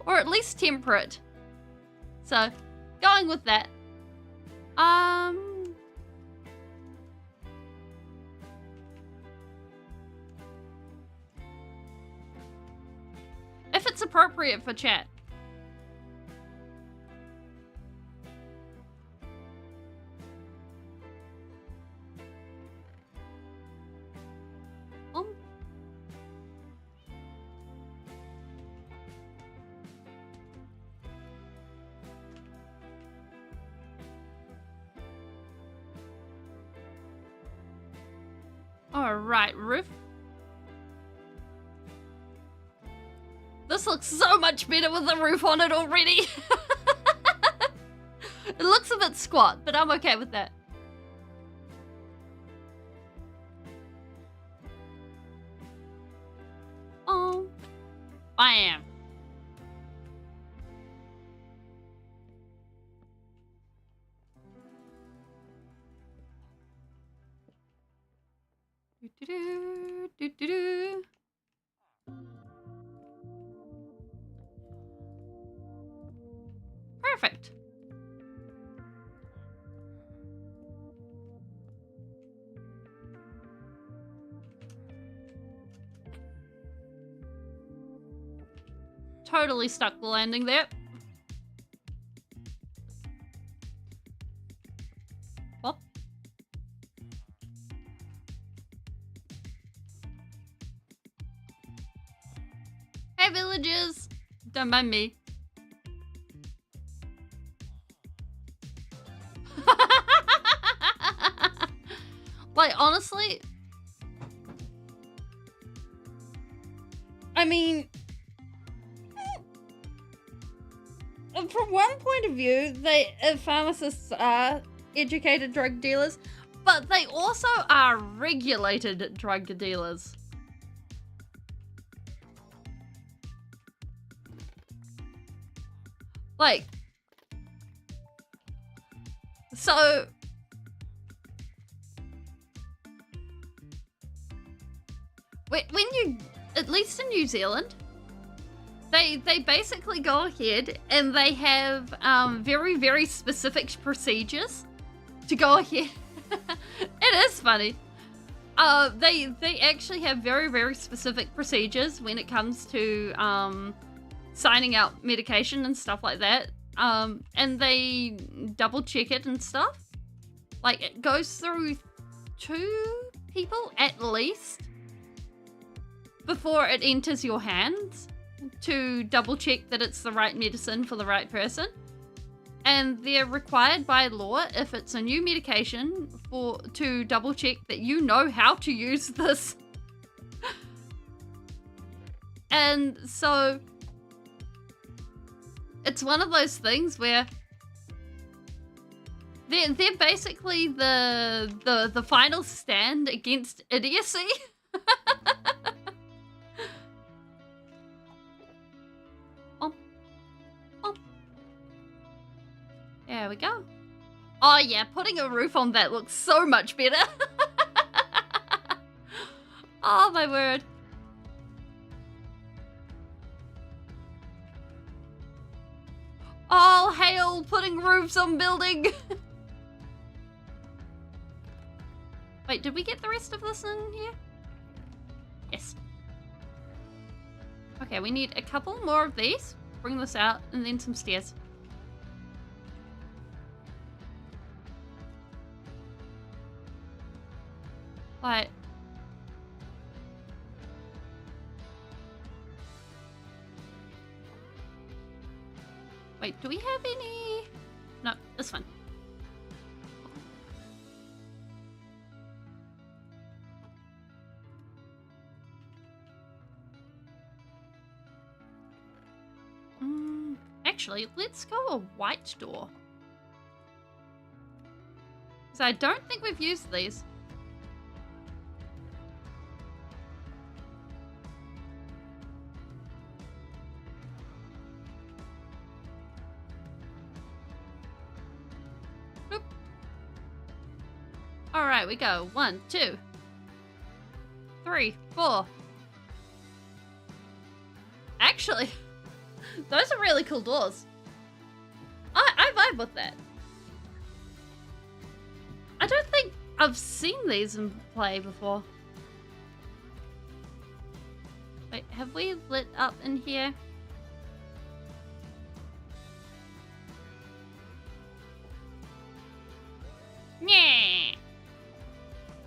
Or at least temperate. So, going with that. If it's appropriate for chat. Alright, roof. This looks so much better with the roof on it already. It looks a bit squat, but I'm okay with that. Oh, bam. Do-do-do. Perfect. Totally stuck the landing there. Well. Hey villagers! Don't mind me. Like, honestly, I mean, from one point of view, pharmacists are educated drug dealers, but they also are regulated drug dealers. Like, so when you, at least in New Zealand, they basically go ahead and they have very, very specific procedures to go ahead. It is funny. They actually have very, very specific procedures when it comes to signing out medication and stuff like that. And they double check it and stuff. Like, it goes through 2 people at least before it enters your hands to double check that it's the right medicine for the right person. And they're required by law, if it's a new medication, to double check that you know how to use this. And so it's one of those things where they're basically the final stand against idiocy. There we go. Oh yeah, putting a roof on that looks so much better. Oh my word. All hail putting roofs on building. Wait, did we get the rest of this in here? Yes. Okay, we need a couple more of these. Bring this out, and then some stairs. Like, wait, do we have any? No, this one. Actually, let's go a white door. So I don't think we've used these. All right, we go 1, 2, 3, 4. Actually, those are really cool doors. I vibe with that. I don't think I've seen these in play before. Wait, have we lit up in here? Yeah.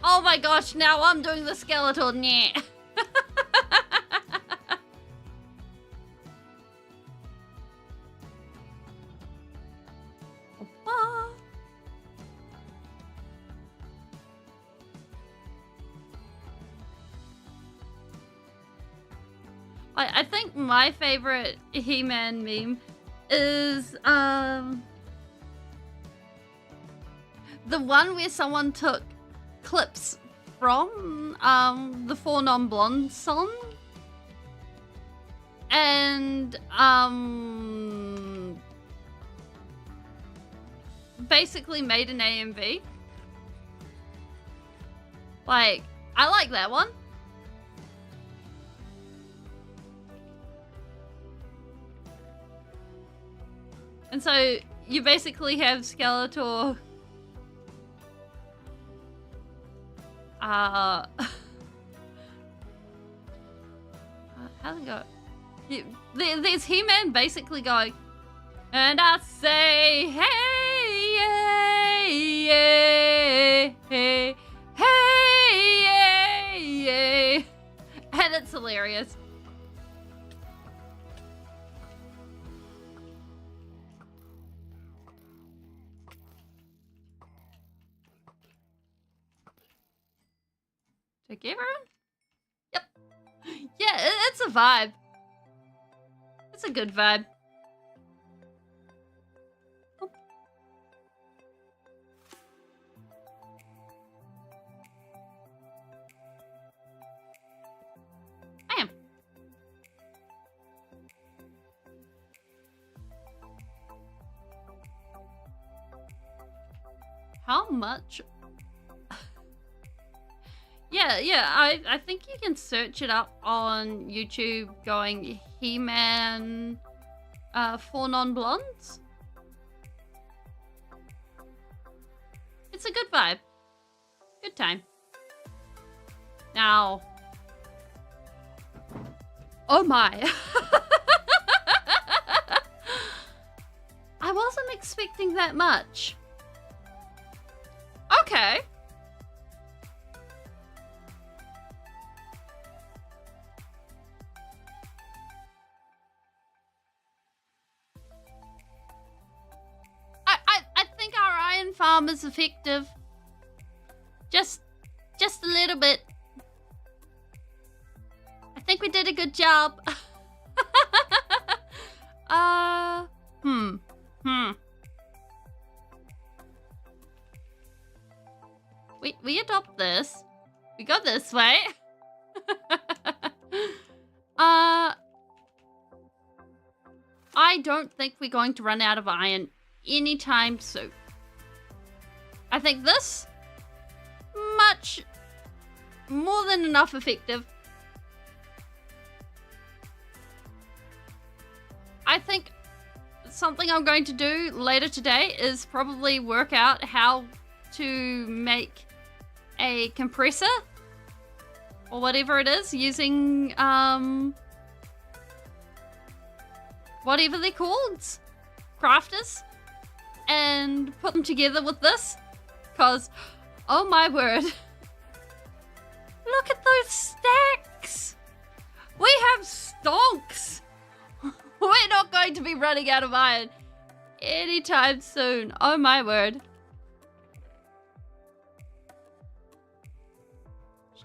Oh my gosh, now I'm doing the skeleton, yeah. I think my favorite He-Man meme is the one where someone took clips from the Four Non-Blondes song and basically made an AMV. Like, I like that one. And so you basically have Skeletor how's it go? There's He-Man basically going, and I say, hey, yeah, hey, hey, yeah, and it's hilarious. Take everyone? Yep. Yeah, it's a vibe. It's a good vibe. How much? Yeah, I think you can search it up on YouTube going He-Man 4 non-blondes. It's a good vibe. Good time. Now. Oh my. I wasn't expecting that much. Okay. I think our iron farm is effective. Just a little bit. I think we did a good job. We adopt this. We go this way. I don't think we're going to run out of iron anytime soon. I think this much more than enough effective. I think something I'm going to do later today is probably work out how to make a compressor or whatever it is using whatever they're called, crafters, and put them together with this, because oh my word, look at those stacks. We have stonks. We're not going to be running out of iron anytime soon. Oh my word.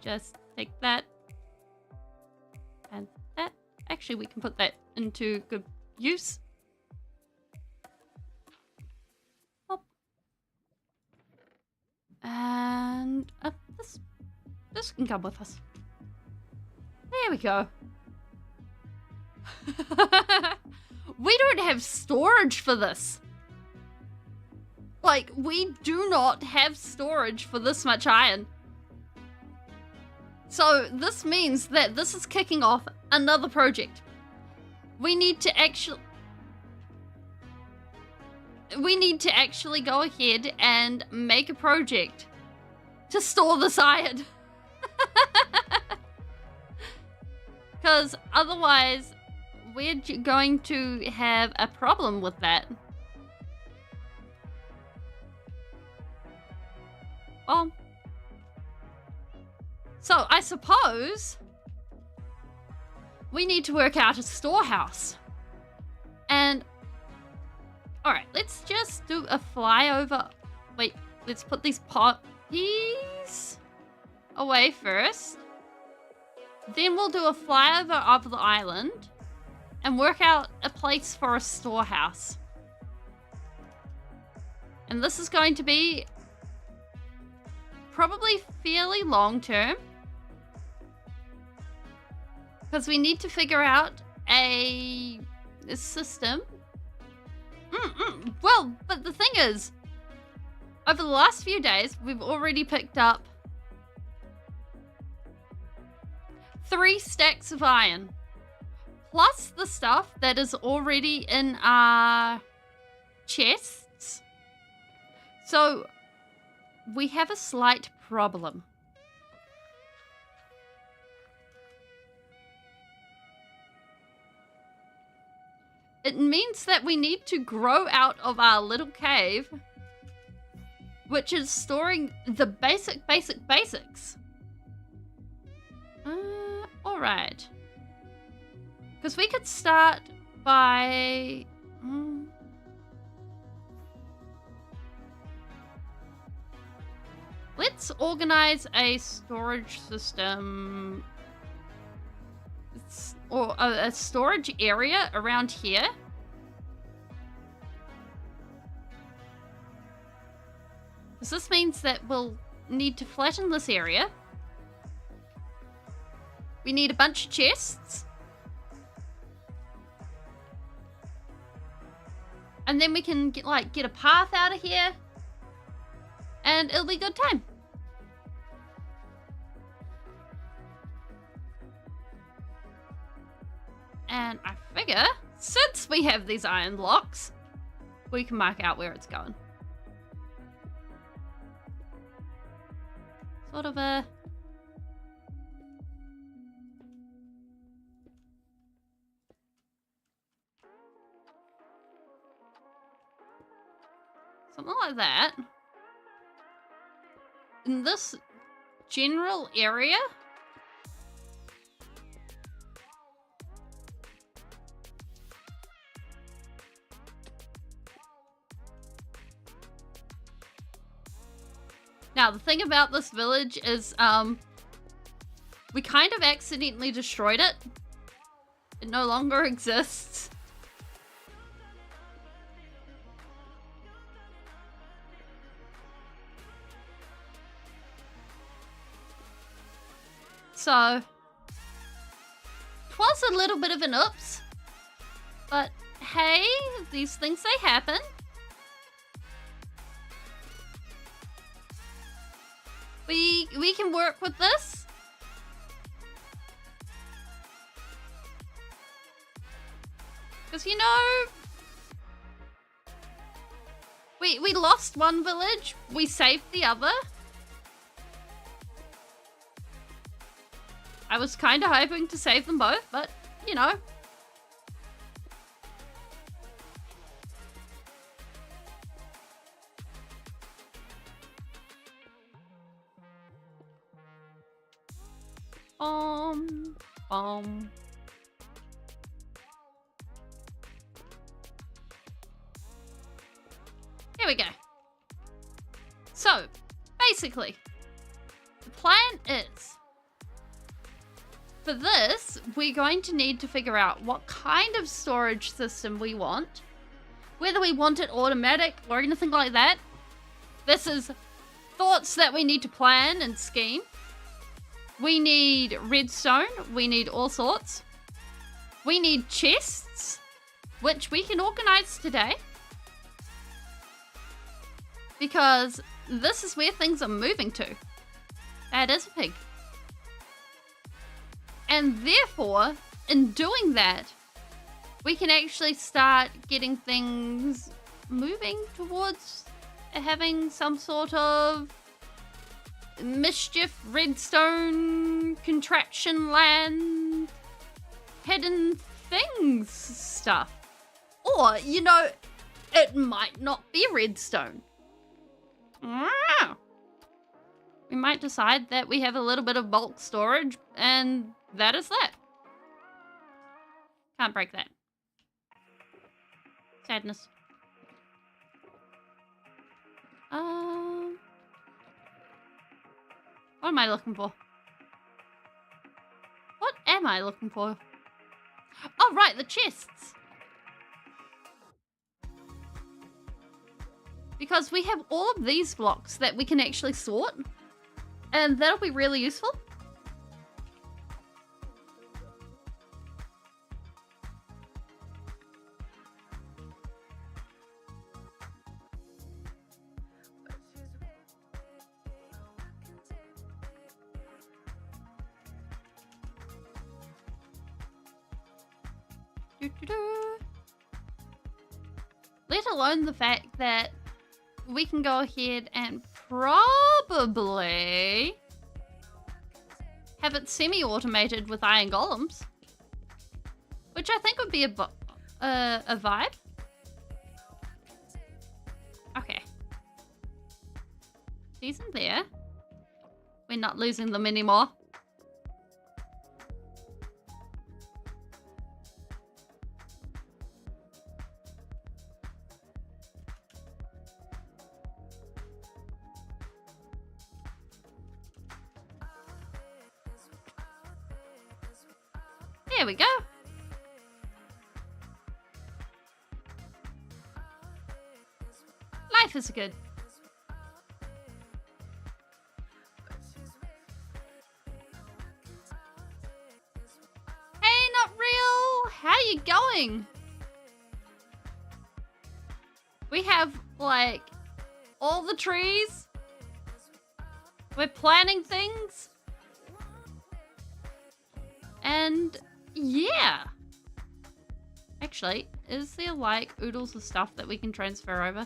Just take that and that. Actually, we can put that into good use. Hop. And this can come with us. There we go. We don't have storage for this. Like, we do not have storage for this much iron. So this means that this is kicking off another project. We need to actually go ahead and make a project to store this iron. Because otherwise, we're going to have a problem with that. Well, so I suppose we need to work out a storehouse. And, alright, let's just do a flyover. Wait, let's put these poppies away first. Then we'll do a flyover of the island and work out a place for a storehouse. And this is going to be probably fairly long term, because we need to figure out a system. Well, but the thing is, over the last few days, we've already picked up 3 stacks of iron, plus the stuff that is already in our chests. So we have a slight problem. It means that we need to grow out of our little cave, which is storing the basics. Alright. Because we could start by... Let's organize a storage system, or a storage area around here. Because this means that we'll need to flatten this area. We need a bunch of chests. And then we can get a path out of here. and it'll be a good time. And I figure, since we have these iron blocks, we can mark out where it's going. Sort of a... something like that. In this general area. Now, the thing about this village is, we kind of accidentally destroyed it. It no longer exists. So, it was a little bit of an oops. But, hey, these things, they happen. We can work with this. Because, you know, we lost one village, we saved the other. I was kind of hoping to save them both, but, you know. Here we go. So, basically, the plan is, for this, we're going to need to figure out what kind of storage system we want, whether we want it automatic or anything like that. This is thoughts that we need to plan and scheme. We need redstone, we need all sorts. We need chests, which we can organize today. Because this is where things are moving to. That is a pig. And therefore, in doing that, we can actually start getting things moving towards having some sort of mischief, redstone, contraction land, hidden things stuff. Or, you know, it might not be redstone. We might decide that we have a little bit of bulk storage, and that is that. Can't break that. Sadness. What am I looking for? What am I looking for? Oh, right, the chests. Because we have all of these blocks that we can actually sort. And that'll be really useful. Let alone the fact that we can go ahead and probably have it semi-automated with iron golems, which I think would be a vibe. Okay. These in there. We're not losing them anymore. There we go. Life is good. Hey, not real. How you going? We have, like, all the trees We're planning things. And yeah. Actually, is there like oodles of stuff that we can transfer over?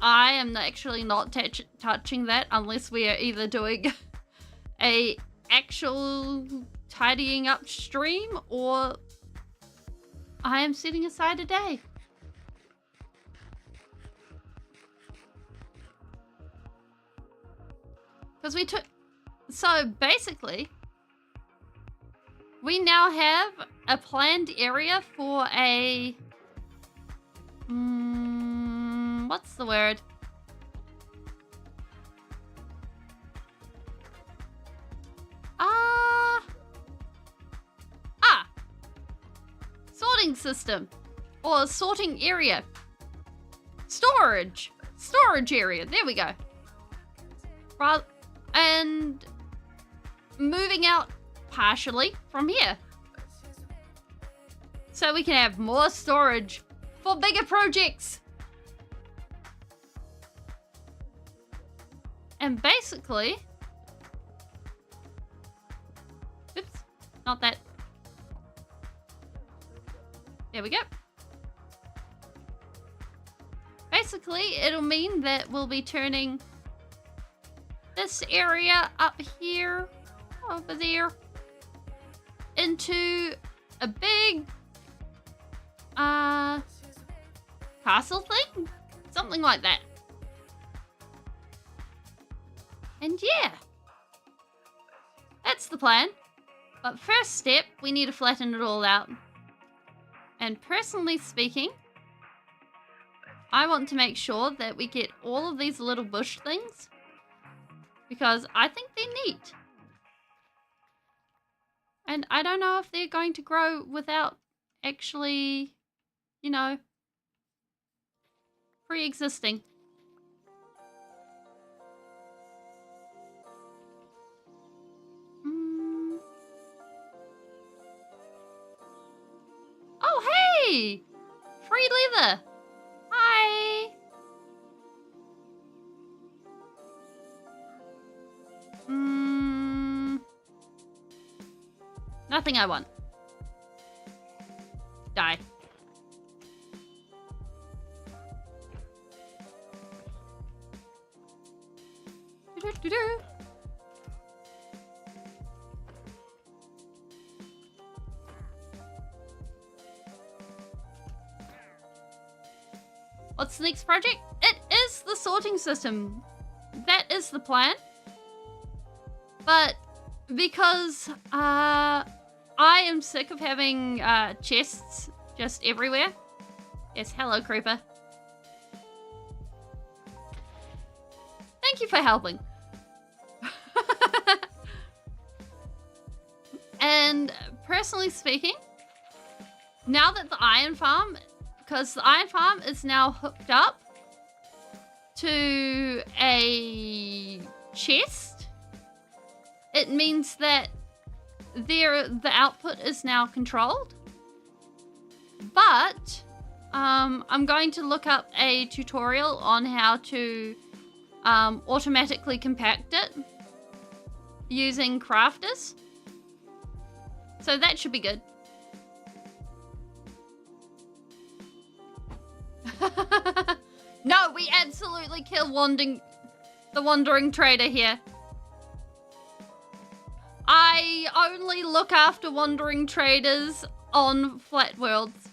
I am actually not touching that unless we are either doing a actual tidying up stream or I am setting aside a day. Because we took... So basically, we now have a planned area for a... what's the word? Sorting system. Or sorting area. Storage area. There we go. And moving out partially from here. So we can have more storage for bigger projects. And basically... Oops, not that. There we go. Basically, it'll mean that we'll be turning this area up here, over there, into a big castle thing? Something like that. And yeah, that's the plan. But first step, we need to flatten it all out. And personally speaking, I want to make sure that we get all of these little bush things because I think they're neat. And I don't know if they're going to grow without actually, you know, pre-existing. Oh, hey! Free leather! Hi! Nothing I want. Die. Do-do-do-do. What's the next project? It is the sorting system. That is the plan. But because I am sick of having chests just everywhere. Yes, hello, creeper. Thank you for helping. And personally speaking, now that the iron farm, because the iron farm is now hooked up to a chest, it means that the output is now controlled. But I'm going to look up a tutorial on how to automatically compact it using crafters. So that should be good. No, we absolutely kill the wandering trader here. I only look after wandering traders on flat worlds.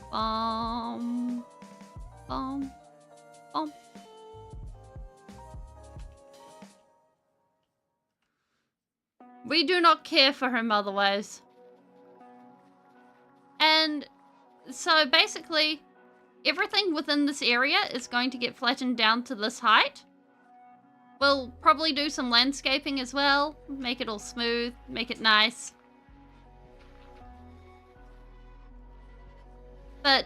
Bum, bum. We do not care for him otherwise. And so basically, everything within this area is going to get flattened down to this height. We'll probably do some landscaping as well, make it all smooth, make it nice. But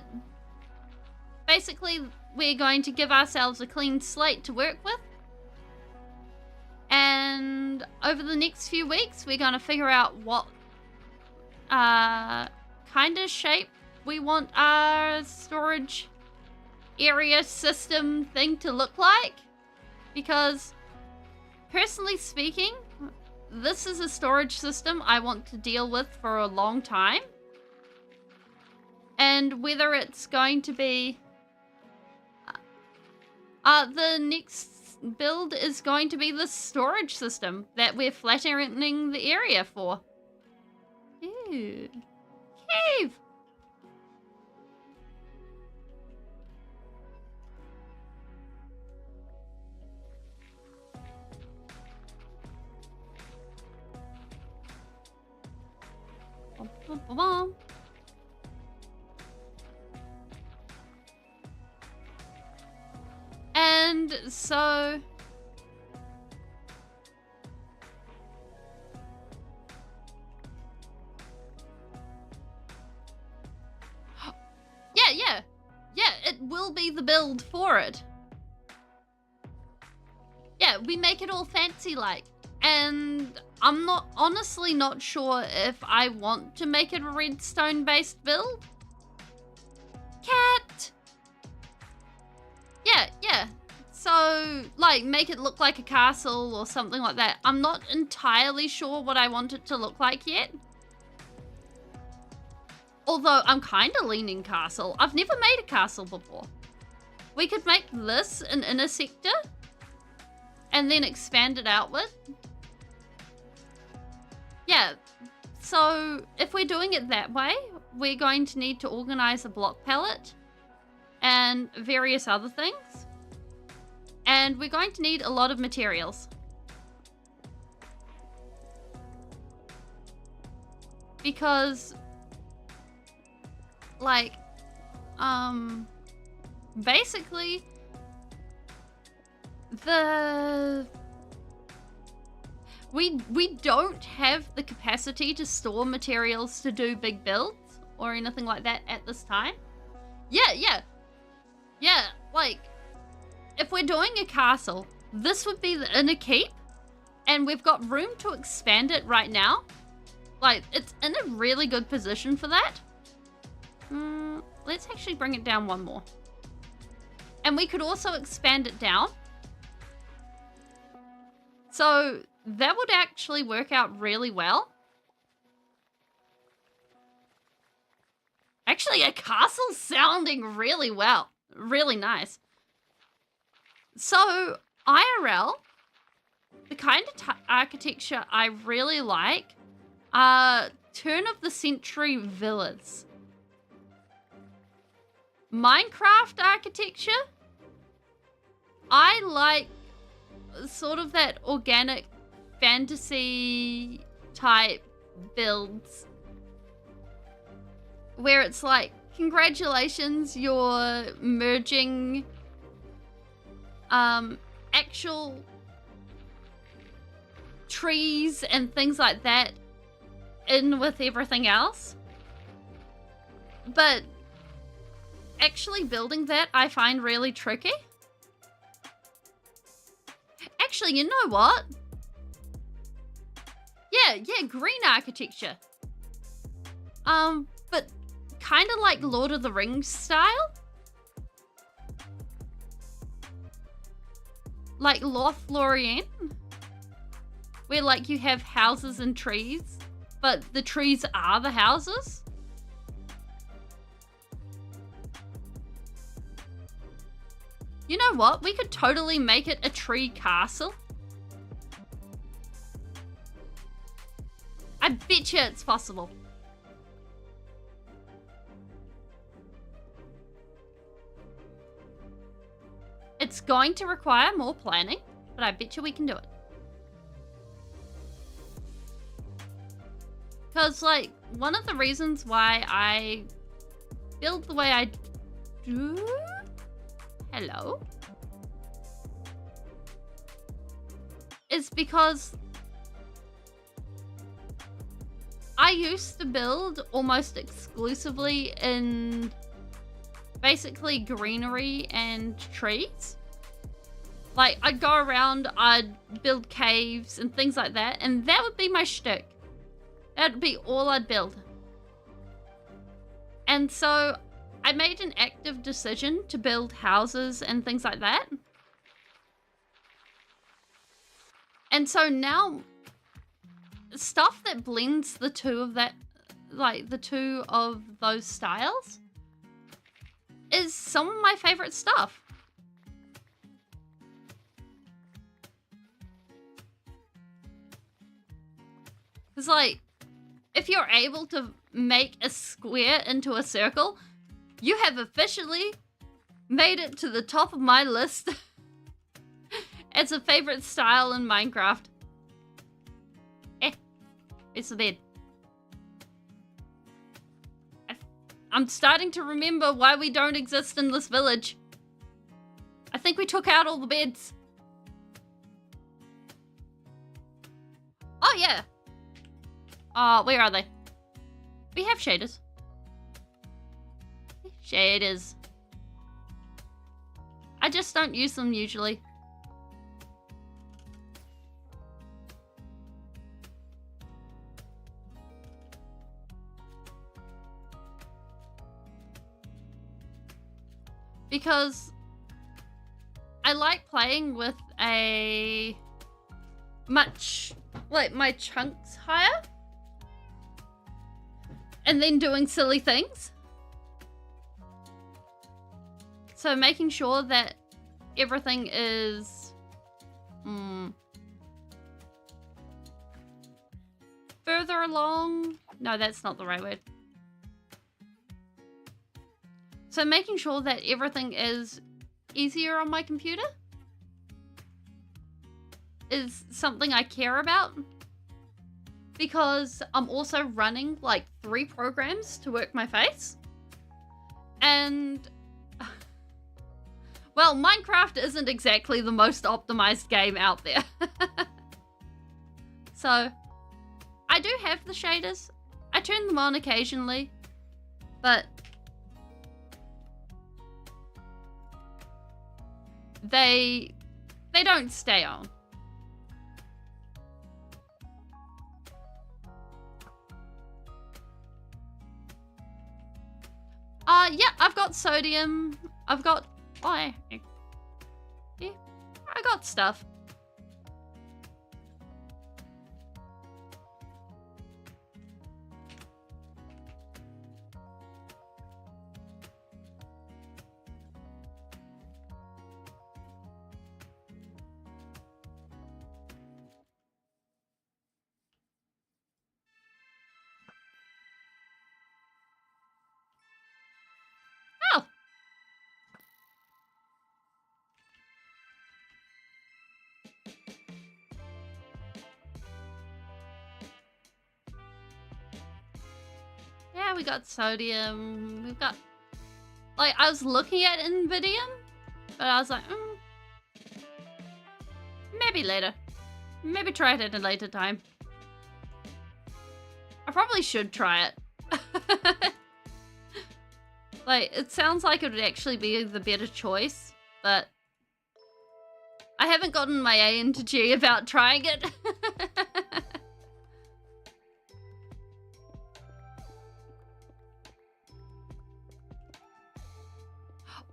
basically, we're going to give ourselves a clean slate to work with. And over the next few weeks, we're going to figure out what kind of shape we want our storage area system thing to look like, because personally speaking, this is a storage system I want to deal with for a long time. And whether it's going to be the next build is going to be the storage system that we're flattening the area for. Ew. Cave! Bum, bum, bum, bum. And so yeah, it will be the build for it. Yeah, we make it all fancy like, and I'm honestly not sure if I want to make it a redstone based build. Cat. Yeah. So, like, make it look like a castle or something like that. I'm not entirely sure what I want it to look like yet. Although, I'm kind of leaning castle. I've never made a castle before. We could make this an inner sector and then expand it outward. Yeah, so if we're doing it that way, we're going to need to organize a block palette and various other things. And we're going to need a lot of materials. Because, like, basically, we don't have the capacity to store materials to do big builds or anything like that at this time. Yeah, like, if we're doing a castle, this would be the inner keep, and we've got room to expand it right now. Like, it's in a really good position for that. Let's actually bring it down one more. And we could also expand it down. So that would actually work out really well. Actually, a castle's sounding really well. Really nice. So, IRL, the kind of architecture I really like are turn-of-the-century villas. Minecraft architecture, I like sort of that organic fantasy type builds where it's like, congratulations, you're merging actual trees and things like that in with everything else. But actually building that I find really tricky. Actually, you know what? Yeah, green architecture. But kind of like Lord of the Rings style. Like Lothlorien, where like you have houses and trees, but the trees are the houses. You know what? We could totally make it a tree castle. I bet you it's possible. It's going to require more planning, but I bet you we can do it. Because, like, one of the reasons why I build the way I do... Hello? Is because I used to build almost exclusively in basically greenery and trees. Like, I'd go around, I'd build caves and things like that, and that would be my shtick. That'd be all I'd build. And so I made an active decision to build houses and things like that. And so now, stuff that blends the two of that, like the two of those styles, is some of my favorite stuff. It's like, if you're able to make a square into a circle, you have officially made it to the top of my list as a favorite style in Minecraft. It's the bed. I'm starting to remember why we don't exist in this village. I think we took out all the beds. Oh, yeah. Where are they? We have shaders. Shaders. I just don't use them usually. Because I like playing with a much, like, my chunks higher. And then doing silly things. So making sure that everything is further along. No, that's not the right word. So making sure that everything is easier on my computer is something I care about. Because I'm also running like 3 programs to work my face. And, well, Minecraft isn't exactly the most optimized game out there. So, I do have the shaders. I turn them on occasionally. But they don't stay on. Yeah, I've got sodium. I've got... Oh, yeah, I got stuff. Yeah, we got sodium. We've got... Like, I was looking at Nvidium, but I was like, maybe later. Maybe try it at a later time. I probably should try it. Like, it sounds like it would actually be the better choice, but I haven't gotten my A into G about trying it.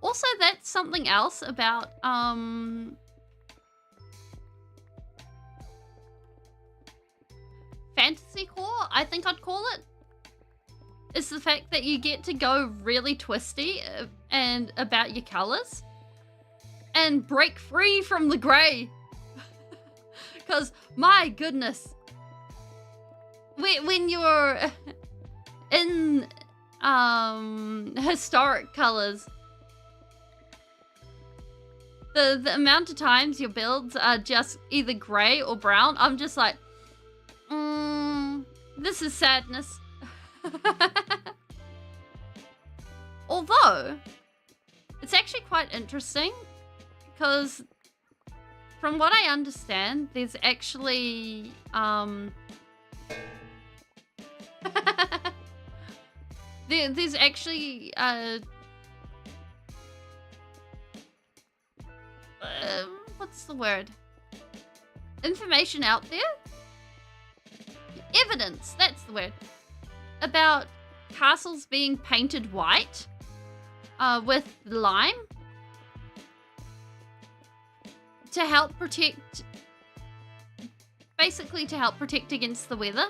Also, that's something else about, fantasy core, I think I'd call it, is the fact that you get to go really twisty and about your colors and break free from the gray. Because, my goodness, when you're in, historic colors, the amount of times your builds are just either grey or brown, I'm just like, this is sadness. Although, it's actually quite interesting, because from what I understand, there's actually, there's actually, what's the word? Information out there? Evidence, that's the word. About castles being painted white with lime to help protect, basically to help protect against the weather,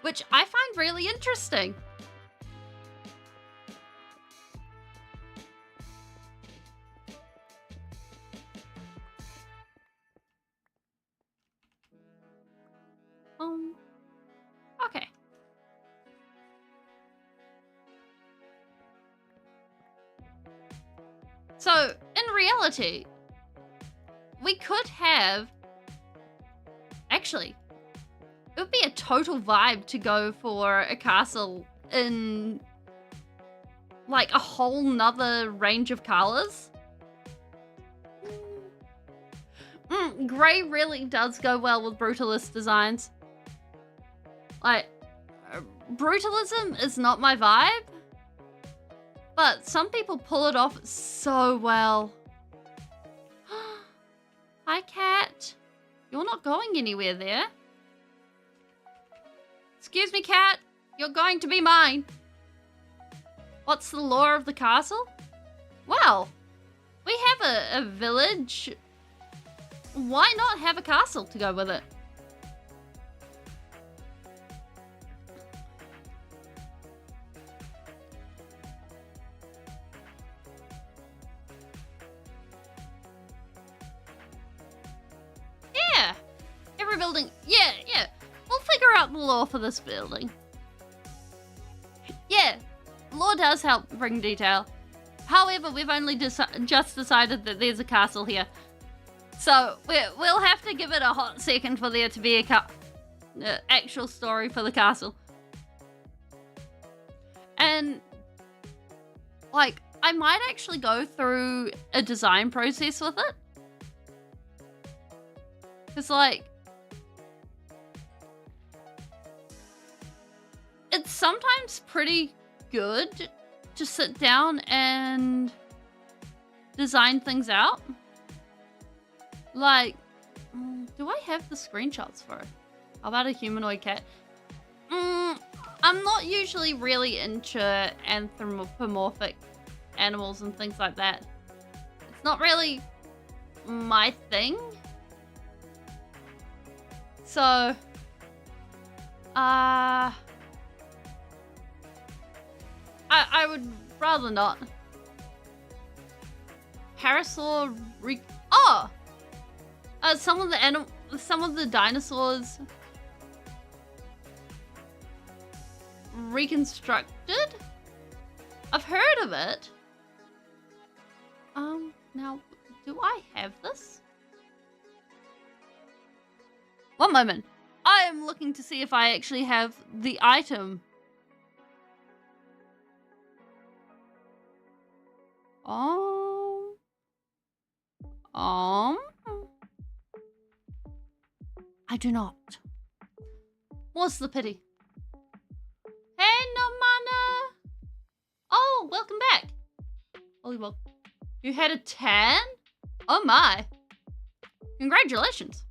which I find really interesting. Okay. So, in reality, we could have... Actually, it would be a total vibe to go for a castle in, like, a whole nother range of colors. Grey really does go well with brutalist designs. Like, brutalism is not my vibe, but some people pull it off so well. Hi, cat. You're not going anywhere there. Excuse me, cat. You're going to be mine. What's the lore of the castle? Well, we have a village. Why not have a castle to go with it? Yeah. Every building. Yeah. We'll figure out the lore for this building. Yeah. Lore does help bring detail. However, we've only just decided that there's a castle here. So, we'll have to give it a hot second for there to be a actual story for the castle. And, like, I might actually go through a design process with it. Because, like, it's sometimes pretty good to sit down and design things out. Like, do I have the screenshots for it? How about a humanoid cat? I'm not usually really into anthropomorphic animals and things like that. It's not really my thing. So, I would rather not. Parasaur some of the dinosaurs reconstructed. I've heard of it. Now, do I have this? One moment. I am looking to see if I actually have the item. I do not. What's the pity? Hey, no mana. Oh, welcome back. Holy well. You had a tan? Oh my. Congratulations.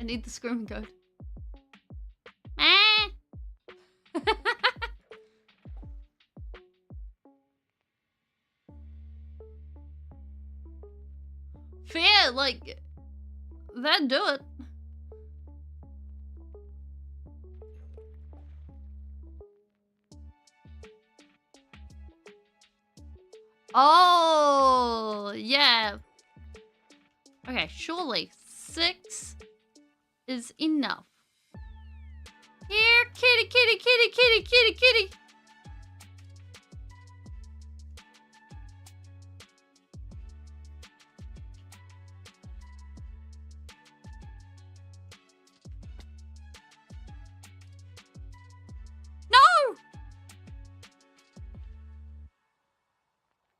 I need the screaming code. Fair, like, that'd do it. Oh, yeah. Okay, surely 6 is enough. Here, kitty, kitty, kitty, kitty, kitty, kitty.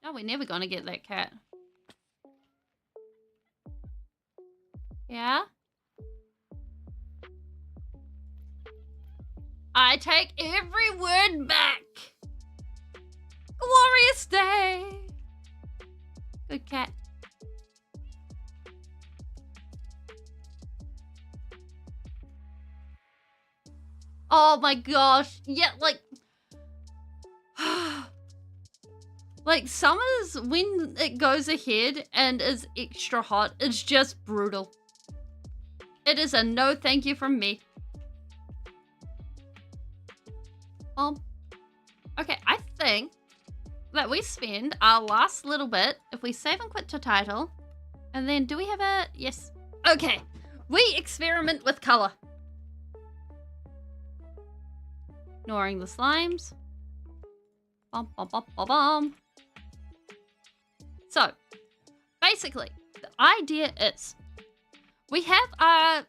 No, we're never gonna get that cat. Yeah? I take every word back. Glorious day. Good cat. Oh my gosh. Yeah, like... like, summers, when it goes ahead and is extra hot, it's just brutal. It is a no thank you from me. Okay, I think that we spend our last little bit, if we save and quit to title, and then do we have a... Yes. Okay, we experiment with color. Ignoring the slimes. Bum, bum, bum, bum, bum. So, basically, the idea is we have our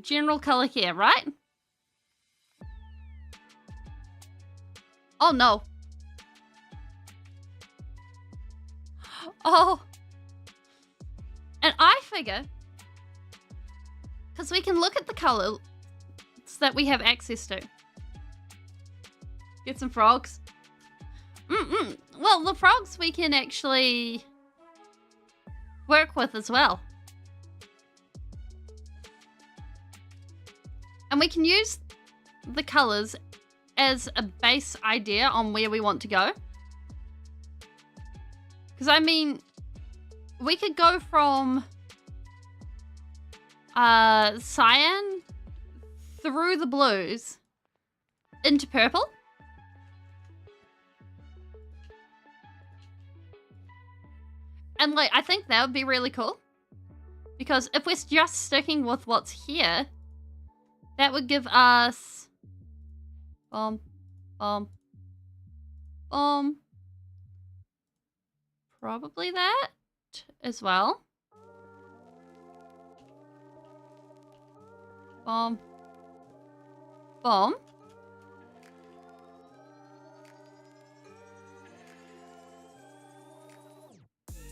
general color here, right? Oh no. Oh. And I figure, because we can look at the colors that we have access to. Get some frogs. Well, the frogs we can actually work with as well. And we can use the colors as a base idea on where we want to go. Because, I mean, we could go from cyan through the blues into purple. And, like, I think that would be really cool. Because if we're just sticking with what's here, that would give us... Probably that as well.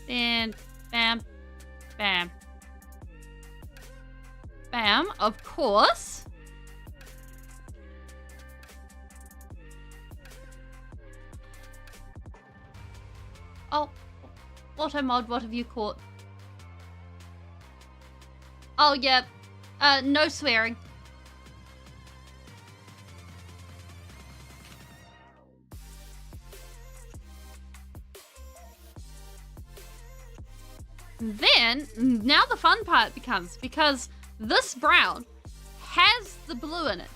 And bam, bam, bam, of course. Oh, Auto mod, what have you caught? Oh, yeah. No swearing. Then, now the fun part becomes, because this brown has the blue in it.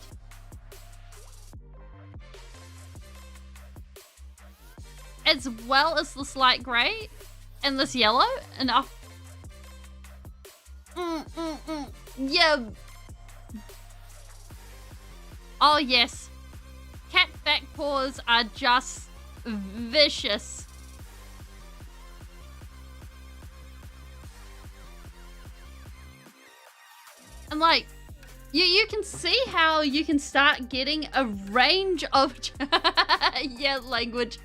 As well as this light grey and this yellow, and yeah. Oh yes, cat back paws are just vicious. And like, you can see how you can start getting a range of yeah, language.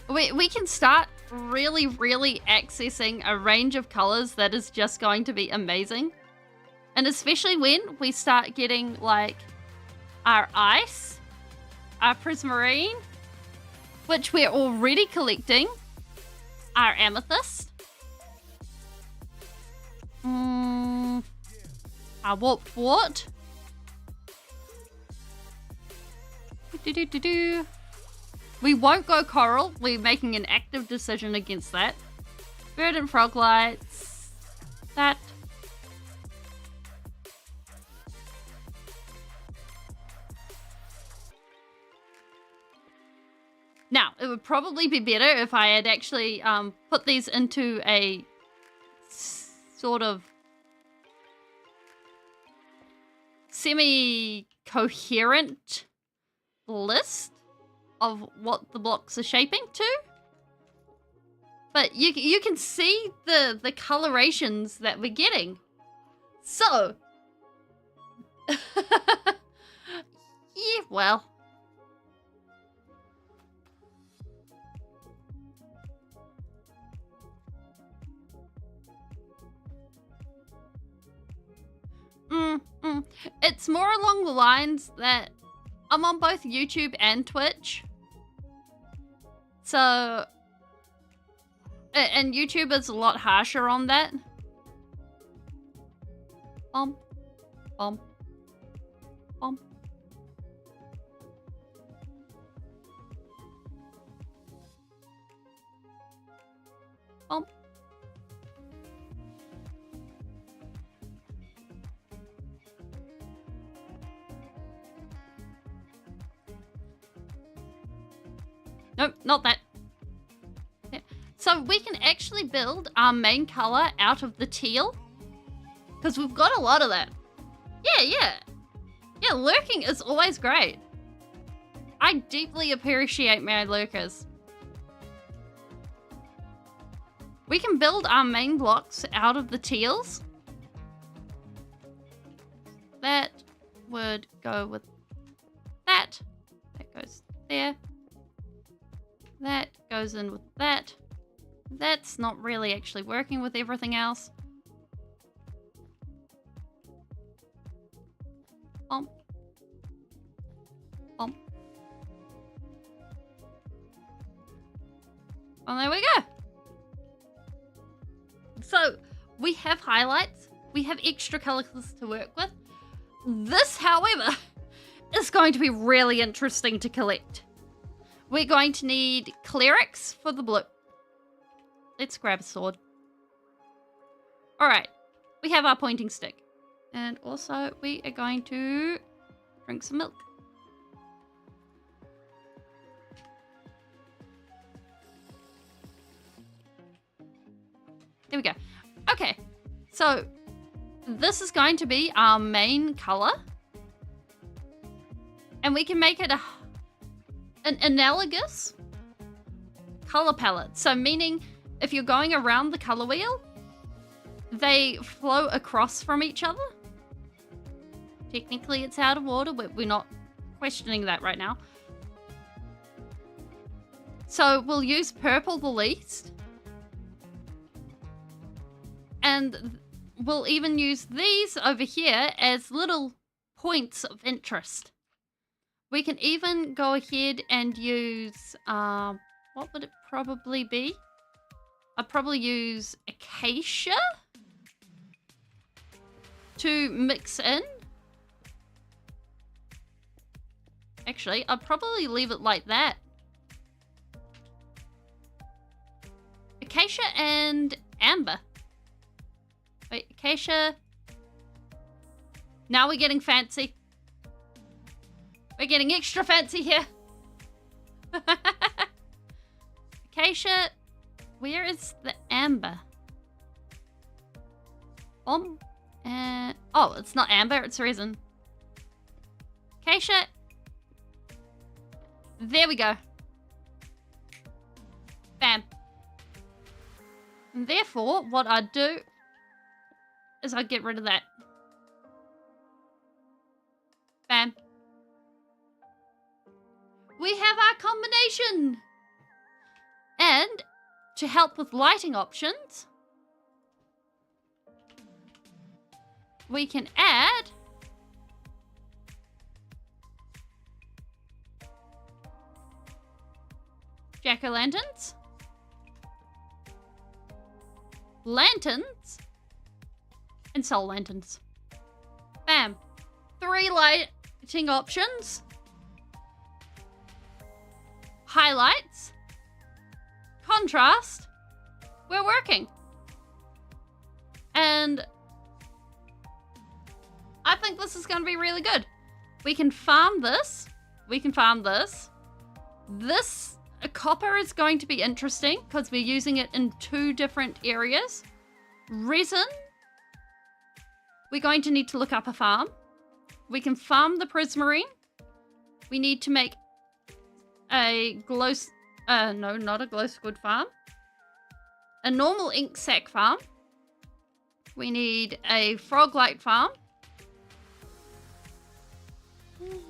We can start really accessing a range of colors that is just going to be amazing. And especially when we start getting like our ice, our prismarine, which we're already collecting, our amethyst, our warped wart, we won't go coral. We're making an active decision against that. Verdant frog lights. That. Now, it would probably be better if I had actually put these into a sort of semi-coherent list of what the blocks are shaping to. But you can see the colorations that we're getting. So, yeah, well. It's more along the lines that I'm on both YouTube and Twitch. So, and YouTube is a lot harsher on that. Bomb. Bomb. Bomb. Nope, not that. Yeah. So we can actually build our main color out of the teal. Because we've got a lot of that. Yeah. Yeah, lurking is always great. I deeply appreciate my lurkers. We can build our main blocks out of the teals. That would go with that. That goes there. That goes in with that. That's not really actually working with everything else. Bump. Bump. Well, there we go. So, we have highlights. We have extra colors to work with. This, however, is going to be really interesting to collect. We're going to need clerics for the blue. Let's grab a sword. Alright, we have our pointing stick. And also, we are going to drink some milk. There we go. Okay, so this is going to be our main color. And we can make it an analogous color palette. So meaning if you're going around the color wheel, they flow across from each other. Technically it's out of order, but we're not questioning that right now. So we'll use purple the least. And we'll even use these over here as little points of interest. We can even go ahead and use, what would it probably be? I'd probably use acacia to mix in. Actually, I'd probably leave it like that. Acacia and amber. Wait, acacia. Now we're getting fancy. We're getting extra fancy here. Acacia. Where is the amber? Oh, it's not amber, it's resin. Acacia. There we go. Bam. And therefore, what I'd do is I'd get rid of that. Bam. We have our combination. And to help with lighting options, we can add jack-o'-lanterns, lanterns, and soul lanterns. Bam. 3 lighting options. Highlights. Contrast. We're working. And I think this is going to be really good. We can farm this. We can farm this. This copper is going to be interesting because we're using it in 2 different areas. Resin. We're going to need to look up a farm. We can farm the prismarine. We need to make a glow... no, not a glow squid farm. A normal ink sac farm. We need a frog light farm.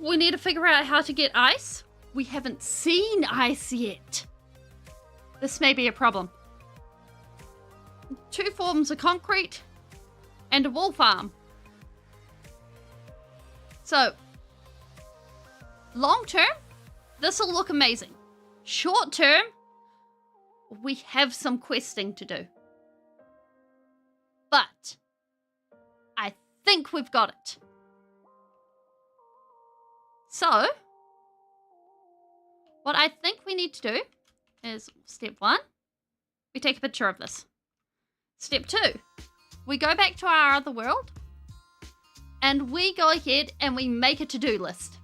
We need to figure out how to get ice. We haven't seen ice yet. This may be a problem. 2 forms of concrete and a wool farm. So, long term, this will look amazing. Short term, we have some questing to do. But I think we've got it. So, what I think we need to do is step 1, we take a picture of this. Step 2, we go back to our other world and we go ahead and we make a to-do list.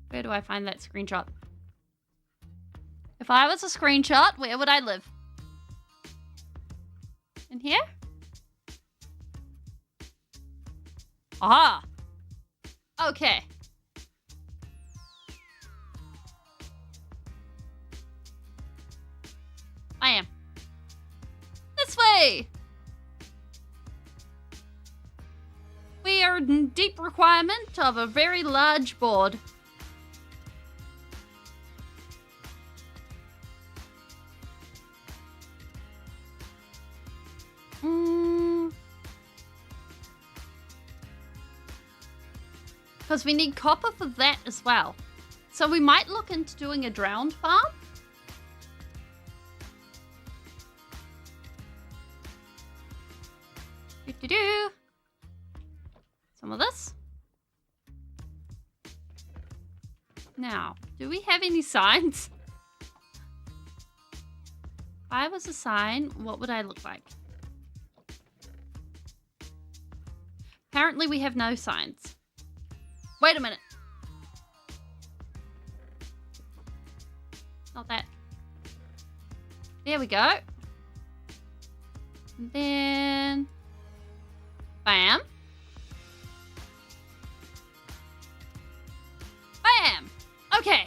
Where do I find that screenshot? If I was a screenshot, where would I live? In here? Aha! Okay. I am. This way! We are in deep requirement of a very large board. Because we need copper for that as well. So we might look into doing a drowned farm. Do-do-do. Some of this. Now, do we have any signs? If I was a sign, what would I look like? Apparently we have no signs. Wait a minute. Not that. There we go. And then... bam. Bam! Okay.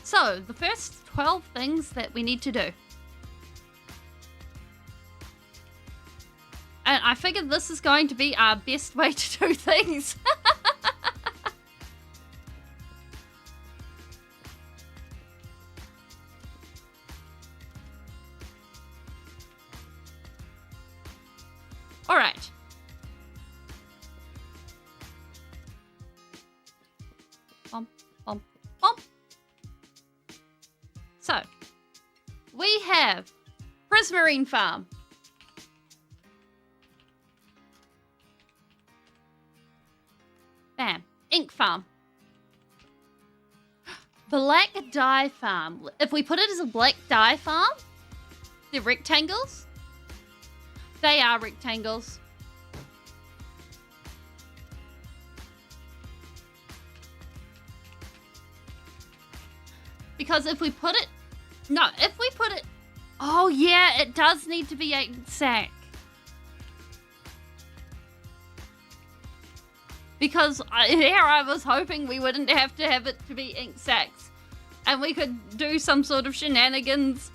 So, the first 12 things that we need to do. And I figured this is going to be our best way to do things. All right. Bump, bump, bump. So, we have Prismarine Farm. Bam. Ink Farm. Black Dye Farm. If we put it as a black dye farm, they're rectangles. They are rectangles. Because if we put it... no, if we put it... oh, yeah, it does need to be 8 sack. Because here I was hoping we wouldn't have to have it to be ink sacks. And we could do some sort of shenanigans.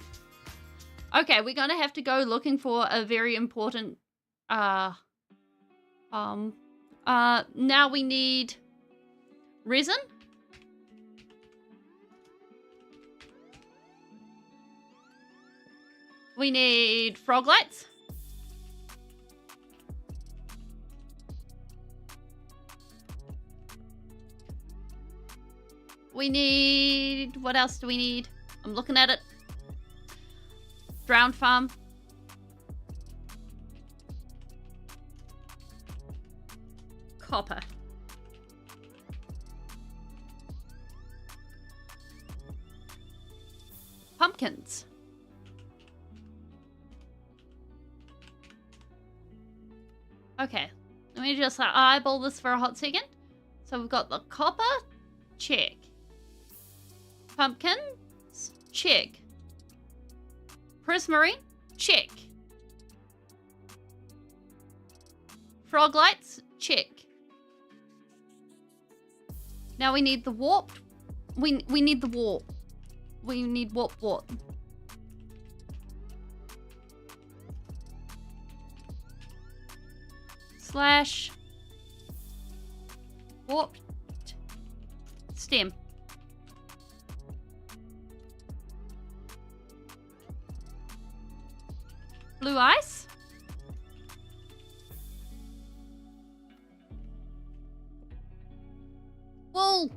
Okay, we're going to have to go looking for a very important... now we need... resin? We need frog lights. We need... what else do we need? I'm looking at it. Drowned farm. Copper. Pumpkins. Okay, let me just eyeball this for a hot second. So we've got the copper, check. Pumpkins, check. Prismarine, check. Frog lights, check. Now we need the warp. We need the warp. We need warp. Slash warped stem. Blue ice. Wool.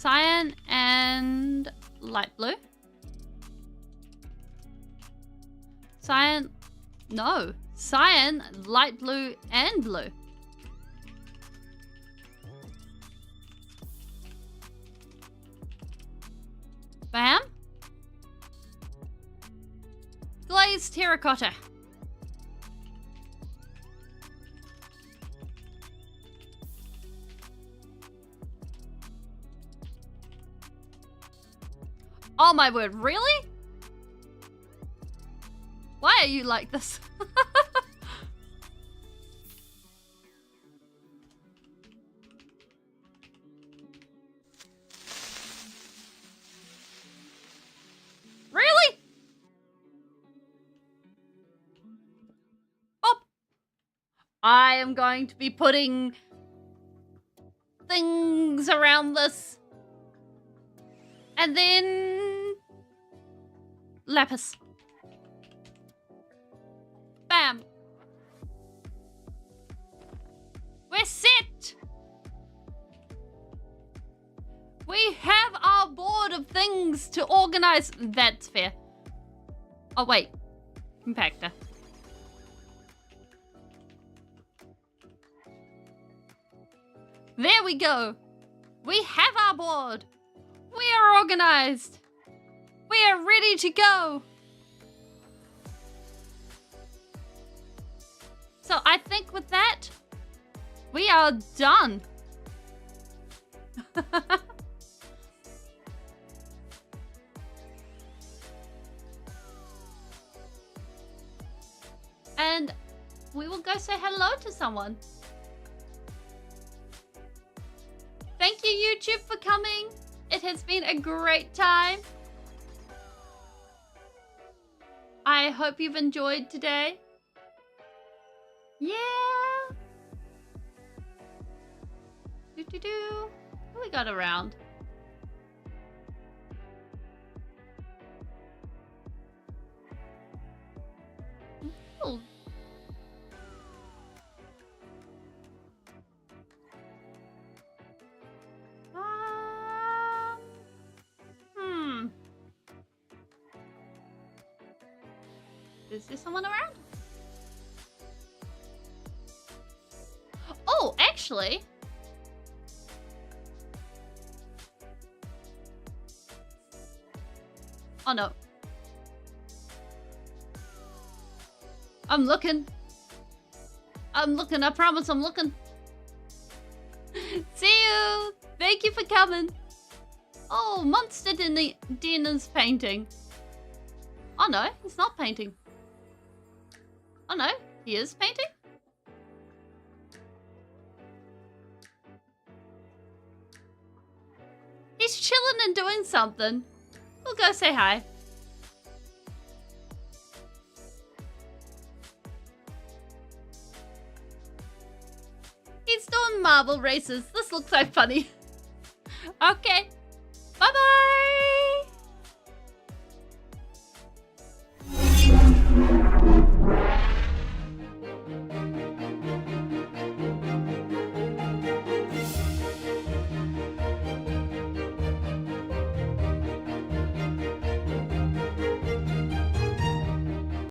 Cyan and light blue. Cyan, no. Cyan, light blue, and blue. Bam. Glazed terracotta. Oh my word, really? Why are you like this? Really? Oh. I am going to be putting things around this. And then lapis. Bam. We're set. We have our board of things to organize. That's fair. Oh, wait. Compactor. There we go. We have our board. We are organized. We are ready to go. So I think with that, we are done. And we will go say hello to someone. Thank you, YouTube, for coming. It has been a great time. I hope you've enjoyed today. Yeah. What we got around? Ooh. Is there someone around? Oh, actually. Oh no. I'm looking. I promise I'm looking. See you. Thank you for coming. Oh, Monster Den is painting. Oh no, he's not painting. Oh no, he is painting? He's chilling and doing something. We'll go say hi. He's doing marble races. This looks so funny. Okay.